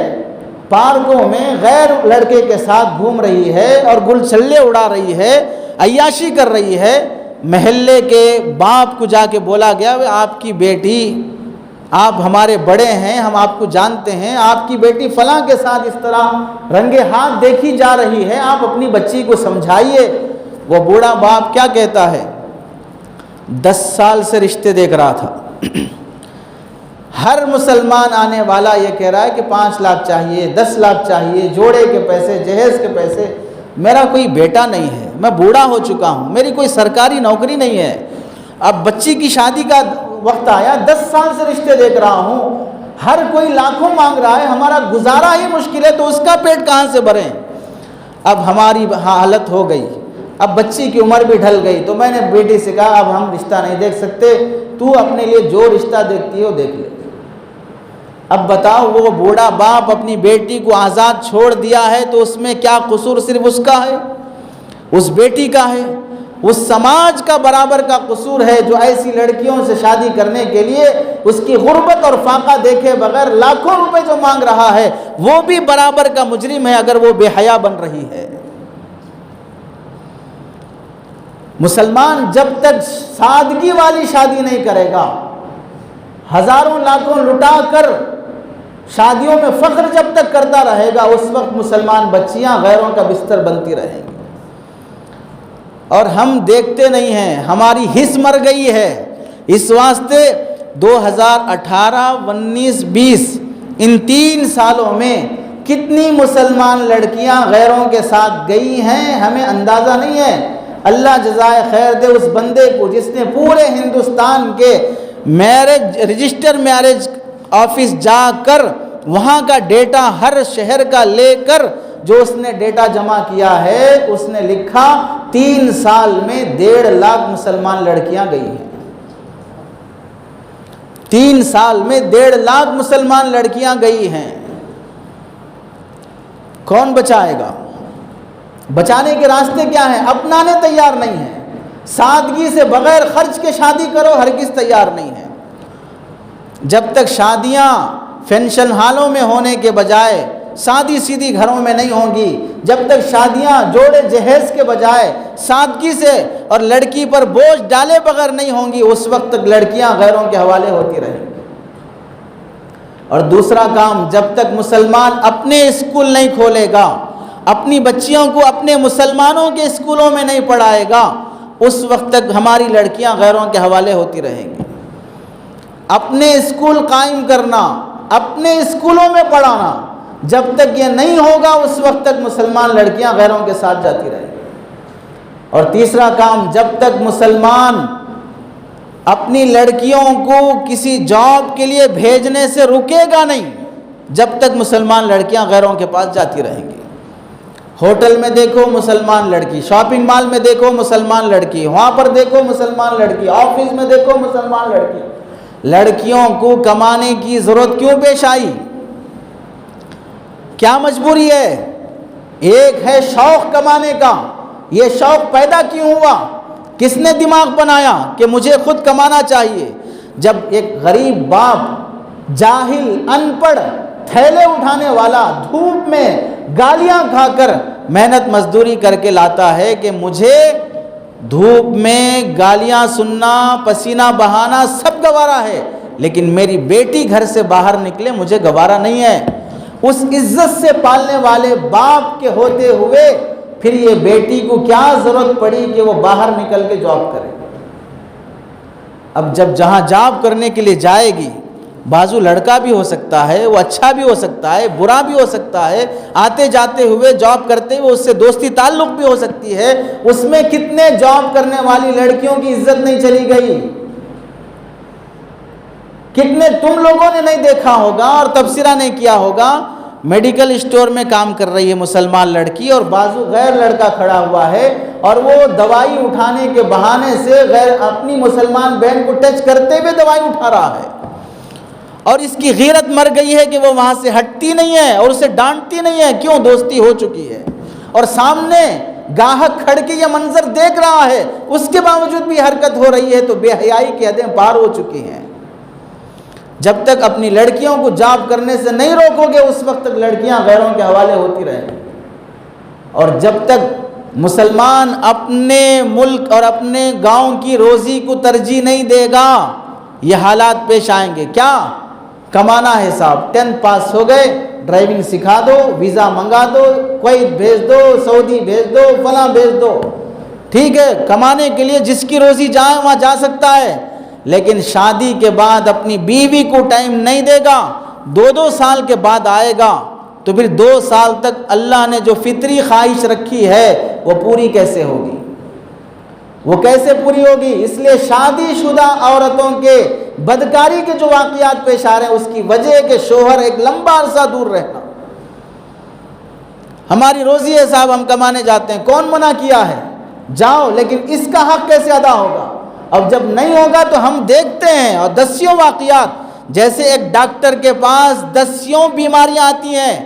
پارکوں میں غیر لڑکے کے ساتھ گھوم رہی ہے اور گل چھلے اڑا رہی ہے، عیاشی کر رہی ہے۔ محلے کے باپ کو جا کے بولا گیا آپ کی بیٹی، آپ ہمارے بڑے ہیں، ہم آپ کو جانتے ہیں، آپ کی بیٹی فلاں کے ساتھ اس طرح رنگے ہاتھ دیکھی جا رہی ہے، آپ اپنی بچی کو سمجھائیے۔ وہ بوڑھا باپ کیا کہتا ہے؟ 10 سال سے رشتے دیکھ رہا تھا، ہر مسلمان آنے والا یہ کہہ رہا ہے کہ 5 لاکھ چاہیے، 10 لاکھ چاہیے، جوڑے کے پیسے، جہیز کے پیسے۔ میرا کوئی بیٹا نہیں ہے، میں بوڑھا ہو چکا ہوں، میری کوئی سرکاری نوکری نہیں ہے، اب بچی کی شادی کا وقت آیا، 10 سال سے رشتے دیکھ رہا ہوں، ہر کوئی لاکھوں مانگ رہا ہے، ہمارا گزارا ہی مشکل ہے تو اس کا پیٹ کہاں سے بھریں؟ اب ہماری حالت ہو گئی، اب بچی کی عمر بھی ڈھل گئی، تو میں نے بیٹی سے کہا اب ہم رشتہ نہیں دیکھ سکتے، تو اپنے لیے جو رشتہ دیکھتی ہے وہ دیکھ لے۔ اب بتاؤ، وہ بوڑھا باپ اپنی بیٹی کو آزاد چھوڑ دیا ہے تو اس میں کیا قصور صرف اس کا ہے، اس بیٹی کا ہے؟ اس سماج کا برابر کا قصور ہے جو ایسی لڑکیوں سے شادی کرنے کے لیے اس کی غربت اور فاقہ دیکھے بغیر لاکھوں روپے جو مانگ رہا ہے، وہ بھی برابر کا مجرم ہے اگر وہ بے حیا بن رہی ہے۔ مسلمان جب تک سادگی والی شادی نہیں کرے گا، ہزاروں لاکھوں لٹا کر شادیوں میں فخر جب تک کرتا رہے گا، اس وقت مسلمان بچیاں غیروں کا بستر بنتی رہیں گی۔ اور ہم دیکھتے نہیں ہیں، ہماری حس مر گئی ہے۔ اس واسطے 2018، 19، 20 ان 3 سالوں میں کتنی مسلمان لڑکیاں غیروں کے ساتھ گئی ہیں ہمیں اندازہ نہیں ہے۔ اللہ جزائے خیر دے اس بندے کو جس نے پورے ہندوستان کے رجسٹر میرج آفس جا کر وہاں کا ڈیٹا ہر شہر کا لے کر جو اس نے ڈیٹا جمع کیا ہے، اس نے لکھا 3 سال میں 1.5 لاکھ مسلمان لڑکیاں گئی ہیں۔ 3 سال میں 1.5 لاکھ مسلمان لڑکیاں گئی ہیں۔ کون بچائے گا؟ بچانے کے راستے کیا ہیں؟ اپنانے تیار نہیں ہیں۔ سادگی سے بغیر خرچ کے شادی کرو، ہرگز تیار نہیں ہے۔ جب تک شادیاں فنکشن ہالوں میں ہونے کے بجائے سادی سیدھی گھروں میں نہیں ہوں گی، جب تک شادیاں جوڑے جہیز کے بجائے سادگی سے اور لڑکی پر بوجھ ڈالے بغیر نہیں ہوں گی، اس وقت تک لڑکیاں غیروں کے حوالے ہوتی رہیں گی۔ اور دوسرا کام، جب تک مسلمان اپنے اسکول نہیں کھولے گا، اپنی بچیوں کو اپنے مسلمانوں کے اسکولوں میں نہیں پڑھائے گا، اس وقت تک ہماری لڑکیاں غیروں کے حوالے ہوتی رہیں گی۔ اپنے اسکول قائم کرنا، اپنے اسکولوں میں پڑھانا، جب تک یہ نہیں ہوگا اس وقت تک مسلمان لڑکیاں غیروں کے ساتھ جاتی رہیں گی۔ اور تیسرا کام، جب تک مسلمان اپنی لڑکیوں کو کسی جاب کے لیے بھیجنے سے رکے گا نہیں، جب تک مسلمان لڑکیاں غیروں کے پاس جاتی رہیں گی۔ ہوٹل میں دیکھو مسلمان لڑکی، شاپنگ مال میں دیکھو مسلمان لڑکی، وہاں پر دیکھو مسلمان لڑکی، آفس میں دیکھو مسلمان لڑکی۔ لڑکیوں کو کمانے کی ضرورت کیوں پیش آئی؟ کیا مجبوری ہے؟ ایک ہے شوق کمانے کا، یہ شوق پیدا کیوں ہوا؟ کس نے دماغ بنایا کہ مجھے خود کمانا چاہیے؟ جب ایک غریب باپ، جاہل، ان پڑھ، تھیلے اٹھانے والا، دھوپ میں گالیاں کھا کر محنت مزدوری کر کے لاتا ہے کہ مجھے دھوپ میں گالیاں سننا، پسینہ بہانا سب گوارا ہے، لیکن میری بیٹی گھر سے باہر نکلے مجھے گوارا نہیں ہے۔ اس عزت سے پالنے والے باپ کے ہوتے ہوئے پھر یہ بیٹی کو کیا ضرورت پڑی کہ وہ باہر نکل کے جاب کرے؟ اب جب جہاں جاب کرنے کے لیے جائے گی، بازو لڑکا بھی ہو سکتا ہے، وہ اچھا بھی ہو سکتا ہے، برا بھی ہو سکتا ہے، آتے جاتے ہوئے جاب کرتے ہوئے اس سے دوستی تعلق بھی ہو سکتی ہے، اس میں کتنے جاب کرنے والی لڑکیوں کی عزت نہیں چلی گئی؟ کتنے تم لوگوں نے نہیں دیکھا ہوگا اور تبصرہ نہیں کیا ہوگا، میڈیکل اسٹور میں کام کر رہی ہے مسلمان لڑکی اور بازو غیر لڑکا کھڑا ہوا ہے اور وہ دوائی اٹھانے کے بہانے سے غیر اپنی مسلمان بہن کو ٹچ کرتے ہوئے دوائی اٹھا رہا ہے، اور اس کی غیرت مر گئی ہے کہ وہ وہاں سے ہٹتی نہیں ہے اور اسے ڈانٹتی نہیں ہے، کیوں؟ دوستی ہو چکی ہے، اور سامنے گاہک کھڑ کے یہ منظر دیکھ رہا ہے، اس کے باوجود بھی حرکت ہو رہی ہے، تو بے حیائی کی حدیں پار ہو چکی ہیں۔ جب تک اپنی لڑکیوں کو جاب کرنے سے نہیں روکو گے، اس وقت تک لڑکیاں غیروں کے حوالے ہوتی رہیں گی، اور جب تک مسلمان اپنے ملک اور اپنے گاؤں کی روزی کو ترجیح نہیں دے گا، یہ حالات پیش آئیں گے۔ کیا کمانا ہے صاحب؟ 10th پاس ہو گئے، ڈرائیونگ سکھا دو، ویزا منگا دو، کویت بھیج دو، سعودی بھیج دو، فلاں بھیج دو، ٹھیک ہے، کمانے کے لیے جس کی روزی جائے وہاں جا سکتا ہے، لیکن شادی کے بعد اپنی بیوی کو ٹائم نہیں دے گا، 2 سال کے بعد آئے گا، تو پھر 2 سال تک اللہ نے جو فطری خواہش رکھی ہے وہ پوری کیسے ہوگی؟ وہ کیسے پوری ہوگی؟ اس لیے شادی شدہ عورتوں کے بدکاری کے جو واقعات پیش آ رہے ہیں، اس کی وجہ ہے کہ شوہر ایک لمبا عرصہ دور رہنا۔ ہماری روزی ہے صاحب، ہم کمانے جاتے ہیں، کون منع کیا ہے؟ جاؤ، لیکن اس کا حق کیسے ادا ہوگا؟ اب جب نہیں ہوگا تو ہم دیکھتے ہیں، اور دسیوں واقعات، جیسے ایک ڈاکٹر کے پاس دسیوں بیماریاں آتی ہیں،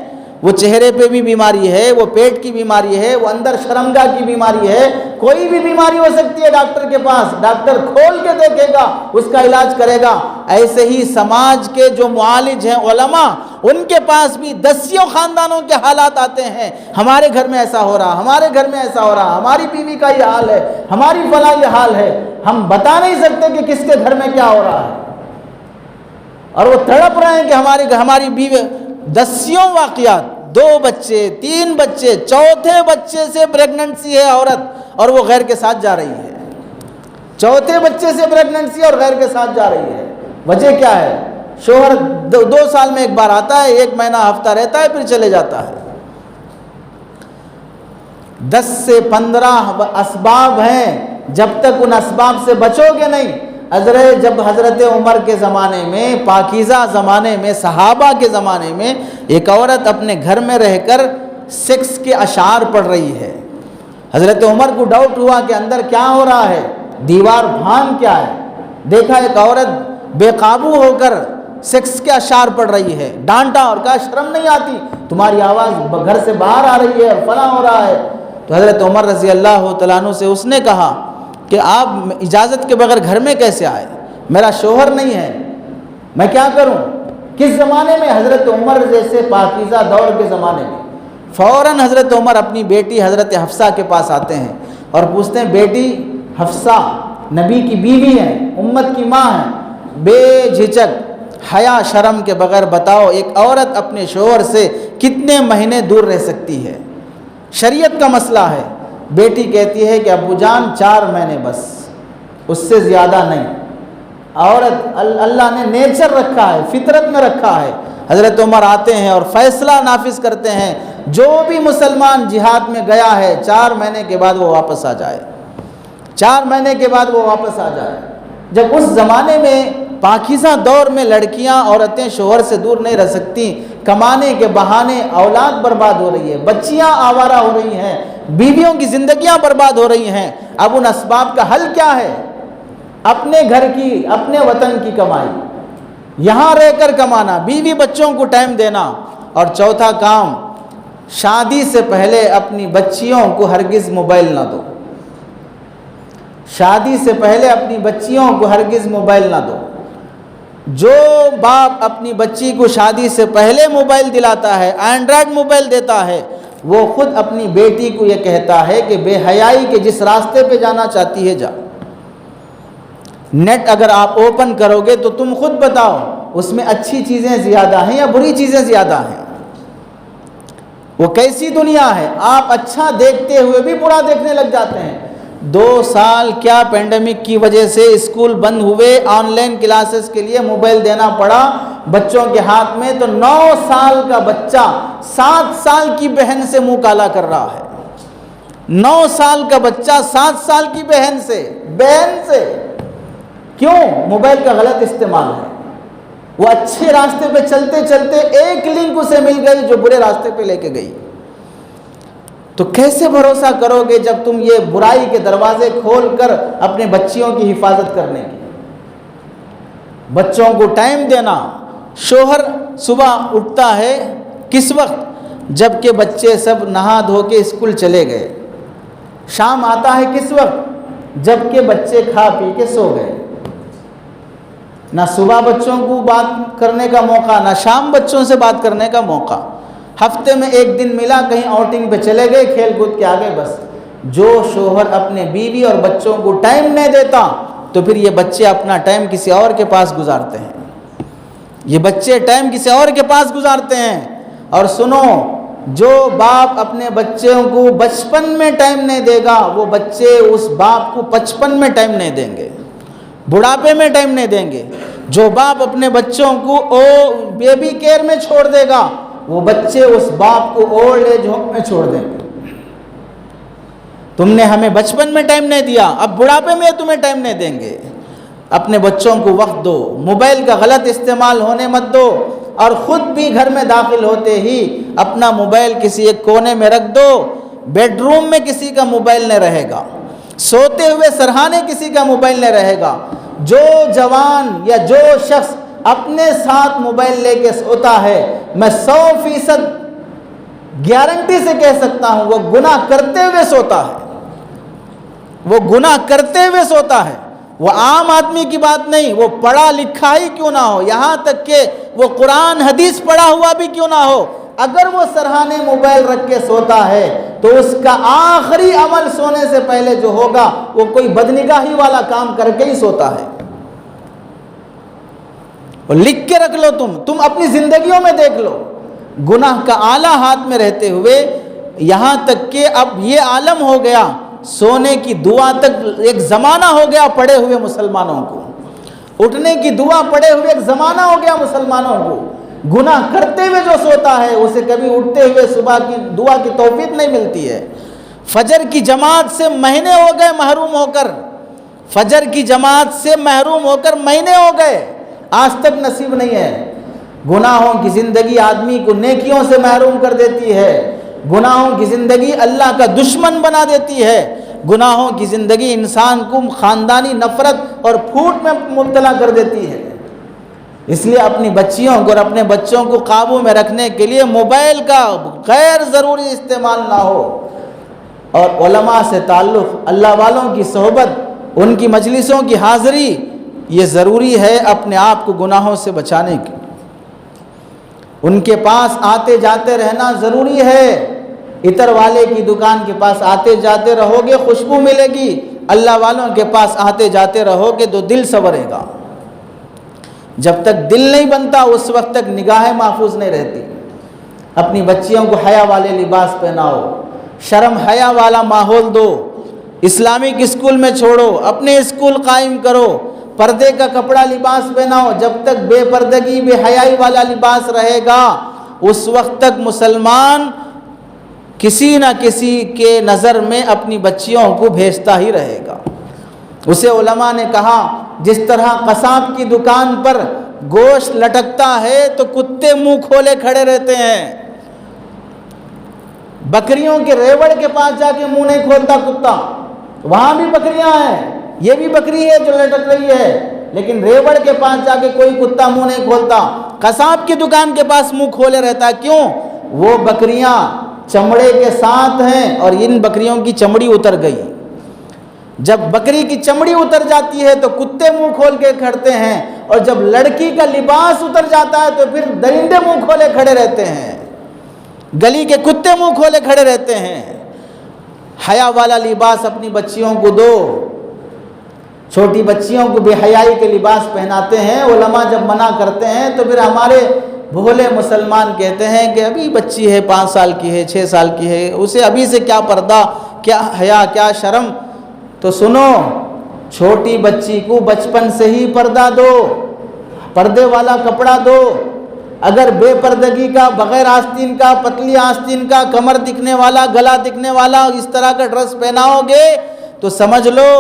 وہ چہرے پہ بھی بیماری ہے، وہ پیٹ کی بیماری ہے، وہ اندر شرمگاہ کی بیماری ہے، کوئی بھی بیماری ہو سکتی ہے ڈاکٹر کے پاس، ڈاکٹر کھول کے دیکھے گا، اس کا علاج کرے گا۔ ایسے ہی سماج کے جو معالج ہیں، علماء، ان کے پاس بھی دسیوں خاندانوں کے حالات آتے ہیں، ہمارے گھر میں ایسا ہو رہا، ہمارے گھر میں ایسا ہو رہا، ہماری بیوی کا یہ حال ہے، ہماری فلاں یہ حال ہے، ہم بتا نہیں سکتے کہ کس کے گھر میں کیا ہو رہا ہے، اور وہ تڑپ رہے ہیں کہ ہماری بیوی۔ دسیوں واقعات، 2 بچے، 3 بچے، 4تھے بچے سے پریگننسی ہے عورت اور وہ غیر کے ساتھ جا رہی ہے، 4تھے بچے سے پریگننسی اور غیر کے ساتھ جا رہی ہے۔ وجہ کیا ہے؟ شوہر 2 سال میں ایک بار آتا ہے، 1 مہینہ ہفتہ رہتا ہے، پھر چلے جاتا ہے۔ 10 سے 15 اسباب ہیں، جب تک ان اسباب سے بچو گے نہیں۔ جب حضرت عمر کے زمانے میں، پاکیزہ زمانے میں، صحابہ کے زمانے میں، ایک عورت اپنے گھر میں رہ کر سیکس کے اشعار پڑھ رہی ہے، حضرت عمر کو ڈاؤٹ ہوا کہ اندر کیا ہو رہا ہے، دیوار بھان کیا ہے، دیکھا ایک عورت بے قابو ہو کر سیکس کے اشعار پڑھ رہی ہے، ڈانٹا اور کہا شرم نہیں آتی، تمہاری آواز گھر سے باہر آ رہی ہے اور فلاں ہو رہا ہے۔ تو حضرت عمر رضی اللہ تعالیٰ عنہ سے اس نے کہا کہ آپ اجازت کے بغیر گھر میں کیسے آئے؟ میرا شوہر نہیں ہے، میں کیا کروں؟ کس زمانے میں؟ حضرت عمر جیسے پاکیزہ دور کے زمانے میں۔ فوراً حضرت عمر اپنی بیٹی حضرت حفصہ کے پاس آتے ہیں اور پوچھتے ہیں، بیٹی حفصہ نبی کی بیوی ہیں، امت کی ماں ہیں، بے جھجک حیا شرم کے بغیر بتاؤ ایک عورت اپنے شوہر سے کتنے مہینے دور رہ سکتی ہے؟ شریعت کا مسئلہ ہے۔ بیٹی کہتی ہے کہ ابو جان 4 مہینے بس، اس سے زیادہ نہیں۔ عورت اللہ نے نیچر رکھا ہے، فطرت میں رکھا ہے۔ حضرت عمر آتے ہیں اور فیصلہ نافذ کرتے ہیں، جو بھی مسلمان جہاد میں گیا ہے 4 مہینے کے بعد وہ واپس آ جائے، 4 مہینے کے بعد وہ واپس آ جائے۔ جب اس زمانے میں پاکیزہ دور میں لڑکیاں، عورتیں شوہر سے دور نہیں رہ سکتی، کمانے کے بہانے اولاد برباد ہو رہی ہے، بچیاں آوارہ ہو رہی ہیں، بیویوں کی زندگیاں برباد ہو رہی ہیں۔ اب ان اسباب کا حل کیا ہے؟ اپنے گھر کی، اپنے وطن کی کمائی، یہاں رہ کر کمانا، بیوی بچوں کو ٹائم دینا، اور چوتھا کام، شادی سے پہلے اپنی بچیوں کو ہرگز موبائل نہ دو، شادی سے پہلے اپنی بچیوں کو ہرگز موبائل نہ دو۔ جو باپ اپنی بچی کو شادی سے پہلے موبائل دلاتا ہے، اینڈرائڈ موبائل دیتا ہے، وہ خود اپنی بیٹی کو یہ کہتا ہے کہ بے حیائی کے جس راستے پہ جانا چاہتی ہے جا۔ نیٹ اگر آپ اوپن کرو گے تو تم خود بتاؤ اس میں اچھی چیزیں زیادہ ہیں یا بری چیزیں زیادہ ہیں؟ وہ کیسی دنیا ہے؟ آپ اچھا دیکھتے ہوئے بھی برا دیکھنے لگ جاتے ہیں۔ 2 سال کیا پینڈیمک کی وجہ سے اسکول بند ہوئے، آن لائن کلاسز کے لیے موبائل دینا پڑا بچوں کے ہاتھ میں، تو 9 سال کا بچہ 7 سال کی بہن سے منہ کالا کر رہا ہے۔ 9 سال کا بچہ 7 سال کی بہن سے کیوں؟ موبائل کا غلط استعمال ہے۔ وہ اچھے راستے پہ چلتے چلتے ایک لنک اسے مل گئی جو برے راستے پہ لے کے گئی۔ تو کیسے بھروسہ کرو گے جب تم یہ برائی کے دروازے کھول کر اپنے بچیوں کی حفاظت کرنے کی؟ بچوں کو ٹائم دینا، شوہر صبح اٹھتا ہے کس وقت؟ جب کہ بچے سب نہا دھو کے اسکول چلے گئے. شام آتا ہے کس وقت؟ جب کہ بچے کھا پی کے سو گئے. نہ صبح بچوں کو بات کرنے کا موقع، نہ شام بچوں سے بات کرنے کا موقع. ہفتے میں ایک دن ملا، کہیں آؤٹنگ پہ چلے گئے، کھیل کود کے آگے بس. جو شوہر اپنے بیوی اور بچوں کو ٹائم نہیں دیتا تو پھر یہ بچے اپنا ٹائم کسی اور کے پاس گزارتے ہیں. یہ بچے ٹائم کسی اور کے پاس گزارتے ہیں. اور سنو، جو باپ اپنے بچوں کو بچپن میں ٹائم نہیں دے گا، وہ بچے اس باپ کو 55 میں ٹائم نہیں دیں گے، بڑھاپے میں ٹائم نہیں دیں گے. جو باپ اپنے بچوں کو بیبی کیئر میں چھوڑ دے گا، وہ بچے اس باپ کو اولڈ ایج ہوم میں چھوڑ دیں گے. تم نے ہمیں بچپن میں ٹائم نہیں دیا، اب بڑھاپے میں تمہیں ٹائم نہیں دیں گے. اپنے بچوں کو وقت دو، موبائل کا غلط استعمال ہونے مت دو، اور خود بھی گھر میں داخل ہوتے ہی اپنا موبائل کسی ایک کونے میں رکھ دو. بیڈ روم میں کسی کا موبائل نہیں رہے گا، سوتے ہوئے سرہانے کسی کا موبائل نہیں رہے گا. جو جوان یا جو شخص اپنے ساتھ موبائل لے کے سوتا ہے، میں 100% گارنٹی سے کہہ سکتا ہوں وہ گناہ کرتے ہوئے سوتا ہے. وہ گناہ کرتے ہوئے سوتا ہے. وہ عام آدمی کی بات نہیں، وہ پڑھا لکھا ہی کیوں نہ ہو، یہاں تک کہ وہ قرآن حدیث پڑھا ہوا بھی کیوں نہ ہو، اگر وہ سرہانے موبائل رکھ کے سوتا ہے تو اس کا آخری عمل سونے سے پہلے جو ہوگا وہ کوئی بدنگاہی والا کام کر کے ہی سوتا ہے. اور لکھ کے رکھ لو، تم اپنی زندگیوں میں دیکھ لو، گناہ کا آلہ ہاتھ میں رہتے ہوئے یہاں تک کہ اب یہ عالم ہو گیا، سونے کی دعا تک ایک زمانہ ہو گیا پڑے ہوئے مسلمانوں کو، اٹھنے کی دعا پڑے ہوئے ایک زمانہ ہو گیا مسلمانوں کو. گناہ کرتے ہوئے جو سوتا ہے اسے کبھی اٹھتے ہوئے صبح کی دعا کی توفیق نہیں ملتی ہے. فجر کی جماعت سے مہینے ہو گئے محروم ہو کر، فجر کی جماعت سے محروم ہو کر مہینے ہو گئے، آج تک نصیب نہیں ہے. گناہوں کی زندگی آدمی کو نیکیوں سے محروم کر دیتی ہے. گناہوں کی زندگی اللہ کا دشمن بنا دیتی ہے. گناہوں کی زندگی انسان کو خاندانی نفرت اور پھوٹ میں مبتلا کر دیتی ہے. اس لیے اپنی بچیوں کو اور اپنے بچوں کو قابو میں رکھنے کے لیے موبائل کا غیر ضروری استعمال نہ ہو، اور علماء سے تعلق، اللہ والوں کی صحبت، ان کی مجلسوں کی حاضری، یہ ضروری ہے اپنے آپ کو گناہوں سے بچانے کی. ان کے پاس آتے جاتے رہنا ضروری ہے. عطر والے کی دکان کے پاس آتے جاتے رہو گے خوشبو ملے گی، اللہ والوں کے پاس آتے جاتے رہو گے تو دل سنورے گا. جب تک دل نہیں بنتا اس وقت تک نگاہیں محفوظ نہیں رہتی. اپنی بچیوں کو حیا والے لباس پہناؤ، شرم حیا والا ماحول دو، اسلامک اسکول میں چھوڑو، اپنے اسکول قائم کرو، پردے کا کپڑا لباس پہناؤ. جب تک بے پردگی بے حیائی والا لباس رہے گا اس وقت تک مسلمان کسی نہ کسی کے نظر میں اپنی بچیوں کو بھیجتا ہی رہے گا. اسے علماء نے کہا جس طرح قصاب کی دکان پر گوشت لٹکتا ہے تو کتے منہ کھولے کھڑے رہتے ہیں، بکریوں کے ریوڑ کے پاس جا کے منہ نہیں کھولتا کتا. وہاں بھی بکریاں ہیں، یہ بھی بکری ہے جو لٹک رہی ہے، لیکن ریوڑ کے پاس جا کے کوئی کتا منہ نہیں کھولتا. قصاب کی دکان کے پاس منہ کھولے رہتا ہے. کیوں؟ وہ بکریاں چمڑے کے ساتھ ہیں اور ان بکریوں کی چمڑی اتر گئی. جب بکری کی چمڑی اتر جاتی ہے تو کتے منہ کھول کے کھڑتے ہیں، اور جب لڑکی کا لباس اتر جاتا ہے تو پھر درندے منہ کھولے کھڑے رہتے ہیں، گلی کے کتے منہ کھولے کھڑے رہتے ہیں. حیا والا لباس اپنی بچیوں کو دو. چھوٹی بچیوں کو بے حیائی کے لباس پہناتے ہیں علماء، جب منع کرتے ہیں تو پھر ہمارے بھولے مسلمان کہتے ہیں کہ ابھی بچی ہے، 5 سال کی ہے، 6 سال کی ہے، اسے ابھی سے کیا پردہ، کیا حیا، کیا شرم. تو سنو، چھوٹی بچی کو بچپن سے ہی پردہ دو، پردے والا کپڑا دو. اگر بے پردگی کا، بغیر آستین کا، پتلی آستین کا، کمر دکھنے والا، گلا دکھنے والا اس طرح کا ڈریس پہناؤ گے تو سمجھ لو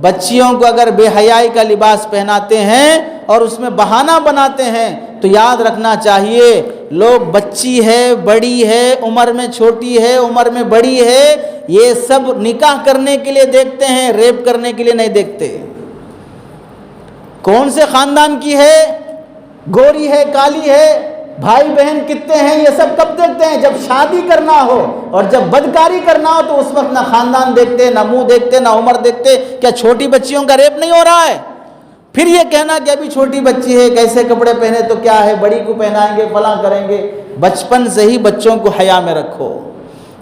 بچیوں کو اگر بے حیائی کا لباس پہناتے ہیں اور اس میں بہانہ بناتے ہیں تو یاد رکھنا چاہیے لوگ بچی ہے، بڑی ہے، عمر میں چھوٹی ہے، عمر میں بڑی ہے، یہ سب نکاح کرنے کے لیے دیکھتے ہیں، ریپ کرنے کے لیے نہیں دیکھتے. کون سے خاندان کی ہے، گوری ہے کالی ہے، بھائی بہن کتنے ہیں، یہ سب کب دیکھتے ہیں؟ جب شادی کرنا ہو اور جب بدکاری کرنا ہو تو اس وقت نہ خاندان دیکھتے، نہ منہ دیکھتے، نہ عمر دیکھتے۔ کیا چھوٹی بچیوں کا ریپ نہیں ہو رہا ہے؟ پھر یہ کہنا کہ ابھی چھوٹی بچی ہے، کیسے کپڑے پہنے تو کیا ہے، بڑی کو پہنائیں گے، فلاں کریں گے۔ بچپن سے ہی بچوں کو حیا میں رکھو،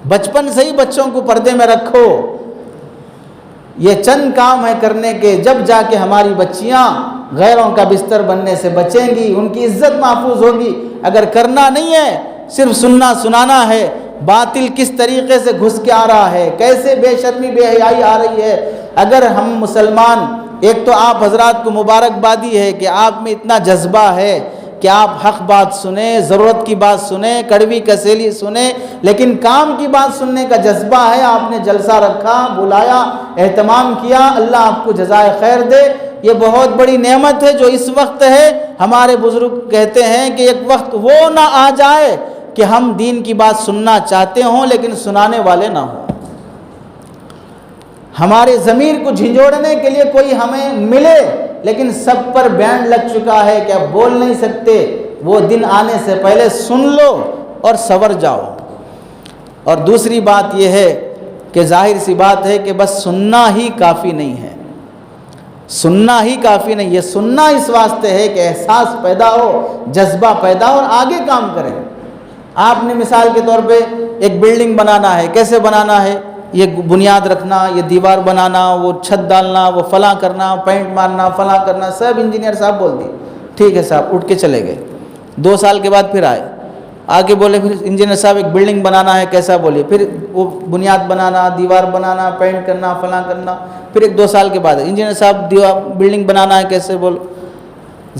بچپن سے ہی بچوں کو پردے میں رکھو۔ یہ چند کام ہے کرنے کے، جب جا کے ہماری بچیاں غیروں کا بستر بننے سے بچیں گی، ان کی عزت محفوظ ہوگی۔ اگر کرنا نہیں ہے، صرف سننا سنانا ہے، باطل کس طریقے سے گھس کے آ رہا ہے، کیسے بے شرمی بے حیائی آ رہی ہے۔ اگر ہم مسلمان، ایک تو آپ حضرات کو مبارکبادی ہے کہ آپ میں اتنا جذبہ ہے کہ آپ حق بات سنیں، ضرورت کی بات سنیں، کڑوی کسیلی سنیں، لیکن کام کی بات سننے کا جذبہ ہے۔ آپ نے جلسہ رکھا، بلایا، اہتمام کیا، اللہ آپ کو جزائے خیر دے۔ یہ بہت بڑی نعمت ہے جو اس وقت ہے۔ ہمارے بزرگ کہتے ہیں کہ ایک وقت وہ نہ آ جائے کہ ہم دین کی بات سننا چاہتے ہوں لیکن سنانے والے نہ ہوں۔ ہمارے ضمیر کو جھنجھوڑنے کے لیے کوئی ہمیں ملے لیکن سب پر بینڈ لگ چکا ہے کہ اب بول نہیں سکتے۔ وہ دن آنے سے پہلے سن لو اور سنور جاؤ۔ اور دوسری بات یہ ہے کہ ظاہر سی بات ہے کہ بس سننا ہی کافی نہیں ہے، سننا ہی کافی نہیں۔ یہ سننا اس واسطے ہے کہ احساس پیدا ہو، جذبہ پیدا ہو اور آگے کام کریں۔ آپ نے مثال کے طور پہ ایک بلڈنگ بنانا ہے، کیسے بنانا ہے؟ یہ بنیاد رکھنا، یہ دیوار بنانا، وہ چھت ڈالنا، وہ فلاں کرنا، پینٹ مارنا، فلاں کرنا، سب انجینئر صاحب بول دیے، ٹھیک ہے صاحب، اٹھ کے چلے گئے۔ 2 سال کے بعد پھر آئے، آگے بولے پھر انجینئر صاحب ایک بلڈنگ بنانا ہے، کیسا بولے؟ پھر وہ بنیاد بنانا، دیوار بنانا، پینٹ کرنا، فلاں کرنا، پھر 2 سال کے بعد انجینئر صاحب بلڈنگ بنانا ہے، کیسے بولو؟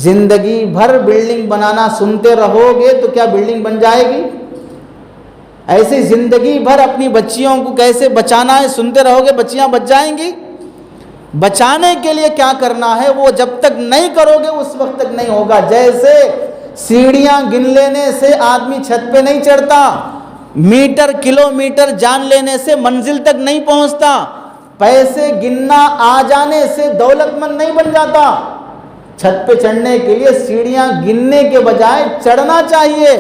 زندگی بھر بلڈنگ بنانا سنتے رہو گے تو کیا بلڈنگ بن جائے گی؟ ایسے زندگی بھر اپنی بچیوں کو کیسے بچانا ہے سنتے رہو گے، بچیاں بچ جائیں گی؟ بچانے کے لیے کیا کرنا ہے وہ جب تک نہیں کرو گے اس وقت تک نہیں ہوگا۔ جیسے سیڑھیاں گن لینے سے آدمی چھت پہ نہیں چڑھتا، میٹر کلومیٹر جان لینے سے منزل تک نہیں پہنچتا، پیسے گننا آ جانے سے دولت مند نہیں بن جاتا۔ چھت پہ چڑھنے کے لیے سیڑھیاں گننے کے بجائے چڑھنا چاہیے۔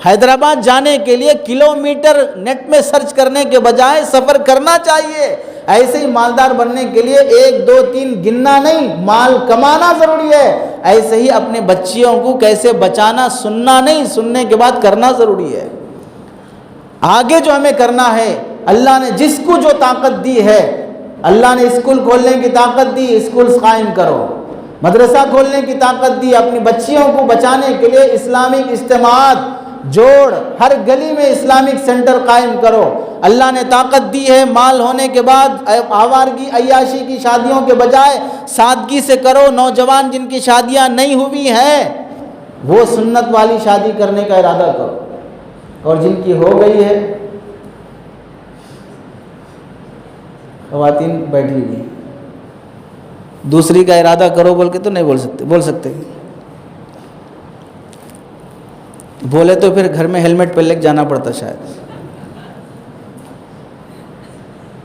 حیدرآباد جانے کے لیے کلومیٹر نیٹ میں سرچ کرنے کے بجائے سفر کرنا چاہیے۔ ایسے ہی مالدار بننے کے لیے 1 2 3 گننا نہیں، مال کمانا ضروری ہے۔ ایسے ہی اپنے بچیوں کو کیسے بچانا سننا نہیں، سننے کے بعد کرنا ضروری ہے۔ آگے جو ہمیں کرنا ہے، اللہ نے جس کو جو طاقت دی ہے، اللہ نے اسکول کھولنے کی طاقت دی، اسکولز قائم کرو۔ مدرسہ کھولنے کی طاقت دی، اپنی بچیوں کو بچانے کے لیے اسلامک اجتماعات جوڑ، ہر گلی میں اسلامک سینٹر قائم کرو۔ اللہ نے طاقت دی ہے، مال ہونے کے بعد آوارگی عیاشی کی شادیوں کے بجائے سادگی سے کرو۔ نوجوان جن کی شادیاں نہیں ہوئی ہیں وہ سنت والی شادی کرنے کا ارادہ کرو، اور جن کی ہو گئی ہے، خواتین بیٹھی ہوئی، دوسری کا ارادہ کرو بول کے تو نہیں بول سکتے، بولے تو پھر گھر میں ہیلمٹ پہن لے کے جانا پڑتا شاید۔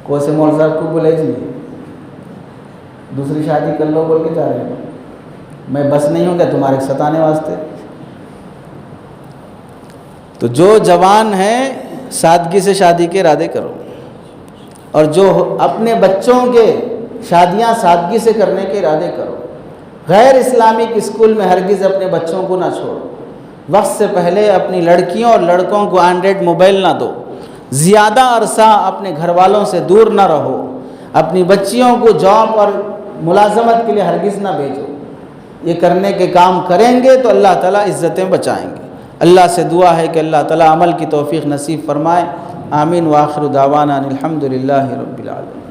کوسے مول صاحب کو بولے جی دوسری شادی کر لو بول کے جا رہے ہیں، میں بس نہیں ہوں کیا تمہارے ستانے واسطے؟ تو جو جوان ہیں سادگی سے شادی کے ارادے کرو، اور جو اپنے بچوں کے شادیاں سادگی سے کرنے کے ارادے کرو۔ غیر اسلامک اسکول میں ہرگز اپنے بچوں کو نہ چھوڑو۔ وقت سے پہلے اپنی لڑکیوں اور لڑکوں کو اینڈرائڈ موبائل نہ دو۔ زیادہ عرصہ اپنے گھر والوں سے دور نہ رہو۔ اپنی بچیوں کو جاب اور ملازمت کے لیے ہرگز نہ بھیجو۔ یہ کرنے کے کام کریں گے تو اللہ تعالیٰ عزتیں بچائیں گے۔ اللہ سے دعا ہے کہ اللہ تعالیٰ عمل کی توفیق نصیب فرمائے۔ آمین۔ وآخر دعوانا الحمد للہ رب العالمین۔